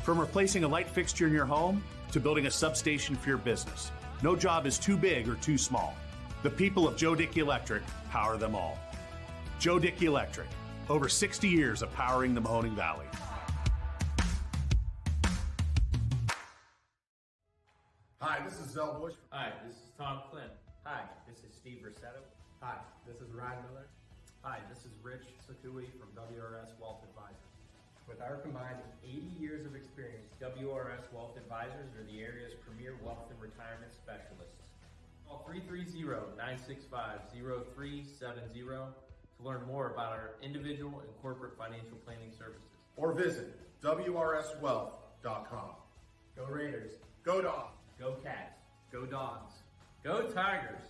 Speaker 30: From replacing a light fixture in your home to building a substation for your business, no job is too big or too small. The people of Joe Dickey Electric power them all. Joe Dickey Electric, over 60 years of powering the Mahoning Valley.
Speaker 28: Hi, this is Zell Bush.
Speaker 14: Hi, this is Tom Clint. Hi, this is Steve Rossetto.
Speaker 28: Hi, this is Ryan Miller.
Speaker 14: Hi, this is Rich Sakui from WRS Wealth Advisors.
Speaker 28: With our combined 80 years of experience,
Speaker 14: WRS Wealth Advisors are the area's premier wealth and retirement specialists. Call 330-965-0370 to learn more about our individual and corporate financial planning services.
Speaker 28: or visit WRSwealth.com.
Speaker 14: Go Raiders.
Speaker 28: Go Dogs.
Speaker 14: Go Cats. Go Dogs. Go Tigers.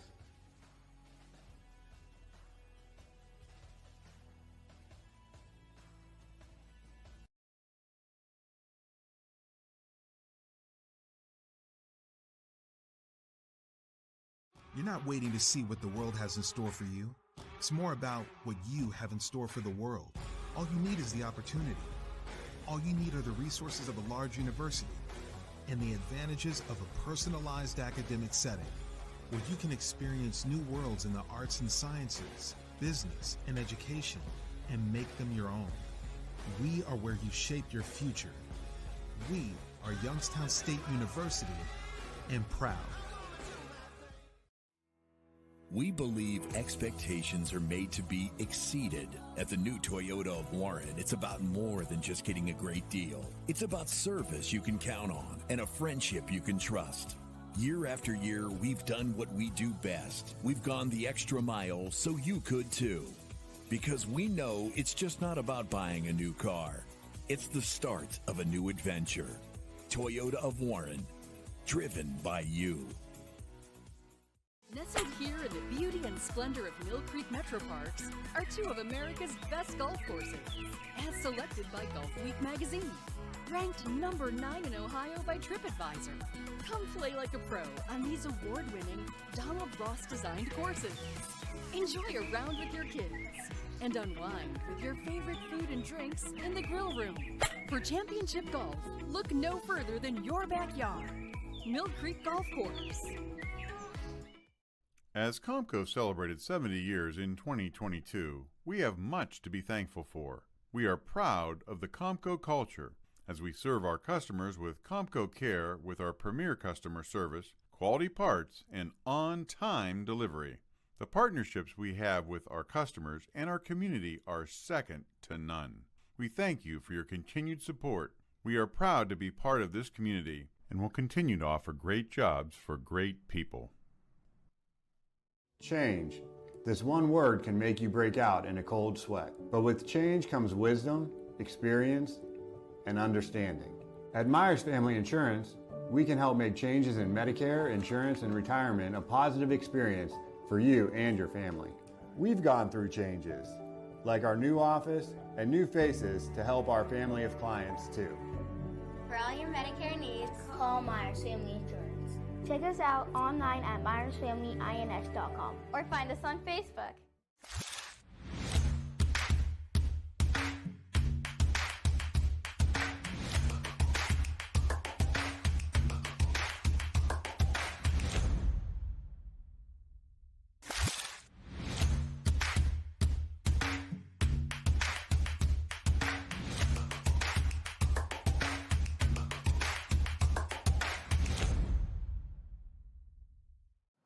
Speaker 31: You're not waiting to see what the world has in store for you. It's more about what you have in store for the world. All you need is the opportunity. All you need are the resources of a large university and the advantages of a personalized academic setting where you can experience new worlds in the arts and sciences, business, and education and make them your own. We are where you shape your future. We are Youngstown State University and proud.
Speaker 32: We believe expectations are made to be exceeded. At the new Toyota of Warren, it's about more than just getting a great deal. It's about service you can count on and a friendship you can trust. Year after year, we've done what we do best. We've gone the extra mile so you could too. Because we know it's just not about buying a new car. It's the start of a new adventure. Toyota of Warren, driven by you.
Speaker 17: Nestled here in the beauty and splendor of Mill Creek Metro Parks are two of America's best golf courses, as selected by Golf Week magazine. Ranked number 9 in Ohio by TripAdvisor. Come play like a pro on these award-winning Donald Ross-designed courses. Enjoy a round with your kids and unwind with your favorite food and drinks in the grill room. For championship golf, look no further than your backyard. Mill Creek Golf Course.
Speaker 33: As Comco celebrated 70 years in 2022, we have much to be thankful for. We are proud of the Comco culture as we serve our customers with Comco Care with our premier customer service, quality parts, and on-time delivery. The partnerships we have with our customers and our community are second to none. We thank you for your continued support. We are proud to be part of this community and will continue to offer great jobs for great people.
Speaker 34: Change. This one word can make you break out in a cold sweat. But with change comes wisdom, experience, and understanding. At Myers Family Insurance, we can help make changes in Medicare, insurance, and retirement a positive experience for you and your family. We've gone through changes, like our new office and new faces to help our family of clients too.
Speaker 1: For all your Medicare needs, call Myers Family Insurance. Check us out online at myersfamilyins.com or find us on Facebook.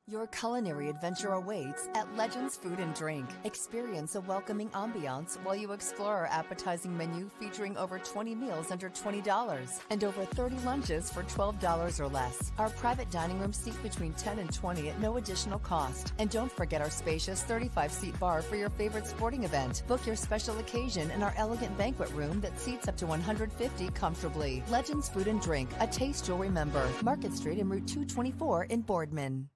Speaker 2: Your culinary adventure awaits at Legends Food and Drink. Experience a welcoming ambiance while you explore our appetizing menu featuring over 20 meals under $20 and over 30 lunches for $12 or less. Our private dining room seat between 10 and 20 at no additional cost. And don't forget our spacious 35-seat bar for your favorite sporting event. Book your special occasion in our elegant banquet room that seats up to 150 comfortably. Legends Food and Drink, a taste you'll remember. Market Street and Route 224 in Boardman.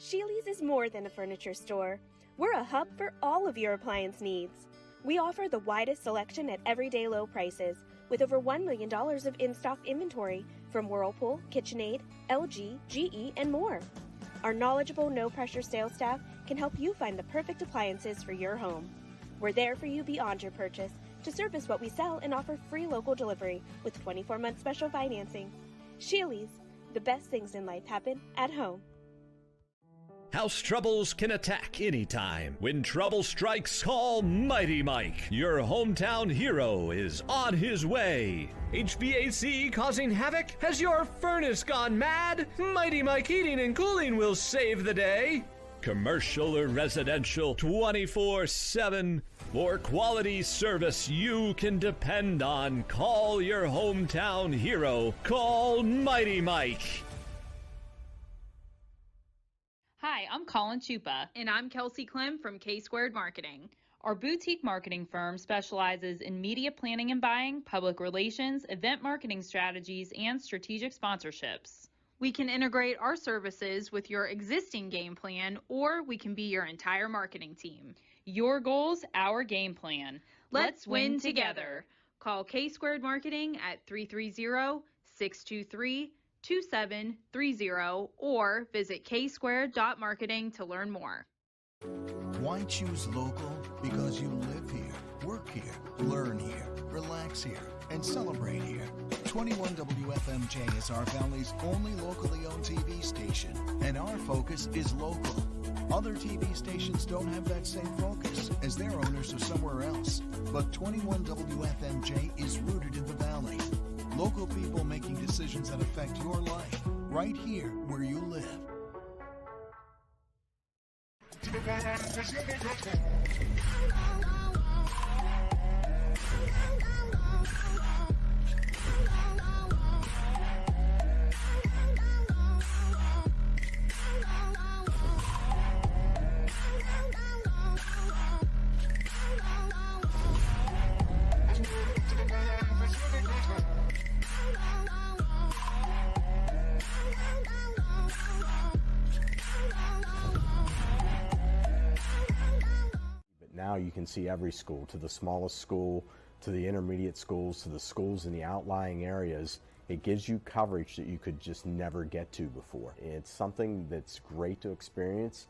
Speaker 4: Sheely's is more than a furniture store. We're a hub for all of your appliance needs. We offer the widest selection at everyday low prices, with over $1 million of in-stock inventory from Whirlpool, KitchenAid, LG, GE, and more. Our knowledgeable, no-pressure sales staff can help you find the perfect appliances for your home. We're there for you beyond your purchase to service what we sell and offer free local delivery with 24-month special financing. Sheely's, the best things in life happen at home.
Speaker 5: House troubles can attack anytime. When trouble strikes, call Mighty Mike. Your hometown hero is on his way. HVAC causing havoc? Has your furnace gone mad? Mighty Mike Heating and Cooling will save the day. Commercial or residential, 24/7. For quality service you can depend on, call your hometown hero. Call Mighty Mike.
Speaker 7: Hi, I'm Colin Chupa. And I'm Kelsey Clem from K-Squared Marketing. Our boutique marketing firm specializes in media planning and buying, public relations, event marketing strategies, and strategic sponsorships. We can integrate our services with your existing game plan, or we can be your entire marketing team. Your goals, our game plan. Let's win together. Call K-Squared Marketing at 330-623-2730 or visit ksquared.marketing to learn more.
Speaker 31: Why choose local? Because you live here, work here, learn here, relax here, and celebrate here. 21 WFMJ is our Valley's only locally owned TV station, and our focus is local. Other TV stations don't have that same focus, as their owners are somewhere else. But 21 WFMJ is rooted in the Valley. Local people making decisions that affect your life, right here where you live.
Speaker 8: Now you can see every school, to the smallest school, to the intermediate schools, to the schools in the outlying areas. It gives you coverage that you could just never get to before. It's something that's great to experience,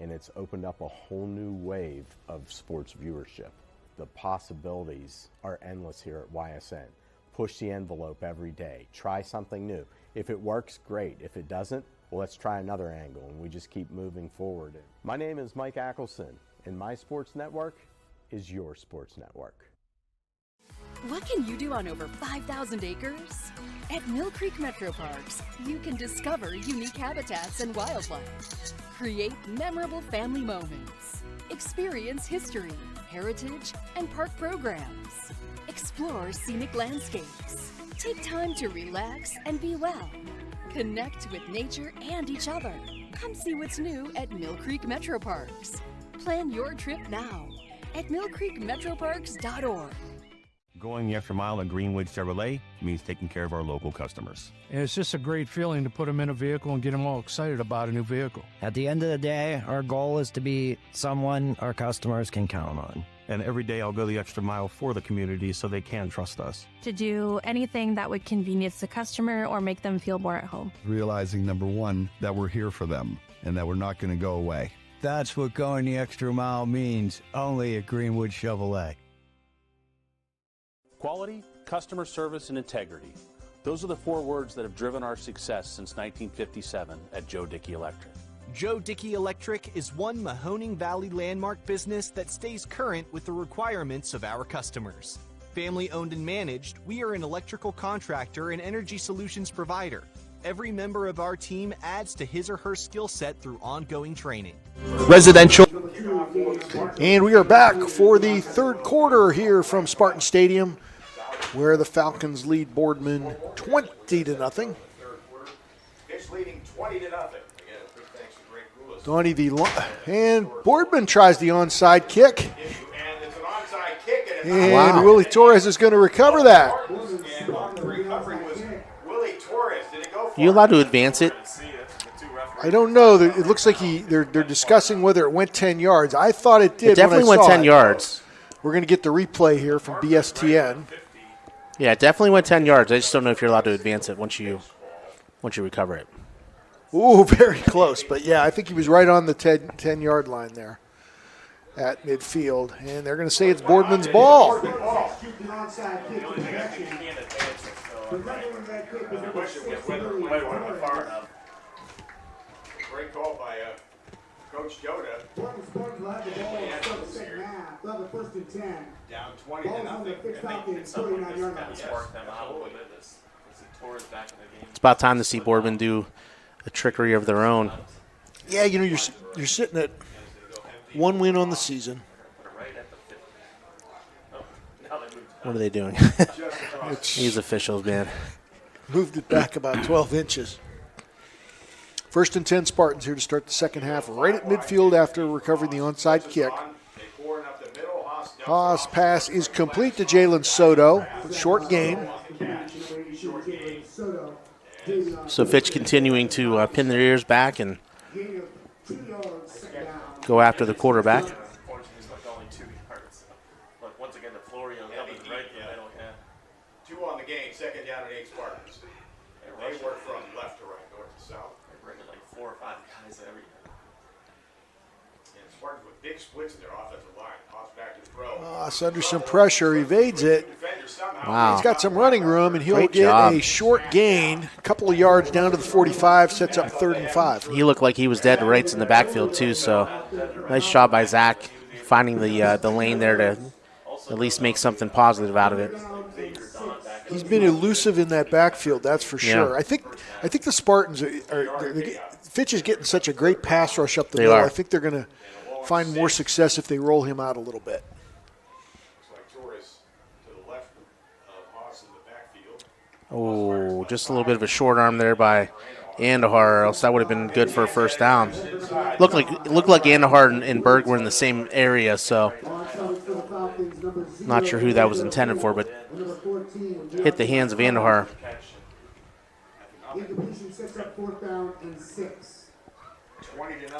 Speaker 8: and it's opened up a whole new wave of sports viewership. The possibilities are endless here at YSN. Push the envelope every day. Try something new. If it works, great. If it doesn't, well, let's try another angle, and we just keep moving forward. My name is Mike Ackelson, and my sports network is your sports network.
Speaker 17: What can you do on over 5,000 acres? At Mill Creek Metro Parks, you can discover unique habitats and wildlife, create memorable family moments, experience history, heritage, and park programs, explore scenic landscapes, take time to relax and be well, connect with nature and each other. Come see what's new at Mill Creek Metro Parks. Plan your trip now at millcreekmetroparks.org.
Speaker 26: Going the extra mile at Greenwood Chevrolet means taking care of our local customers.
Speaker 29: And it's just a great feeling to put them in a vehicle and get them all excited about a new vehicle.
Speaker 9: At the end of the day, our goal is to be someone our customers can count on.
Speaker 26: And every day I'll go the extra mile for the community so they can trust us.
Speaker 3: To do anything that would convenience the customer or make them feel more at home.
Speaker 15: Realizing, number one, that we're here for them and that we're not going to go away.
Speaker 6: That's what going the extra mile means, only at Greenwood Chevrolet.
Speaker 9: Quality, customer service, and integrity. Those are the 4 words that have driven our success since 1957 at Joe Dickey Electric.
Speaker 10: Joe Dickey Electric is one Mahoning Valley landmark business that stays current with the requirements of our customers. Family owned and managed, we are an electrical contractor and energy solutions provider. Every member of our team adds to his or her skill set through ongoing training.
Speaker 11: Residential. And we are back for the third quarter here from Spartan Stadium, where the Falcons lead Boardman 20-0.
Speaker 12: Fitch leading 20-0.
Speaker 11: Donnie and Boardman tries the onside kick.
Speaker 12: And it's an onside kick.
Speaker 11: And Willie Torres is going to recover that.
Speaker 12: The recovery was Willie Torres. Did it go for
Speaker 13: Are you allowed to advance it?
Speaker 11: I don't know. It looks like they're discussing whether it went 10 yards. I thought it did.
Speaker 13: It definitely went 10 yards.
Speaker 11: We're going to get the replay here from BSTN.
Speaker 13: Yeah, it definitely went 10 yards. I just don't know if you're allowed to advance it once you recover it.
Speaker 11: Ooh, very close. But, yeah, I think he was right on the 10-yard line there at midfield. And they're going to say it's Boardman's ball.
Speaker 12: Great call by Coach Yoda. Down 20-0.
Speaker 13: It's about time to see Boardman do a trickery of their own.
Speaker 11: Yeah, you're sitting at 1 win on the season.
Speaker 13: What are they doing? These officials, man.
Speaker 11: Moved it back about 12 inches. 1st and 10 Spartans here to start the second half, right at midfield after recovering the onside kick. Haas' pass is complete to Jalen Soto. Short gain.
Speaker 13: So Fitch continuing to pin their ears back and go after the quarterback.
Speaker 12: Two on the game, second down and 8 Spartans. They work from left to right, north to south. They're bringing like 4 or 5 guys every day. And Spartans with big splits in their offensive line. Haas back to throw.
Speaker 11: Haas under some pressure, evades it.
Speaker 13: Wow.
Speaker 11: He's got some running room, and he'll get a short gain, a couple of yards down to the 45, sets up 3rd and 5.
Speaker 13: He looked like he was dead to rights in the backfield too, so nice job by Zach finding the lane there to at least make something positive out of it.
Speaker 11: He's been elusive in that backfield, that's for sure.
Speaker 13: Yeah.
Speaker 11: I think the Spartans Fitch is getting such a great pass rush up the middle. I think they're going to find more success if they roll him out a little bit.
Speaker 13: Oh, just a little bit of a short arm there by Andahar, else that would have been good for a first down. Looked like Andahar and Berg were in the same area, so not sure who that was intended for, but hit the hands of Andahar.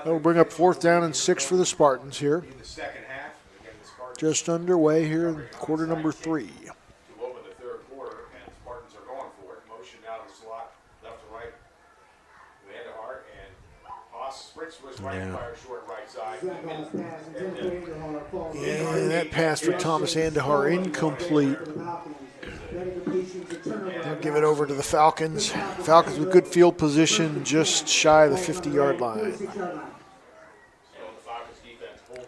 Speaker 11: That will bring up 4th down and 6 for the Spartans here. Just underway here in quarter number 3. And that pass for Thomas Andahar incomplete. They'll give it over to the Falcons. Falcons with good field position, just shy of the 50-yard line.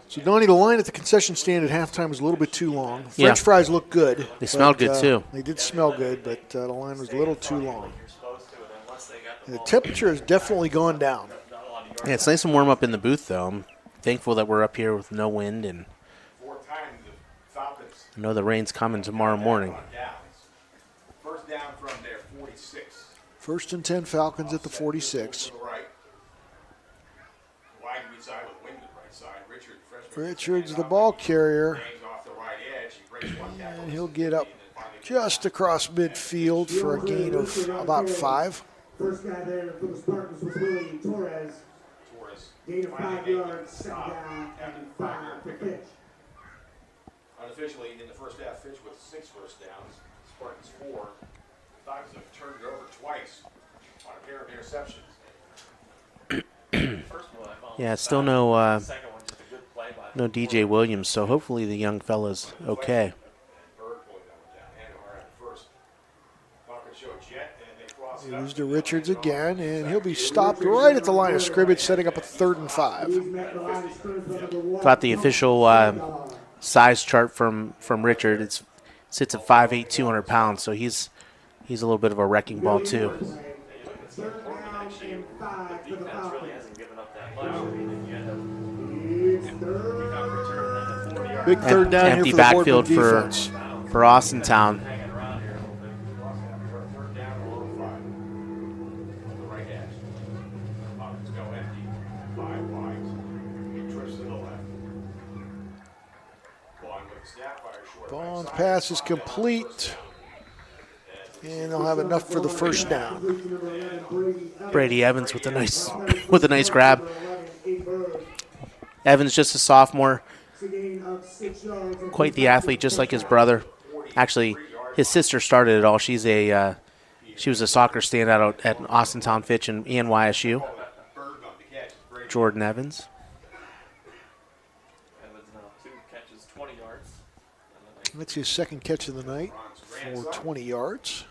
Speaker 11: So, Donnie, the line at the concession stand at halftime was a little bit too long. French fries looked good.
Speaker 13: They smelled good, too.
Speaker 11: They did smell good, but the line was a little too long. And the temperature has definitely gone down.
Speaker 13: Yeah, it's nice and warm up in the booth, though. I'm thankful that we're up here with no wind, and I know the rain's coming tomorrow morning.
Speaker 12: First down from their 46.
Speaker 11: 1st and 10 Falcons at the 46. Richards, the ball carrier. And he'll get up just across midfield for a gain of about 5.
Speaker 16: First guy there for the Spartans was Willie Torres. Gain of 5 yards, second down, and 5 for Fitch.
Speaker 12: Unofficially, in the first half, Fitch with 6 first downs, Spartans 4. Falcons have turned it over twice on a pair of interceptions.
Speaker 13: Yeah, still no DJ Williams, so hopefully the young fella's okay.
Speaker 11: Here's to Richards again, and he'll be stopped right at the line of scrimmage, setting up a 3rd and 5.
Speaker 13: Got the official size chart from Richard. It sits at 5'8", 200 pounds, so he's a little bit of a wrecking ball too.
Speaker 11: Big 3rd down
Speaker 13: empty
Speaker 11: here for
Speaker 13: backfield
Speaker 11: the Boardman defense.
Speaker 13: for Austintown.
Speaker 11: Vaughn's pass is complete, and they'll have enough for the 1st down.
Speaker 13: Brady Evans with a nice grab. Evans just a sophomore, quite the athlete, just like his brother. Actually, his sister started it all. She was a soccer standout at Austintown Fitch and YSU. Jordan Evans.
Speaker 11: That's his 2nd catch of the night for 20 yards.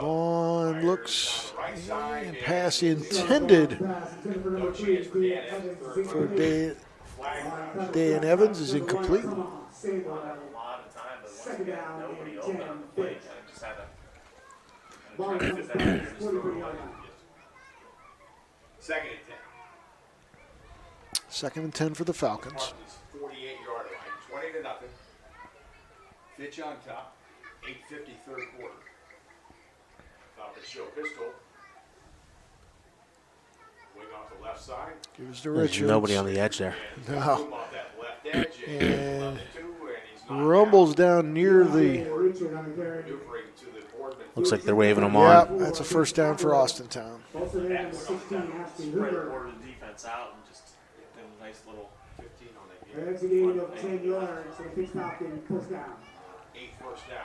Speaker 11: Vaughn looks, and pass intended for Dan Evans is incomplete. Second and 10 for the Falcons.
Speaker 12: 48-yard line, 20-0. Fitch on top, 8:50 third quarter. Falcons show pistol. Wing off the left side.
Speaker 11: Gives to Richards.
Speaker 13: Nobody on the edge there.
Speaker 11: No. And rumbles down near the.
Speaker 13: Looks like they're waving them on.
Speaker 11: Yeah, that's a 1st down for Austintown.
Speaker 16: That's a gain of 10 yards, and Fitch Falcon 1st down.
Speaker 12: 8 first down.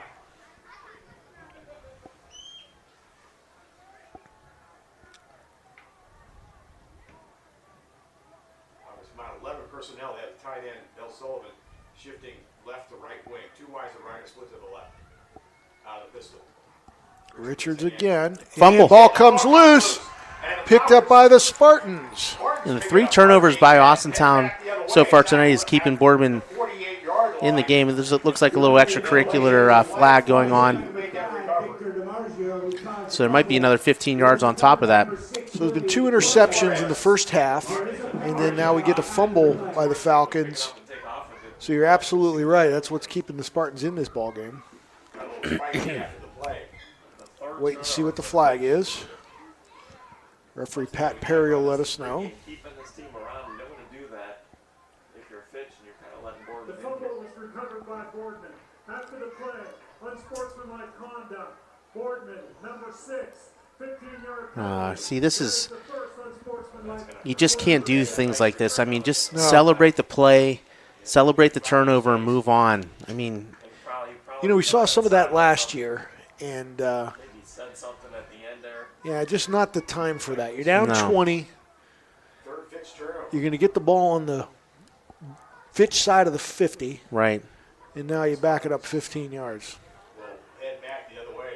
Speaker 12: It's about 11 personnel. They have tight end Bill Sullivan shifting left to right wing. 2 wides and right, split to the left. Out of the pistol.
Speaker 11: Richards again.
Speaker 13: Fumble.
Speaker 11: And ball comes loose. Picked up by the Spartans.
Speaker 13: And the 3 turnovers by Austintown so far tonight is keeping Boardman in the game. This looks like a little extracurricular flag going on. So there might be another 15 yards on top of that.
Speaker 11: So there's been 2 interceptions in the first half, and then now we get a fumble by the Falcons. So you're absolutely right. That's what's keeping the Spartans in this ball game. Wait and see what the flag is. Referee Pat Perry will let us know.
Speaker 16: The fumble was recovered by Boardman. After the play, unsportsmanlike conduct. Boardman, number 6, 15-yard.
Speaker 13: See, this is, you just can't do things like this. I mean, just celebrate the play, celebrate the turnover, and move on. I mean,
Speaker 11: you know, we saw some of that last year, and yeah, just not the time for that. You're down 20. You're going to get the ball on the Fitch side of the 50.
Speaker 13: Right.
Speaker 11: And now you back it up 15 yards.
Speaker 12: Head back the other way.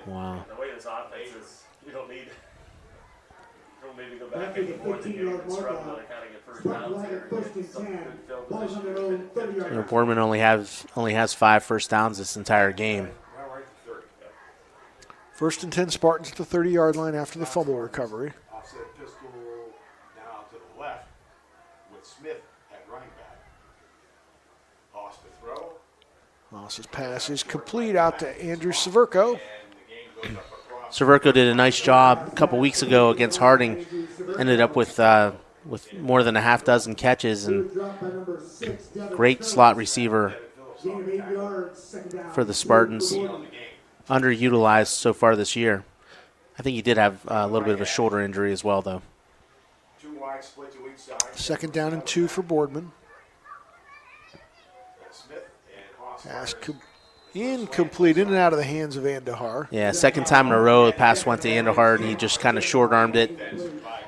Speaker 13: Wow.
Speaker 12: The way this offense is, you don't need to go back anymore than getting struggle to kind of get first downs here.
Speaker 13: You know, Boardman only has 5 first downs this entire game.
Speaker 11: 1st and 10 Spartans at the 30-yard line after the fumble recovery.
Speaker 12: Offset pistol now to the left with Smith at running back. Haas to throw.
Speaker 11: Haas's pass is complete out to Andrew Severco.
Speaker 13: Severco did a nice job a couple weeks ago against Harding. Ended up with more than a half dozen catches and great slot receiver for the Spartans. Underutilized so far this year. I think he did have a little bit of a shoulder injury as well, though.
Speaker 12: 2 wide split to each side.
Speaker 11: 2nd down and 2 for Boardman. Pass incomplete, in and out of the hands of Andahar.
Speaker 13: Yeah, second time in a row, the pass went to Andahar, and he just kind of short-armed it.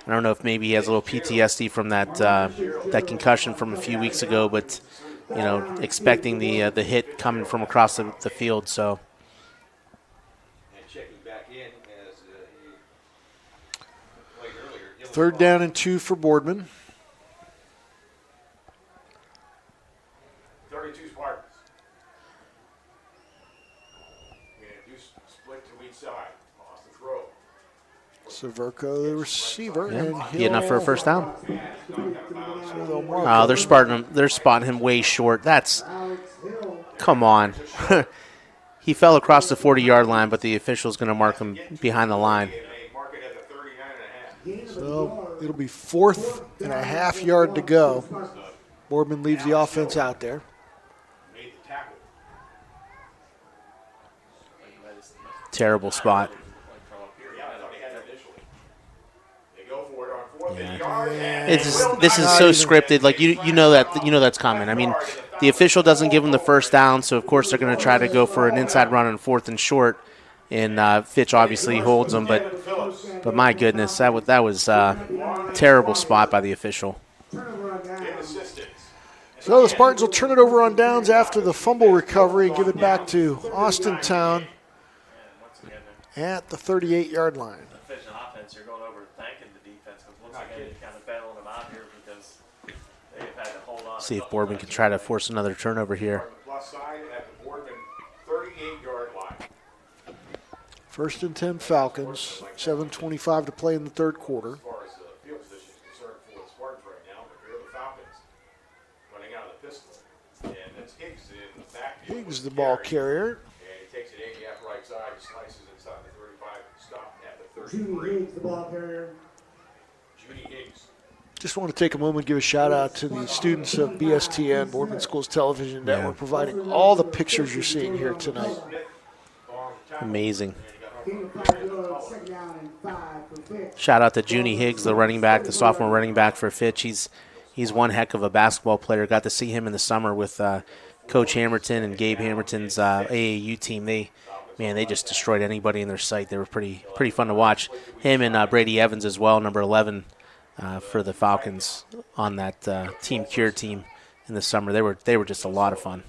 Speaker 13: I don't know if maybe he has a little PTSD from that concussion from a few weeks ago, but, expecting the hit coming from across the field, so.
Speaker 11: Third down and 2 for Boardman.
Speaker 12: 32 Spartans. We're going to do split to each side. Austin throw.
Speaker 11: Severco, the receiver, and
Speaker 13: Good enough for a first down.
Speaker 11: Oh,
Speaker 13: they're spotting him way short. Come on. He fell across the 40-yard line, but the official's going to mark him behind the line.
Speaker 11: So it'll be 4th and a half yard to go. Boardman leaves the offense out there.
Speaker 13: Terrible spot. Yeah. This is so scripted. Like you know that's coming. I mean, the official doesn't give them the first down, so of course they're going to try to go for an inside run on 4th and short. And Fitch obviously holds them, but my goodness, that was a terrible spot by the official.
Speaker 11: So the Spartans will turn it over on downs after the fumble recovery and give it back to Austintown at the 38-yard line.
Speaker 14: Efficient offense, you're going over thanking the defense because looks like they're kind of bailing them out here because they've had to hold on.
Speaker 13: See if Boardman can try to force another turnover here.
Speaker 12: Plus side at the Boardman 38-yard line.
Speaker 11: 1st and 10 Falcons, 7:25 to play in the third quarter.
Speaker 12: As far as the field position is concerned for the Spartans right now, but here are the Falcons running out of the pistol. And it's Higgs in the backfield.
Speaker 11: Higgs, the ball carrier.
Speaker 12: And he takes it 8 gap right side, he slices inside the 35, stop at the 33.
Speaker 16: Judy Higgs, the ball carrier.
Speaker 12: Judy Higgs.
Speaker 11: Just want to take a moment and give a shout out to the students of BSTN, Boardman Schools Television Network, providing all the pictures you're seeing here tonight.
Speaker 13: Amazing. Shout out to Junie Higgs, the running back, the sophomore running back for Fitch. He's one heck of a basketball player. Got to see him in the summer with Coach Hammerton and Gabe Hammerton's AAU team. They just destroyed anybody in their sight. They were pretty fun to watch. Him and Brady Evans as well, number 11 for the Falcons on that Team Cure team in the summer. They were just a lot of fun.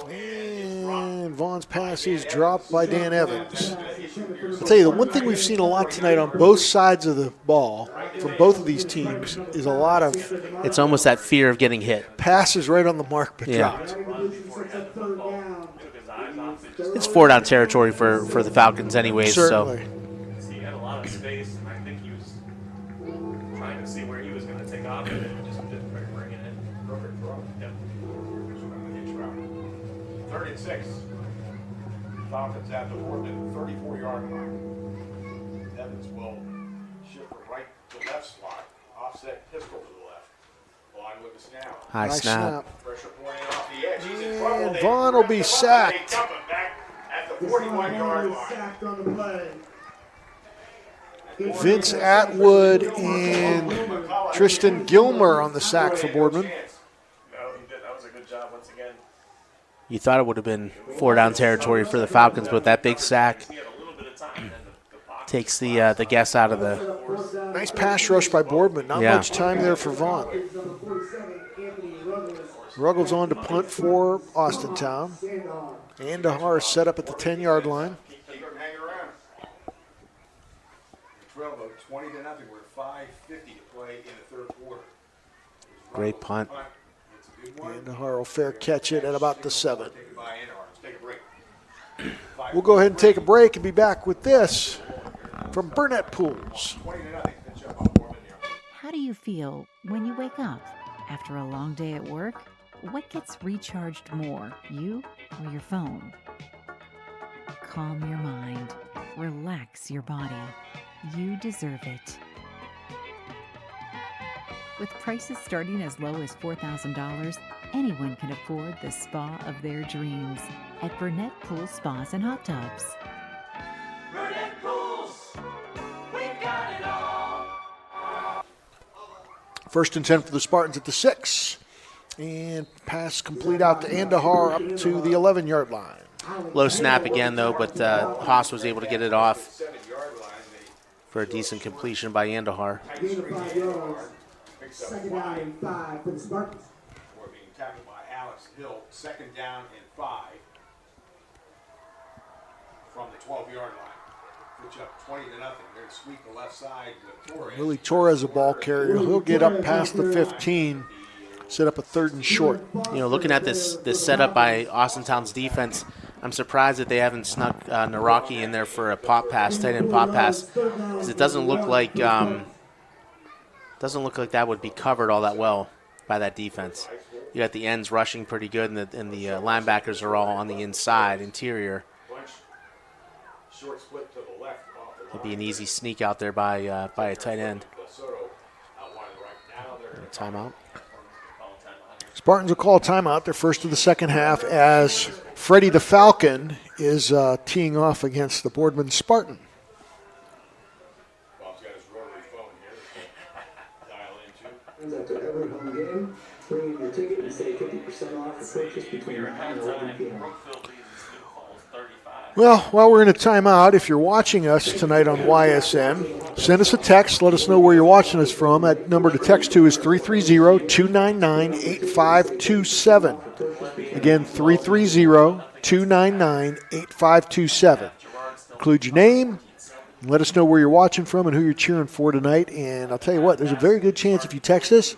Speaker 11: And Vaughn's pass is dropped by Dan Evans. I'll tell you, the one thing we've seen a lot tonight on both sides of the ball from both of these teams is a lot of...
Speaker 13: It's almost that fear of getting hit.
Speaker 11: Passes right on the mark, but dropped.
Speaker 13: It's 4-down territory for the Falcons anyways.
Speaker 11: Certainly.
Speaker 14: So he had a lot of space, and I think he was trying to see where he was going to take off and just didn't bring it in.
Speaker 12: Perfect throw. Yep. 3rd and 6. Falcons at the Boardman 34-yard line. Evans will shift from right to left slot. Offset pistol to the left. Vaughn with the snap.
Speaker 13: High snap.
Speaker 12: Pressure pointing off the edge. He's in trouble.
Speaker 11: And Vaughn will be sacked.
Speaker 12: They dump him back at the 41-yard line.
Speaker 16: Sacked on the play.
Speaker 11: Vince Atwood and Tristan Gilmer on the sack for Boardman.
Speaker 14: No, he did. That was a good job once again.
Speaker 13: You thought it would have been 4-down territory for the Falcons, but that big sack takes the guess out of the...
Speaker 11: Nice pass rush by Boardman. Not much time there for Vaughn. Ruggles on to punt for Austintown. Andahar set up at the 10-yard line.
Speaker 13: Great punt.
Speaker 11: Andahar will fair catch it at about the 7. We'll go ahead and take a break and be back with this from Burnett Pools.
Speaker 18: How do you feel when you wake up after a long day at work? What gets recharged more, you or your phone? Calm your mind. Relax your body. You deserve it. With prices starting as low as $4,000, anyone can afford the spa of their dreams at Burnett Pool Spas and Hot Tubs.
Speaker 16: Burnett Pools, we've got it all.
Speaker 11: 1st and 10 for the Spartans at the 6. And pass complete out to Andahar up to the 11-yard line.
Speaker 13: Low snap again, though, but Haas was able to get it off for a decent completion by Andahar.
Speaker 16: Second down and 5 for the Spartans.
Speaker 12: We're being tackled by Alex Hill. Second down and 5 from the 12-yard line. Fitch up 20-0. They're to sweep the left side with Torres.
Speaker 11: Willie Torres, a ball carrier. He'll get up past the 15, set up a 3rd and short.
Speaker 13: You know, looking at this setup by Austintown's defense, I'm surprised that they haven't snuck Naraki in there for a pop pass, tight end pop pass, because it doesn't look like that would be covered all that well by that defense. You got the ends rushing pretty good, and the linebackers are all on the inside, interior. It'd be an easy sneak out there by a tight end. Timeout.
Speaker 11: Spartans will call a timeout, their first of the second half, as Freddie the Falcon is teeing off against the Boardman Spartan.
Speaker 16: After every home game, bring in your ticket and save 50% off the purchase between 9 and 11 p.m.
Speaker 11: Well, while we're in a timeout, if you're watching us tonight on YSN, send us a text. Let us know where you're watching us from. That number to text to is 330-299-8527. Again, 330-299-8527. Include your name. Let us know where you're watching from and who you're cheering for tonight. And I'll tell you what, there's a very good chance if you text us,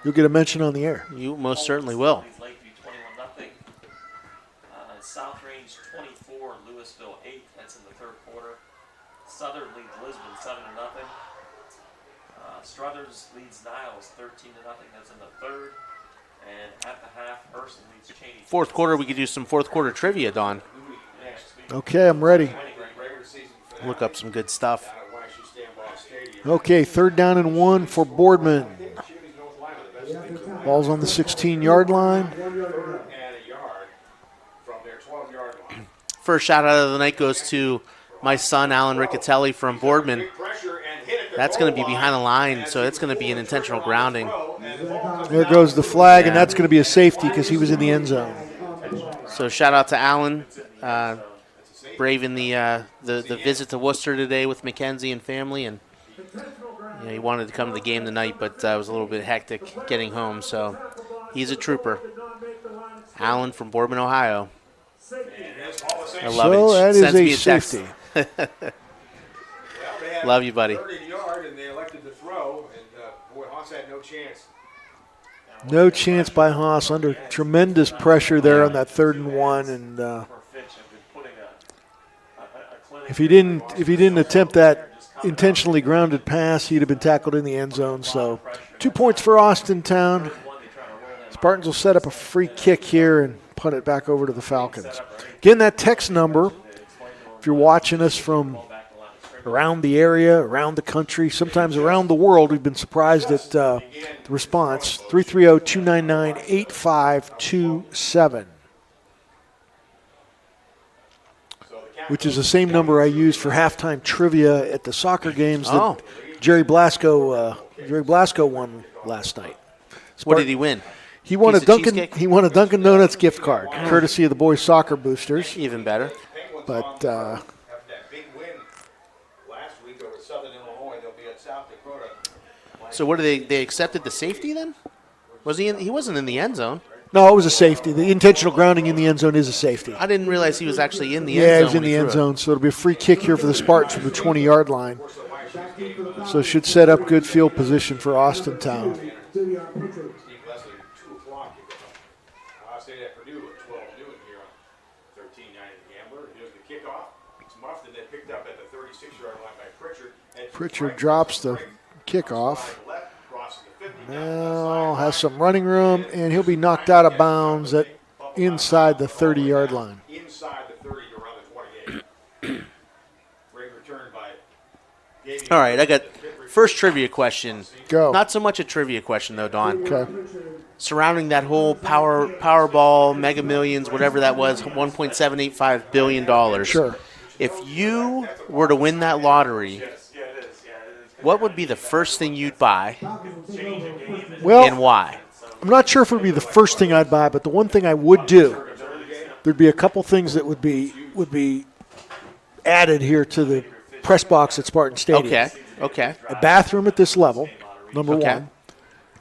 Speaker 11: you'll get a mention on the air.
Speaker 13: You most certainly will.
Speaker 14: South Range 24, Louisville 8. That's in the third quarter. Southern leads Lisbon 7-0. Struthers leads Niles 13-0. That's in the third. And at the half, Urson leads Cheney.
Speaker 13: Fourth quarter, we could do some fourth quarter trivia, Don.
Speaker 11: Okay, I'm ready.
Speaker 13: Look up some good stuff.
Speaker 11: Okay, 3rd down and 1 for Boardman. Ball's on the 16-yard line.
Speaker 13: First shout out of the night goes to my son, Alan Riccatelli from Boardman. That's going to be behind the line, so it's going to be an intentional grounding.
Speaker 11: There goes the flag, and that's going to be a safety because he was in the end zone.
Speaker 13: So shout out to Alan, braving the visit to Worcester today with Mackenzie and family, and he wanted to come to the game tonight, but it was a little bit hectic getting home. So he's a trooper. Alan from Boardman, Ohio. I love it.
Speaker 11: That
Speaker 13: Sends
Speaker 11: is
Speaker 13: me
Speaker 11: a safety.
Speaker 13: Love you, buddy.
Speaker 12: 30-yard, and they elected to throw, and boy, Haas had no chance.
Speaker 11: No chance by Haas, under tremendous pressure there on that 3rd and 1, and if he didn't attempt that intentionally grounded pass, he'd have been tackled in the end zone. So 2 points for Austintown. Spartans will set up a free kick here and punt it back over to the Falcons. Again, that text number, if you're watching us from around the area, around the country, sometimes around the world, we've been surprised at the response, 330-299-8527, which is the same number I used for halftime trivia at the soccer games that Jerry Blasco won last night.
Speaker 13: What did he win?
Speaker 11: He won a Dunkin' Donuts gift card, courtesy of the boys' soccer boosters.
Speaker 13: Even better.
Speaker 11: But
Speaker 13: so what they accepted the safety then? Was he wasn't in the end zone.
Speaker 11: No, it was a safety. The intentional grounding in the end zone is a safety.
Speaker 13: I didn't realize he was actually in the end zone.
Speaker 11: Yeah, he was in the end zone, so it'll be a free kick here for the Spartans from the 20-yard line. So it should set up good field position for Austintown. Pritchard drops the kickoff. Now has some running room, and he'll be knocked out of bounds at inside the 30-yard line.
Speaker 13: All right, I got first trivia question.
Speaker 11: Go.
Speaker 13: Not so much a trivia question, though, Don.
Speaker 11: Okay.
Speaker 13: Surrounding that whole Powerball, Mega Millions, whatever that was, $1.785 billion.
Speaker 11: Sure.
Speaker 13: If you were to win that lottery, what would be the first thing you'd buy, and why?
Speaker 11: I'm not sure if it would be the first thing I'd buy, but the one thing I would do, there'd be a couple things that would be added here to the press box at Spartan Stadium.
Speaker 13: Okay.
Speaker 11: A bathroom at this level, number one.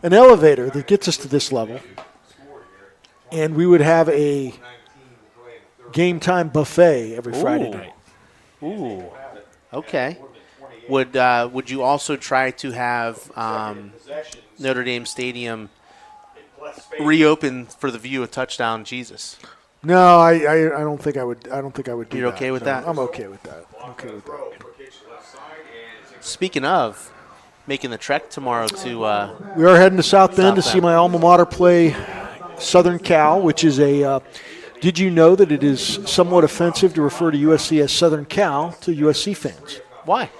Speaker 11: An elevator that gets us to this level. And we would have a game time buffet every Friday night.
Speaker 13: Ooh. Okay. Would you also try to have Notre Dame Stadium reopen for the view of touchdown Jesus?
Speaker 11: No, I don't think I would. I don't think I would do that.
Speaker 13: You're okay with that?
Speaker 11: I'm okay with that.
Speaker 13: Speaking of making the trek tomorrow to
Speaker 11: we are heading to South Bend to see my alma mater play Southern Cal, which is a did you know that it is somewhat offensive to refer to USC as Southern Cal to USC fans?
Speaker 13: Why?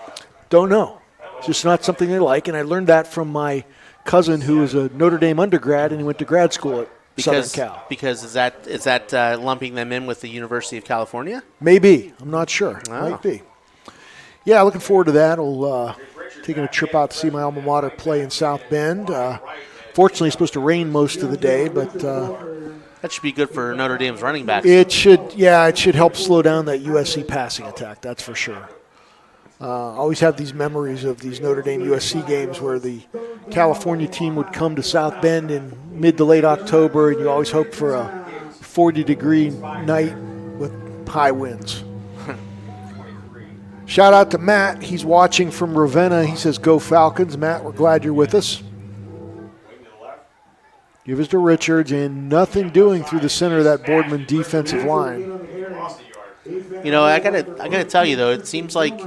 Speaker 11: Don't know. It's just not something they like, and I learned that from my cousin who is a Notre Dame undergrad, and he went to grad school at Southern Cal.
Speaker 13: Because is that lumping them in with the University of California?
Speaker 11: Maybe. I'm not sure.
Speaker 13: Oh.
Speaker 11: Might be. Yeah, looking forward to that. I'll taking a trip out to see my alma mater play in South Bend. Fortunately, it's supposed to rain most of the day, but
Speaker 13: that should be good for Notre Dame's running backs.
Speaker 11: It should help slow down that USC passing attack. That's for sure. I always have these memories of these Notre Dame USC games where the California team would come to South Bend in mid to late October, and you always hope for a 40-degree night with high winds. Shout out to Matt. He's watching from Ravenna. He says, "Go Falcons." Matt, we're glad you're with us. Give us to Richards, and nothing doing through the center of that Boardman defensive line.
Speaker 13: You know, I gotta tell you though, it seems like,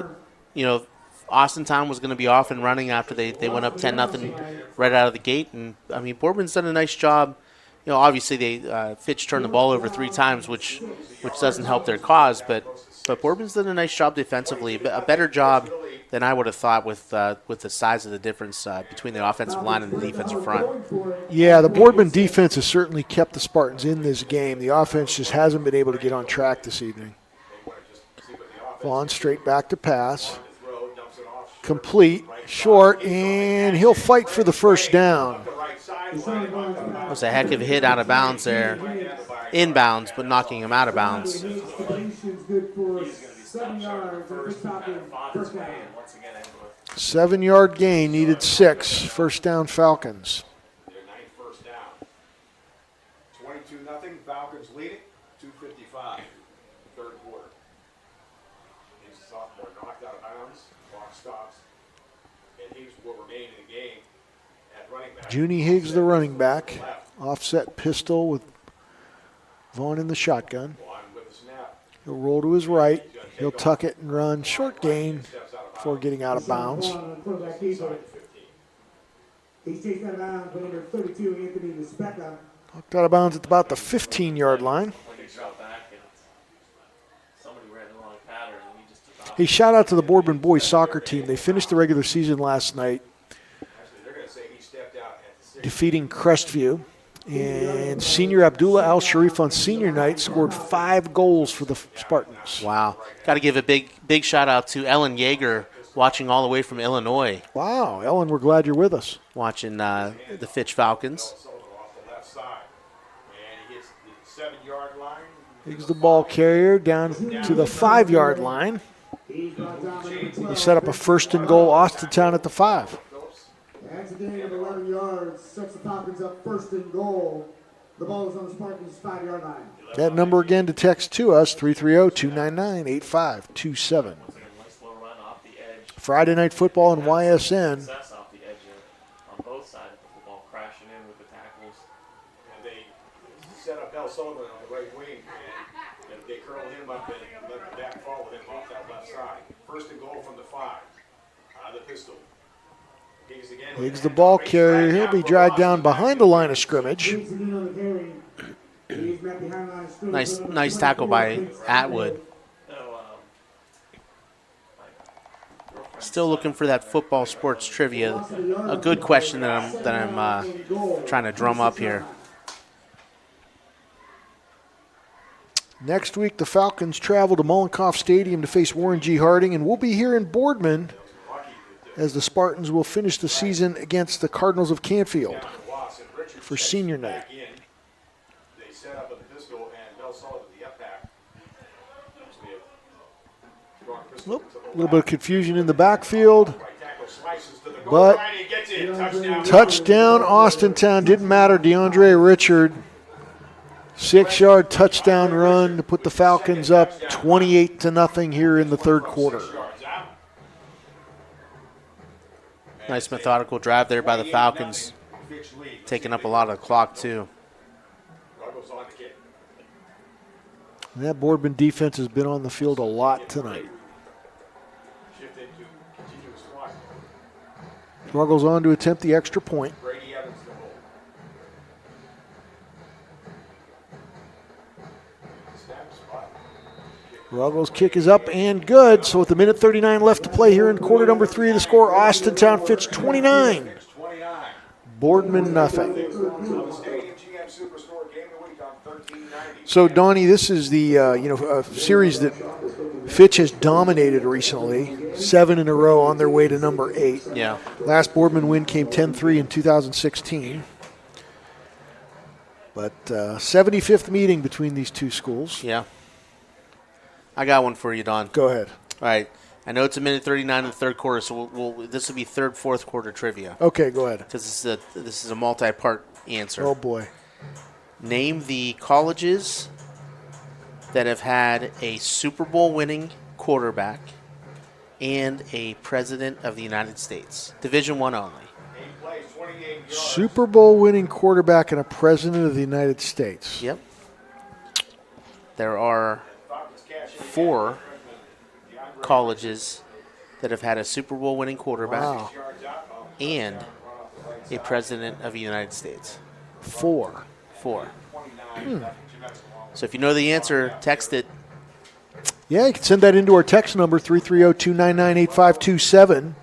Speaker 13: you know, Austintown was going to be off and running after they went up 10-0 right out of the gate, and I mean Boardman's done a nice job. You know, obviously Fitch turned the ball over 3 times, which doesn't help their cause, but Boardman's done a nice job defensively, a better job than I would have thought with the size of the difference between the offensive line and the defensive front.
Speaker 11: Yeah, the Boardman defense has certainly kept the Spartans in this game. The offense just hasn't been able to get on track this evening. Vaughn straight back to pass. Complete, short, and he'll fight for the first down.
Speaker 13: That was a heck of a hit out of bounds there. Inbounds, but knocking him out of bounds.
Speaker 11: 7-yard gain, needed 6. First down, Falcons.
Speaker 12: 22-0, Falcons lead it, 2:55, third quarter. Higgs, the sophomore, knocked out of bounds, clock stops, and Higgs will remain in the game at running back.
Speaker 11: Junie Higgs, the running back. Offset pistol with Vaughn in the shotgun. He'll roll to his right. He'll tuck it and run. Short gain before getting out of bounds.
Speaker 16: He's chasing out of bounds by number 32, Anthony Nespeka.
Speaker 11: Knocked out of bounds at about the 15-yard line. Hey, shout out to the Boardman boys soccer team. They finished the regular season last night, defeating Crestview. And senior Abdullah Al-Sharif on senior night scored 5 goals for the Spartans.
Speaker 13: Wow. Got to give a big shout out to Ellen Yeager, watching all the way from Illinois.
Speaker 11: Wow, Ellen, we're glad you're with us.
Speaker 13: Watching the Fitch Falcons.
Speaker 11: He's the ball carrier down to the 5-yard line. He set up a first and goal, Austintown at the 5.
Speaker 16: That's a gain of 11 yards, sets the Falcons up first and goal. The ball is on the Spartans' 5-yard line.
Speaker 11: That number again to text to us, 330-299-8527. Friday Night Football and YSN.
Speaker 12: Set up El Sullivan on the right wing, and they curl him up and let the back follow him off that left side. First and goal from the 5. Out of the pistol.
Speaker 11: Higgs the ball carrier. He'll be dragged down behind the line of scrimmage.
Speaker 13: Nice tackle by Atwood. Still looking for that football sports trivia. A good question that I'm trying to drum up here.
Speaker 11: Next week, the Falcons travel to Mollenkoff Stadium to face Warren G. Harding, and we'll be here in Boardman as the Spartans will finish the season against the Cardinals of Canfield. for senior night.
Speaker 12: Back in. They set up with the pistol and Mel Sullivan, the up back.
Speaker 11: A little bit of confusion in the backfield. But touchdown, Austintown. Didn't matter. DeAndre Richard, 6-yard touchdown run to put the Falcons up 28-0 here in the third quarter.
Speaker 13: Nice methodical drive there by the Falcons, taking up a lot of the clock too.
Speaker 11: And that Boardman defense has been on the field a lot tonight. Ruggles on to attempt the extra point. Ruggles' kick is up and good. So with a minute 39 left to play here in quarter number 3, the score, Austintown Fitch 29. Boardman nothing. So Donnie, this is the series that Fitch has dominated recently. 7 in a row on their way to number 8.
Speaker 13: Yeah.
Speaker 11: Last Boardman win came 10-3 in 2016. But 75th meeting between these two schools.
Speaker 13: Yeah. I got one for you, Don.
Speaker 11: Go ahead.
Speaker 13: All right. I know it's a minute 39 in the third quarter, so this will be third, fourth quarter trivia.
Speaker 11: Okay, go ahead.
Speaker 13: Because this is a multi-part answer.
Speaker 11: Oh, boy.
Speaker 13: Name the colleges that have had a Super Bowl winning quarterback and a president of the United States. Division I only.
Speaker 11: Super Bowl winning quarterback and a president of the United States.
Speaker 13: Yep. There are 4 colleges that have had a Super Bowl winning quarterback and a president of the United States.
Speaker 11: 4.
Speaker 13: So if you know the answer, text it.
Speaker 11: Yeah, you can send that into our text number, 330-299-8527.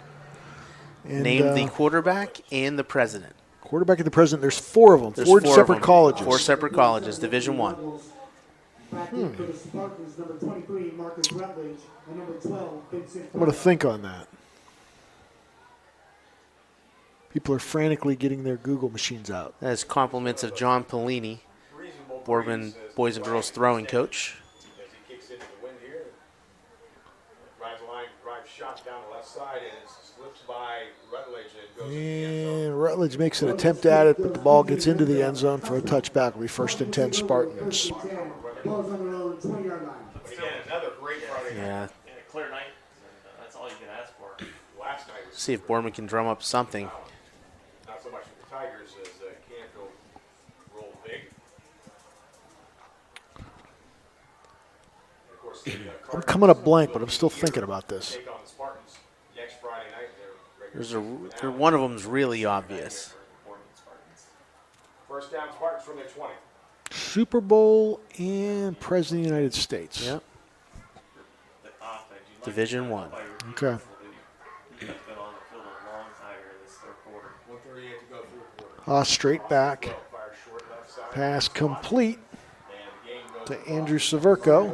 Speaker 13: Name the quarterback and the president.
Speaker 11: Quarterback and the president, there's 4 of them.
Speaker 13: There's
Speaker 11: 4
Speaker 13: 4
Speaker 11: separate colleges.
Speaker 13: 4 separate colleges, Division I.
Speaker 11: I'm going to think on that. People are frantically getting their Google machines out.
Speaker 13: That is compliments of John Pelini, Boardman boys and girls throwing coach.
Speaker 11: And Rutledge makes an attempt at it, but the ball gets into the end zone for a touchback. It'll be 1st and 10 Spartans.
Speaker 13: Yeah.
Speaker 14: Clear night. That's all you can ask for.
Speaker 12: Last night was
Speaker 13: See if Boardman can drum up something.
Speaker 12: not so much for the Tigers as Canfield rolled big. And of course,
Speaker 11: I'm coming up blank, but I'm still thinking about this.
Speaker 12: take on the Spartans next Friday night.
Speaker 13: One of them's really obvious.
Speaker 12: First down, Spartans from their 20.
Speaker 11: Super Bowl and President of the United States.
Speaker 13: Yep. Division I.
Speaker 11: Okay. Straight back. Pass complete to Andrew Severco.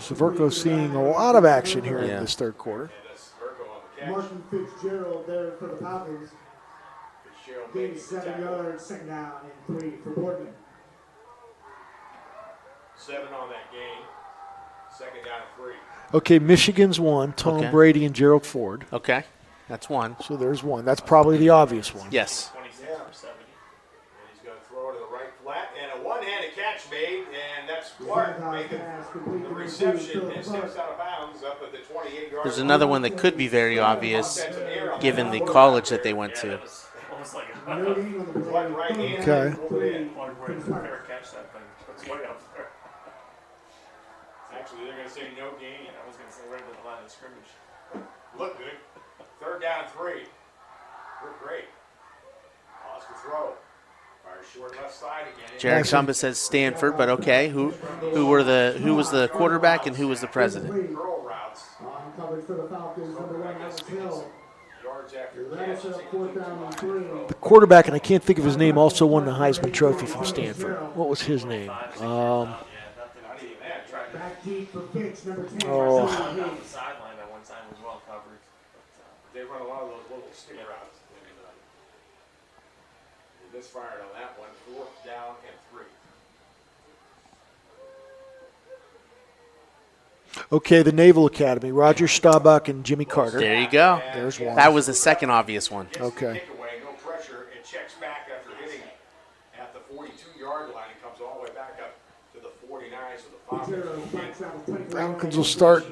Speaker 11: So Severco seeing a lot of action here in this third quarter.
Speaker 16: Martin Fitzgerald there for the Falcons. Gain 7 yards, second down and 3 for Boardman.
Speaker 12: 7 on that game. Second down and 3.
Speaker 11: Okay, Michigan's 1. Tom Brady and Gerald Ford.
Speaker 13: Okay, that's 1.
Speaker 11: So there's 1. That's probably the obvious one.
Speaker 13: Yes.
Speaker 12: 27 for 70. And he's going to throw it to the right flat. And a one-handed catch made. And that's Clark making the reception and steps out of bounds up at the 28-yard line.
Speaker 13: There's another one that could be very obvious given the college that they went to.
Speaker 11: Okay.
Speaker 12: Actually, they're going to say no gain. I was going to say right at the line of scrimmage. Look good. Third down, 3. We're great. Oscar throw. Fire short left side again.
Speaker 13: Jared Cumbus says Stanford, but okay. Who was the quarterback and who was the president?
Speaker 12: Curl routes.
Speaker 16: Coverage for the Falcons, number 1, Alex Hill.
Speaker 12: Yards after
Speaker 16: That's a 4th down and 3.
Speaker 11: The quarterback, and I can't think of his name, also won the Heisman Trophy from Stanford. What was his name?
Speaker 16: Back deep for Fitch, number 10.
Speaker 14: On the sideline at one time was well covered.
Speaker 12: They run a lot of those little stick routes. Misfired on that one. 4th down and 3.
Speaker 11: Okay, the Naval Academy. Roger Staubach and Jimmy Carter.
Speaker 13: There you go.
Speaker 11: There's one.
Speaker 13: That was the second obvious one.
Speaker 11: Okay.
Speaker 12: Takeaway, no pressure. It checks back after hitting at the 42-yard line. It comes all the way back up to the 49. So the
Speaker 11: Falcons will start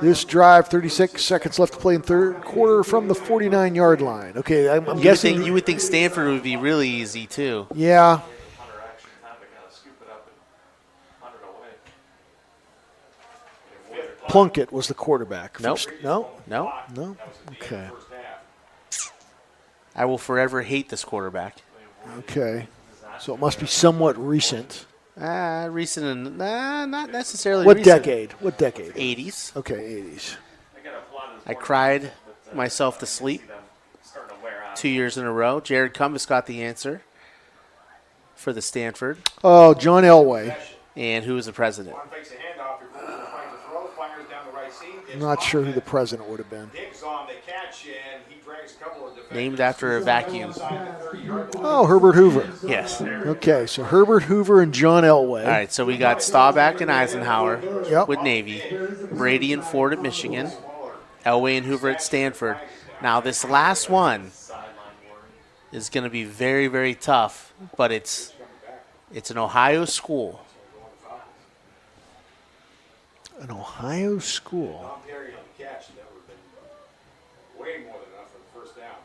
Speaker 11: this drive. 36 seconds left to play in third quarter from the 49-yard line. Okay, I'm guessing.
Speaker 13: You would think Stanford would be really easy, too.
Speaker 11: Yeah. Plunkett was the quarterback.
Speaker 13: Nope.
Speaker 11: No?
Speaker 13: No.
Speaker 11: No? Okay.
Speaker 13: I will forever hate this quarterback.
Speaker 11: Okay. So it must be somewhat recent.
Speaker 13: Recent and not necessarily
Speaker 11: What
Speaker 13: recent.
Speaker 11: decade? What decade?
Speaker 13: 80s.
Speaker 11: Okay, 80s.
Speaker 13: I cried myself to sleep 2 years in a row. Jared Cumbus got the answer for the Stanford.
Speaker 11: Oh, John Elway.
Speaker 13: And who was the president?
Speaker 11: I'm not sure who the president would have been.
Speaker 13: Named after a vacuum.
Speaker 11: Oh, Herbert Hoover.
Speaker 13: Yes.
Speaker 11: Okay, so Herbert Hoover and John Elway.
Speaker 13: All right, so we got Staubach and Eisenhower with Navy, Brady and Ford at Michigan, Elway and Hoover at Stanford. Now, this last one is going to be very, very tough, but it's an Ohio school.
Speaker 11: An Ohio school.
Speaker 12: Tom Perry on the catch. That would have been way more than enough for the first down.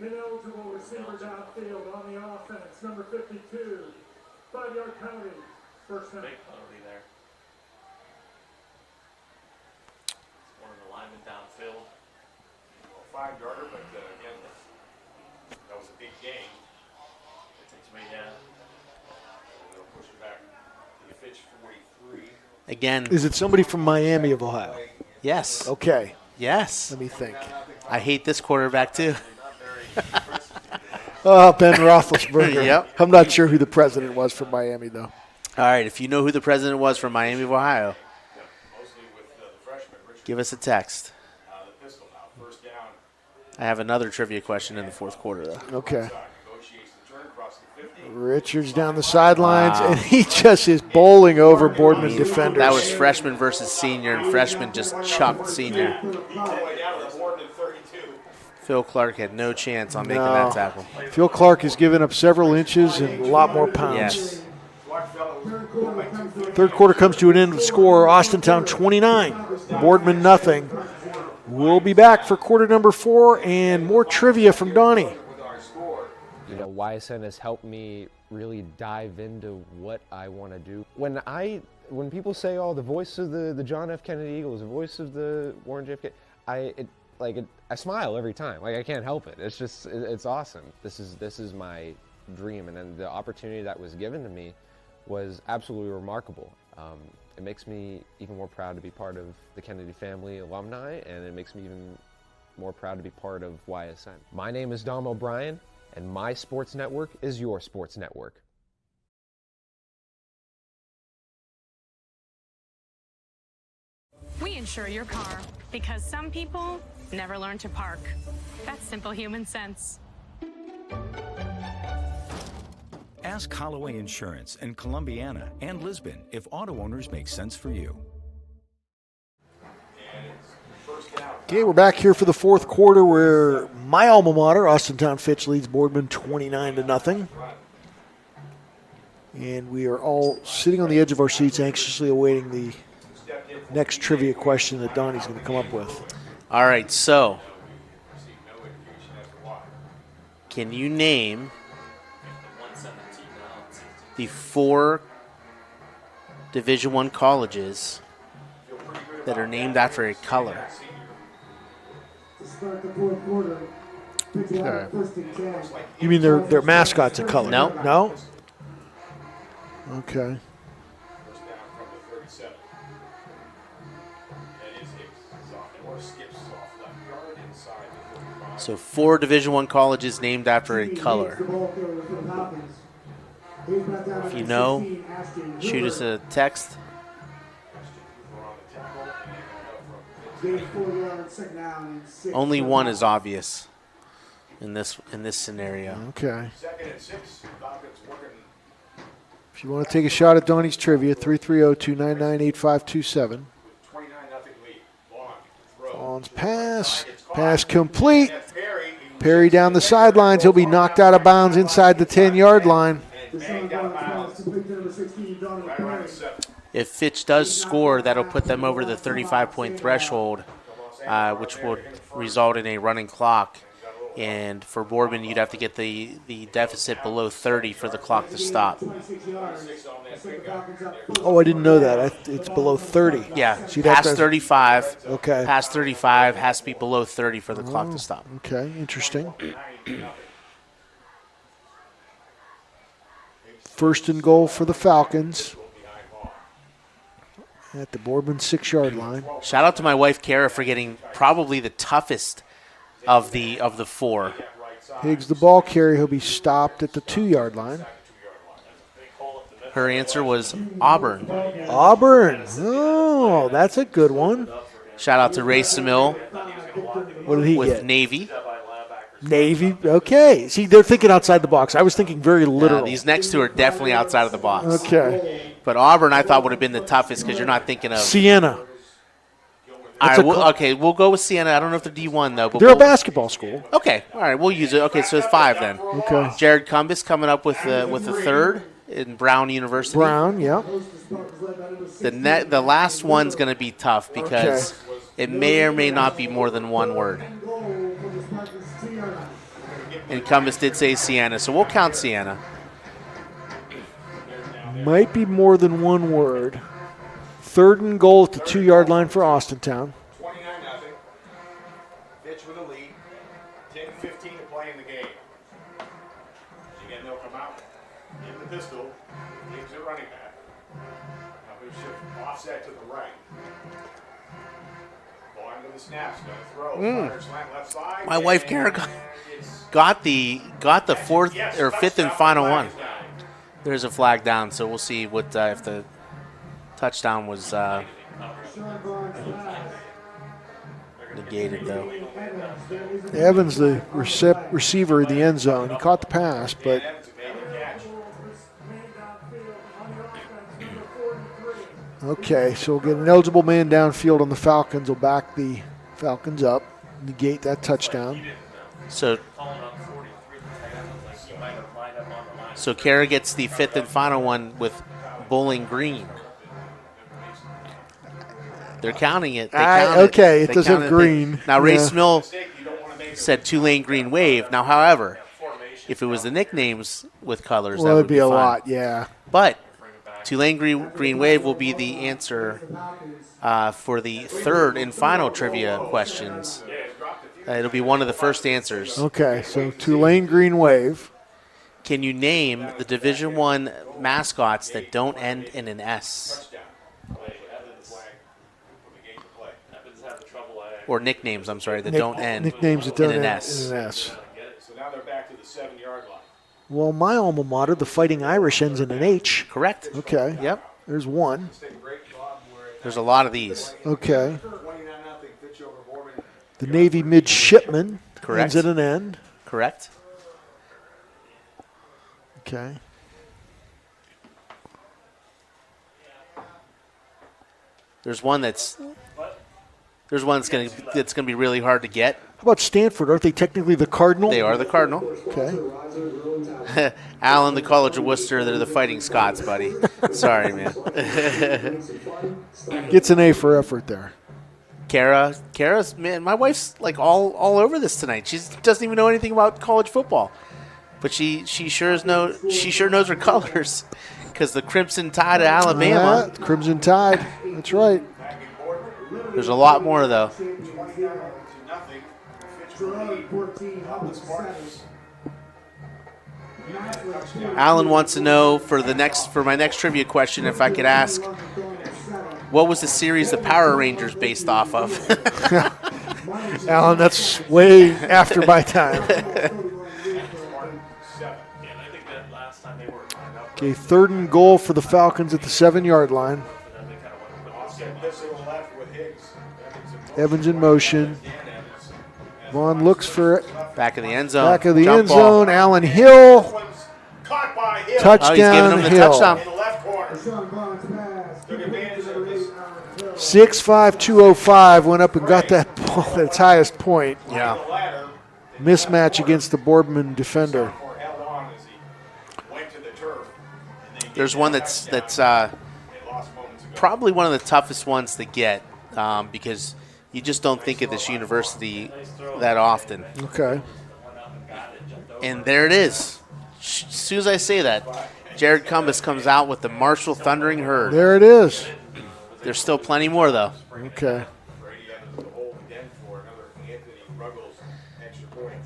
Speaker 16: Ineligible receiver downfield on the offense, number 52. 5-yard penalty. First down.
Speaker 14: Big penalty there. One of the linemen downfield.
Speaker 12: Well, 5-yarder, but again, that was a big gain.
Speaker 14: It takes me, yeah.
Speaker 12: And they'll push it back to the Fitch 43.
Speaker 13: Again.
Speaker 11: Is it somebody from Miami of Ohio?
Speaker 13: Yes.
Speaker 11: Okay.
Speaker 13: Yes.
Speaker 11: Let me think.
Speaker 13: I hate this quarterback, too.
Speaker 11: Oh, Ben Roethlisberger.
Speaker 13: Yep.
Speaker 11: I'm not sure who the president was from Miami, though.
Speaker 13: All right, if you know who the president was from Miami of Ohio, give us a text. I have another trivia question in the fourth quarter, though.
Speaker 11: Okay. Richards down the sidelines, and he just is bowling over Boardman defenders.
Speaker 13: That was freshman versus senior, and freshman just chucked senior. Phil Clark had no chance on making that tackle.
Speaker 11: Phil Clark has given up several inches and a lot more pounds.
Speaker 13: Yes.
Speaker 11: Third quarter comes to an end with score Austintown 29, Boardman nothing. We'll be back for quarter number 4 and more trivia from Donnie.
Speaker 1: You know, YSN has helped me really dive into what I want to do. When people say, "Oh, the voice of the John F. Kennedy Eagles, the voice of the Warren JFK," I smile every time. Like, I can't help it. It's awesome. This is my dream, and then the opportunity that was given to me was absolutely remarkable. It makes me even more proud to be part of the Kennedy family alumni, and it makes me even more proud to be part of YSN. My name is Dom O'Brien, and my sports network is your sports network.
Speaker 19: We insure your car because some people never learn to park. That's simple human sense.
Speaker 20: Ask Holloway Insurance in Columbiana and Lisbon if auto owners make sense for you.
Speaker 11: Okay, we're back here for the fourth quarter where my alma mater, Austintown Fitch, leads Boardman 29-0. And we are all sitting on the edge of our seats anxiously awaiting the next trivia question that Donnie's going to come up with.
Speaker 13: All right, so can you name the 4 Division I colleges that are named after a color?
Speaker 11: Okay. You mean their mascot's a color?
Speaker 13: No.
Speaker 11: No? Okay.
Speaker 13: So 4 Division I colleges named after a color. If you know, shoot us a text. Only one is obvious. in this scenario.
Speaker 11: Okay.
Speaker 12: Second and 6. Falcons working.
Speaker 11: If you want to take a shot at Donnie's trivia, 330-299-8527.
Speaker 12: 29-0 lead. Vaughn throw.
Speaker 11: Vaughn's pass. Pass complete. Perry down the sidelines. He'll be knocked out of bounds inside the 10-yard line.
Speaker 13: If Fitch does score, that'll put them over the 35-point threshold, which would result in a running clock. And for Boardman, you'd have to get the deficit below 30 for the clock to stop.
Speaker 11: Oh, I didn't know that. It's below 30.
Speaker 13: Yeah,
Speaker 11: So you'd
Speaker 13: past
Speaker 11: have to-
Speaker 13: 35.
Speaker 11: Okay.
Speaker 13: Past 35 has to be below 30 for the clock to stop.
Speaker 11: Okay, interesting. First and goal for the Falcons at the Boardman 6-yard line.
Speaker 13: Shout out to my wife Kara for getting probably the toughest of the 4.
Speaker 11: Higgs the ball carrier. He'll be stopped at the 2-yard line.
Speaker 13: Her answer was Auburn.
Speaker 11: Auburn. Oh, that's a good one.
Speaker 13: Shout out to Ray Samil.
Speaker 11: What did he
Speaker 13: with
Speaker 11: get?
Speaker 13: Navy.
Speaker 11: Navy. Okay. See, they're thinking outside the box. I was thinking very literal.
Speaker 13: These next two are definitely outside of the box.
Speaker 11: Okay.
Speaker 13: But Auburn, I thought, would have been the toughest because you're not thinking of
Speaker 11: Siena.
Speaker 13: All right, we'll go with Siena. I don't know if they're D1 though. But
Speaker 11: They're a basketball school.
Speaker 13: Okay, all right, we'll use it. Okay, so it's 5 then.
Speaker 11: Okay.
Speaker 13: Jared Cumbus coming up with the third in Brown University.
Speaker 11: Brown, yeah.
Speaker 13: The last one's going to be tough because it may or may not be more than one word. And Cumbus did say Siena, so we'll count Siena.
Speaker 11: Might be more than one word. Third and goal at the 2-yard line for Austintown.
Speaker 12: 29-0. Fitch with a lead. 10-15 to play in the game. Again, they'll come out. Give the pistol. Gives it running back. Now we shift offset to the right. Going to the snaps. Going to throw. Fire slant left side.
Speaker 13: My wife Kara got the fourth or fifth and final one. There's a flag down, so we'll see what if the touchdown was negated, though.
Speaker 11: Evans, the receiver in the end zone. He caught the pass, but okay, so we'll get an eligible man downfield on the Falcons. Will back the Falcons up, negate that touchdown.
Speaker 13: So Kara gets the fifth and final one with Bowling Green. They're counting it.
Speaker 11: Okay, it does have green.
Speaker 13: Now, Ray Smill said Tulane Green Wave. Now, however, if it was the nicknames with colors, that would
Speaker 11: it'd be a
Speaker 13: fine.
Speaker 11: lot, yeah.
Speaker 13: But Tulane Green Wave will be the answer for the third and final trivia questions. It'll be one of the first answers.
Speaker 11: Okay, so Tulane Green Wave.
Speaker 13: Can you name the Division I mascots that don't end in an S? Or nicknames, I'm sorry, that don't end
Speaker 11: nicknames that don't
Speaker 13: in an
Speaker 11: end
Speaker 13: S.
Speaker 11: in an S.
Speaker 12: So now they're back to the 7-yard line.
Speaker 11: Well, my alma mater, the Fighting Irish, ends in an H.
Speaker 13: Correct.
Speaker 11: Okay.
Speaker 13: Yep.
Speaker 11: There's one.
Speaker 13: There's a lot of these.
Speaker 11: Okay. The Navy Midshipman
Speaker 13: Correct.
Speaker 11: ends at an N.
Speaker 13: Correct.
Speaker 11: Okay.
Speaker 13: There's one that's gonna be really hard to get.
Speaker 11: How about Stanford? Aren't they technically the Cardinal?
Speaker 13: They are the Cardinal.
Speaker 11: Okay.
Speaker 13: Allen, the College of Worcester, they're the Fighting Scots, buddy. Sorry, man.
Speaker 11: Gets an A for effort there.
Speaker 13: Kara's, man, my wife's like all over this tonight. She doesn't even know anything about college football, but she sure knows her colors because the Crimson Tide of Alabama.
Speaker 11: Crimson Tide. That's right.
Speaker 13: There's a lot more though. Alan wants to know for my next trivia question if I could ask, what was the series the Power Rangers based off of?
Speaker 11: Alan, that's way after my time. Okay, third and goal for the Falcons at the 7-yard line. Evans in motion. Vaughn looks for it.
Speaker 13: Back of the end zone.
Speaker 11: Back of the
Speaker 13: Jump
Speaker 11: end
Speaker 13: ball.
Speaker 11: zone. Allen Hill. Touchdown,
Speaker 13: he's giving him the
Speaker 11: Hill.
Speaker 13: touchdown.
Speaker 11: 6'5", 205 went up and got that ball at its highest point.
Speaker 13: Yeah.
Speaker 11: Mismatch against the Boardman defender.
Speaker 13: There's one that's probably one of the toughest ones to get because you just don't think of this university that often.
Speaker 11: Okay.
Speaker 13: And there it is. As soon as I say that, Jared Cumbus comes out with the Marshall Thundering Herd.
Speaker 11: There it is.
Speaker 13: There's still plenty more, though.
Speaker 11: Okay.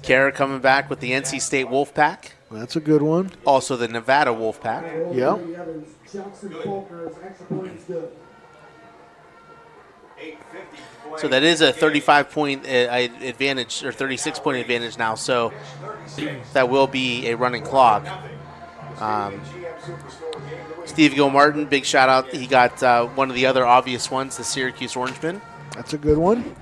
Speaker 13: Kara coming back with the NC State Wolfpack.
Speaker 11: That's a good one.
Speaker 13: Also the Nevada Wolfpack.
Speaker 11: Yep.
Speaker 13: So that is a 35-point advantage, or 36-point advantage now. So that will be a running clock. Steve Gilmartin, big shout out. He got one of the other obvious ones, the Syracuse Orangemen.
Speaker 11: That's a good one.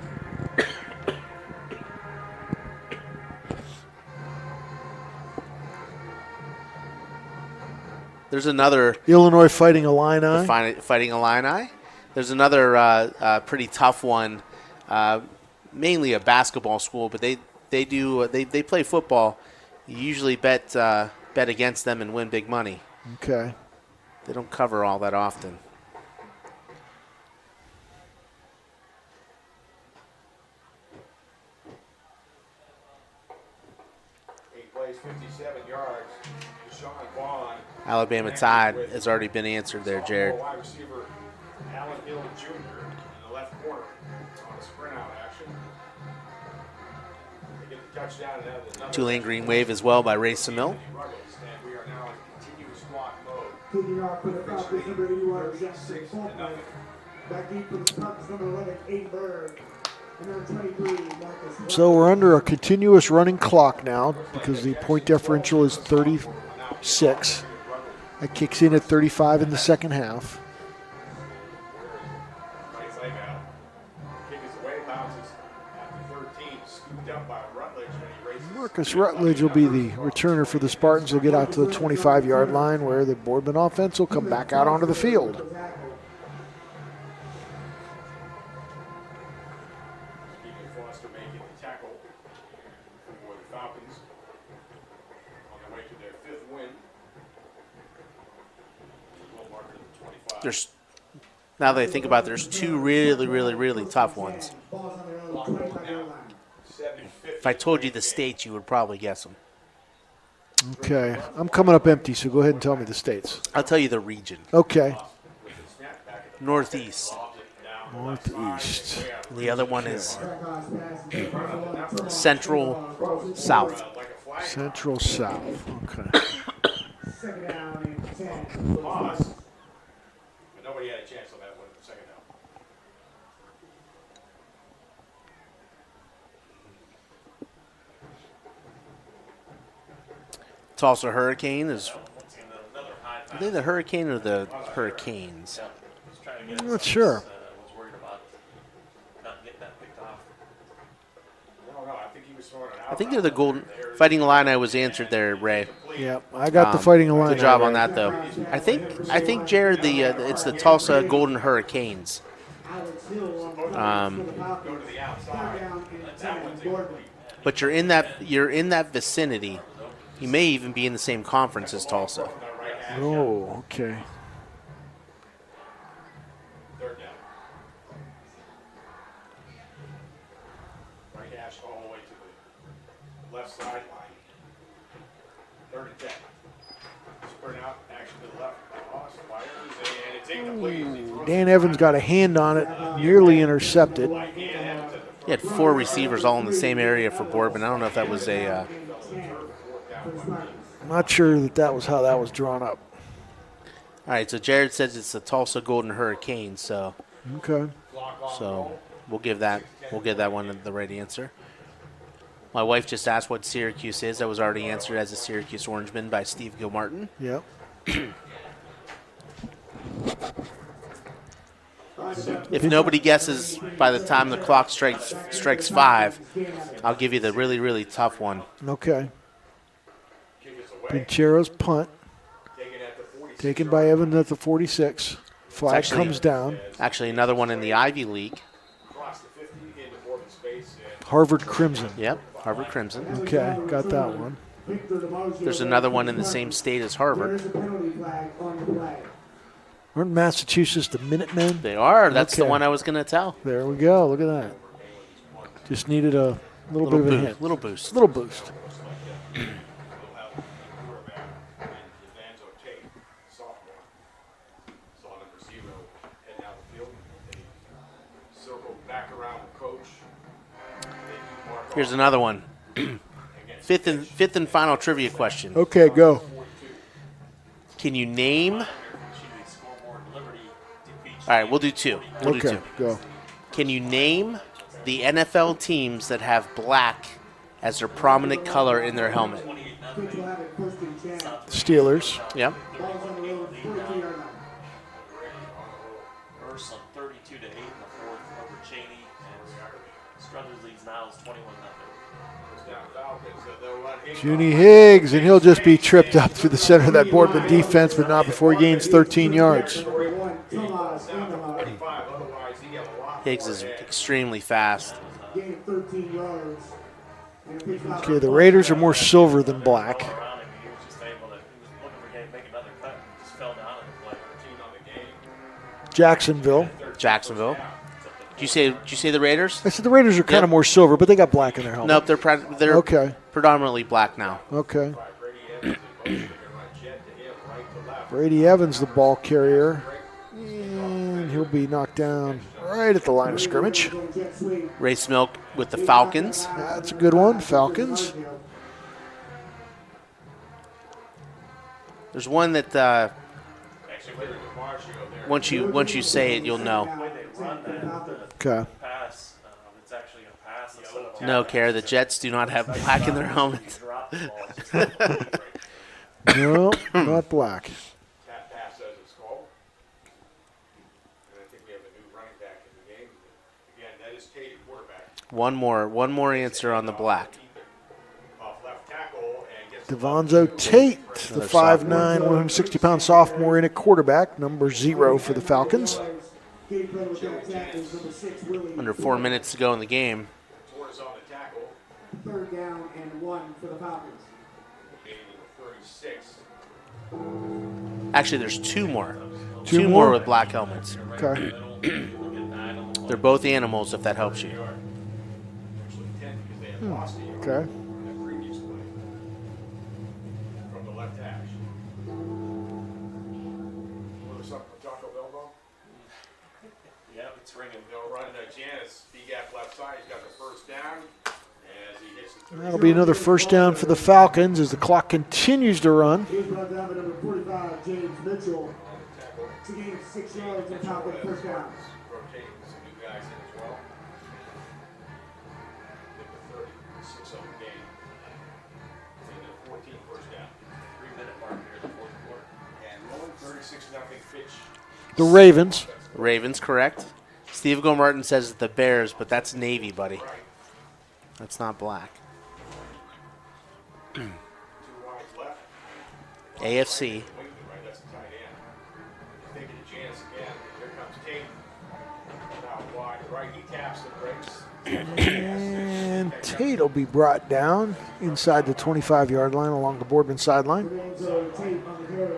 Speaker 13: There's another
Speaker 11: Illinois Fighting Illini.
Speaker 13: Fighting Illini. There's another pretty tough one, mainly a basketball school, but they play football. You usually bet against them and win big money.
Speaker 11: Okay.
Speaker 13: They don't cover all that often.
Speaker 12: He plays 57 yards. Deshaun Vaughn.
Speaker 13: Alabama Tide has already been answered there, Jared.
Speaker 12: Wide receiver Allen Hill Jr. in the left corner on a sprint out action. They get the touchdown and have another
Speaker 13: Tulane Green Wave as well by Ray Samil.
Speaker 12: and we are now in continuous clock mode.
Speaker 16: Kicking off for the Falcons, number 81, Jackson Boardman. Back deep for the Spartans, number 11, Aiden Bird. And number 23, Marcus.
Speaker 11: So we're under a continuous running clock now because the point differential is 36. That kicks in at 35 in the second half. Marcus Rutledge will be the returner for the Spartans. They'll get out to the 25-yard line where the Boardman offense will come back out onto the field.
Speaker 13: There's, now that I think about it, there's two really tough ones. If I told you the states, you would probably guess them.
Speaker 11: Okay. I'm coming up empty, so go ahead and tell me the states.
Speaker 13: I'll tell you the region.
Speaker 11: Okay.
Speaker 13: Northeast.
Speaker 11: Northeast.
Speaker 13: The other one is Central South.
Speaker 11: Central South. Okay.
Speaker 12: Second down and 10. Pause. But nobody had a chance on that one for second down.
Speaker 13: Tulsa Hurricane is. Are they the Hurricane or the Hurricanes?
Speaker 11: I'm not sure.
Speaker 13: I think they're the Golden Fighting Illini was answered there, Ray.
Speaker 11: Yep, I got the Fighting Illini.
Speaker 13: Good job on that, though. I think Jared, it's the Tulsa Golden Hurricanes. But you're in that vicinity. You may even be in the same conference as Tulsa.
Speaker 11: Oh, okay.
Speaker 12: Third down. Right hash all the way to the left sideline. Third and 10. Sprint out, action to the left. Toss, fires, and it's incomplete.
Speaker 11: Dan Evans got a hand on it, nearly intercepted.
Speaker 13: He had four receivers all in the same area for Boardman. I don't know if that was a.
Speaker 11: I'm not sure that was how that was drawn up.
Speaker 13: All right, so Jared says it's the Tulsa Golden Hurricanes. So.
Speaker 11: Okay.
Speaker 13: So we'll give that one the right answer. My wife just asked what Syracuse is. That was already answered as a Syracuse Orangeman by Steve Gilmartin.
Speaker 11: Yep.
Speaker 13: If nobody guesses by the time the clock strikes 5, I'll give you the really, really tough one.
Speaker 11: Okay. Pincheiro's punt. Taken by Evans at the 46. Flag comes down.
Speaker 13: Actually, another one in the Ivy League.
Speaker 11: Harvard Crimson.
Speaker 13: Yep, Harvard Crimson.
Speaker 11: Okay, got that one.
Speaker 13: There's another one in the same state as Harvard.
Speaker 11: Aren't Massachusetts the Minutemen?
Speaker 13: They are. That's the one I was going to tell.
Speaker 11: There we go. Look at that. Just needed a little bit of a hint.
Speaker 13: Little boost.
Speaker 11: Little boost.
Speaker 13: Here's another one. Fifth and final trivia question.
Speaker 11: Okay, go.
Speaker 13: Can you name? All right, we'll do 2. We'll do 2.
Speaker 11: Go.
Speaker 13: Can you name the NFL teams that have black as their prominent color in their helmet?
Speaker 11: Steelers.
Speaker 13: Yep.
Speaker 14: Versus 32-8 in the fourth over Cheney, and Struthers leads now is 21-0.
Speaker 11: Junie Higgs, and he'll just be tripped up through the center of that Boardman defense, but not before he gains 13 yards.
Speaker 13: Higgs is extremely fast.
Speaker 11: Okay, the Raiders are more silver than black. Jacksonville.
Speaker 13: Did you say the Raiders?
Speaker 11: I said the Raiders are kind of more silver, but they got black in their helmet.
Speaker 13: Nope, they're
Speaker 11: okay.
Speaker 13: Predominantly black now.
Speaker 11: Okay. Brady Evans, the ball carrier, and he'll be knocked down right at the line of scrimmage.
Speaker 13: Ray Smilk with the Falcons.
Speaker 11: That's a good one, Falcons.
Speaker 13: There's one that once you say it, you'll know.
Speaker 11: Okay.
Speaker 13: No, Care. The Jets do not have black in their helmets.
Speaker 11: No, not black.
Speaker 13: One more answer on the black.
Speaker 11: Devonzo Tate, the 5'9", 160-pound sophomore in at quarterback, number 0 for the Falcons.
Speaker 13: Under 4 minutes to go in the game.
Speaker 16: Third down and 1 for the Falcons.
Speaker 13: Actually, there's 2 more.
Speaker 11: Two
Speaker 13: Two
Speaker 11: more?
Speaker 13: more with black helmets.
Speaker 11: Okay.
Speaker 13: They're both animals, if that helps you.
Speaker 11: Okay.
Speaker 12: From the left hash.
Speaker 14: Yep, it's ringing.
Speaker 12: They'll run Janice, B-gap left side. He's got the first down. As he hits the
Speaker 11: That'll be another first down for the Falcons as the clock continues to run.
Speaker 16: He's brought down by number 45, James Mitchell, to gain 6 yards and top of the first down.
Speaker 12: rotating some new guys in as well. I think the 36 on the game. And the 14 first down.
Speaker 14: 3-minute mark here in the fourth quarter.
Speaker 12: And rolling 36-0 Fitch.
Speaker 11: The Ravens.
Speaker 13: Ravens, correct. Steve Gomartin says the Bears, but that's Navy, buddy. That's not black.
Speaker 12: Two wides left.
Speaker 13: AFC.
Speaker 12: Right, that's a tight end. Taking a chance again. Here comes Tate. Out wide right. He taps and breaks.
Speaker 11: And Tate will be brought down inside the 25-yard line along the Boardman sideline.
Speaker 16: Lorenzo Tate on the carry.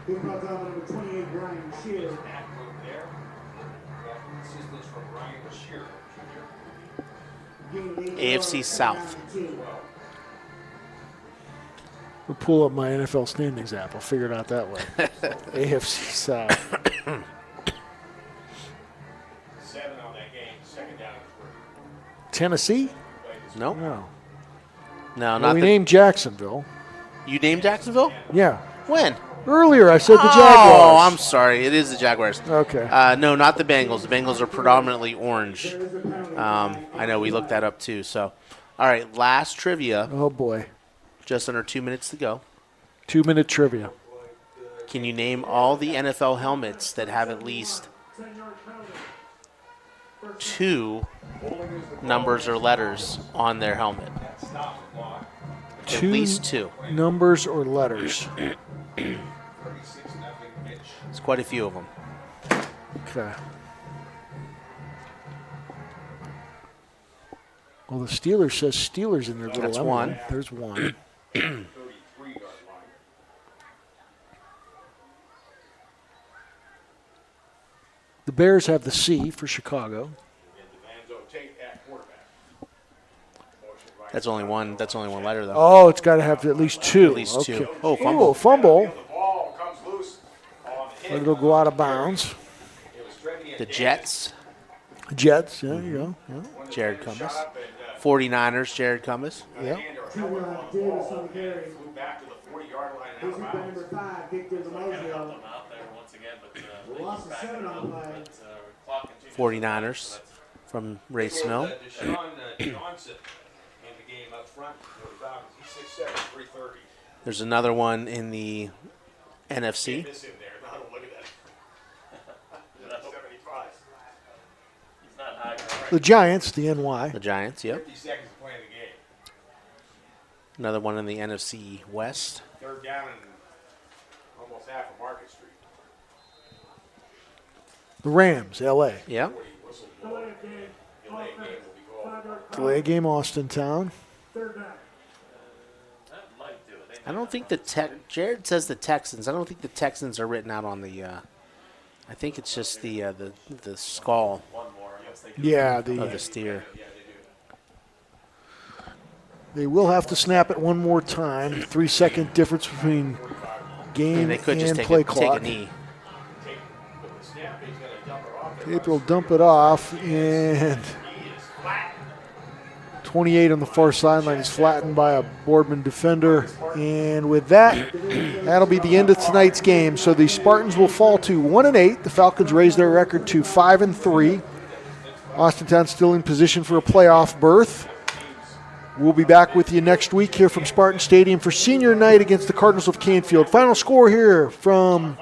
Speaker 16: He's brought down by number 28, Brian Shear.
Speaker 12: Assistance from Ryan Shearer.
Speaker 13: AFC South.
Speaker 11: We'll pull up my NFL standings app. I'll figure it out that way. AFC South.
Speaker 12: 7 on that game. Second down and 3.
Speaker 11: Tennessee?
Speaker 13: Nope.
Speaker 11: No.
Speaker 13: No,
Speaker 11: Well,
Speaker 13: not
Speaker 11: we
Speaker 13: the.
Speaker 11: named Jacksonville.
Speaker 13: You named Jacksonville?
Speaker 11: Yeah.
Speaker 13: When?
Speaker 11: Earlier I said the Jaguars.
Speaker 13: Oh, I'm sorry. It is the Jaguars.
Speaker 11: Okay.
Speaker 13: No, not the Bengals. The Bengals are predominantly orange. I know we looked that up too. So, all right, last trivia.
Speaker 11: Oh, boy.
Speaker 13: Just under 2 minutes to go.
Speaker 11: 2-minute trivia.
Speaker 13: Can you name all the NFL helmets that have at least 2 numbers or letters on their helmet. At least 2
Speaker 11: numbers or letters.
Speaker 13: It's quite a few of them.
Speaker 11: Okay. Well, the Steelers says Steelers in their little
Speaker 13: That's
Speaker 11: emblem.
Speaker 13: one.
Speaker 11: There's one. The Bears have the C for Chicago.
Speaker 13: That's only one. That's only one letter, though.
Speaker 11: Oh, it's got to have at least 2.
Speaker 13: At least
Speaker 11: okay.
Speaker 13: 2. Oh, fumble.
Speaker 11: Ooh, fumble. But it'll go out of bounds.
Speaker 13: The Jets.
Speaker 11: Jets, there you go. Yeah.
Speaker 13: Jared Cumbus. 49ers, Jared Cumbus.
Speaker 11: Yeah.
Speaker 16: Davis on the carry. This is number 5, Victor Lamozio. Lost a 7 on the play.
Speaker 13: 49ers from Ray Snow. There's another one in the NFC.
Speaker 11: The Giants, the NY.
Speaker 13: The Giants, yep. Another one in the NFC West.
Speaker 12: Third down and almost half of Market Street.
Speaker 11: The Rams, LA.
Speaker 13: Yeah.
Speaker 11: Delay game, Austintown.
Speaker 13: I don't think Jared says the Texans. I don't think the Texans are written out on the. I think it's just the skull.
Speaker 11: Yeah,
Speaker 13: of the steer.
Speaker 11: They will have to snap it one more time. 3-second difference between game
Speaker 13: they could just
Speaker 11: and
Speaker 13: take
Speaker 11: play
Speaker 13: a
Speaker 11: clock.
Speaker 13: knee.
Speaker 11: Tape will dump it off, and 28 on the far sideline is flattened by a Boardman defender. And with that, that'll be the end of tonight's game. So the Spartans will fall to 1-8. The Falcons raise their record to 5-3. Austintown still in position for a playoff berth. We'll be back with you next week here from Spartan Stadium for senior night against the Cardinals of Canfield. Final score here from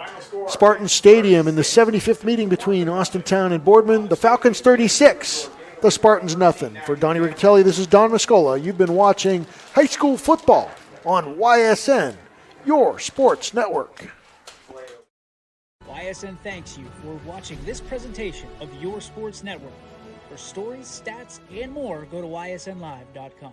Speaker 11: Spartan Stadium in the 75th meeting between Austintown and Boardman. The Falcons 36, the Spartans nothing. For Donnie Riccatelli, this is Don Mascola. You've been watching high school football on YSN, your sports network.
Speaker 2: YSN thanks you for watching this presentation of your sports network. For stories, stats, and more, go to ysnlive.com.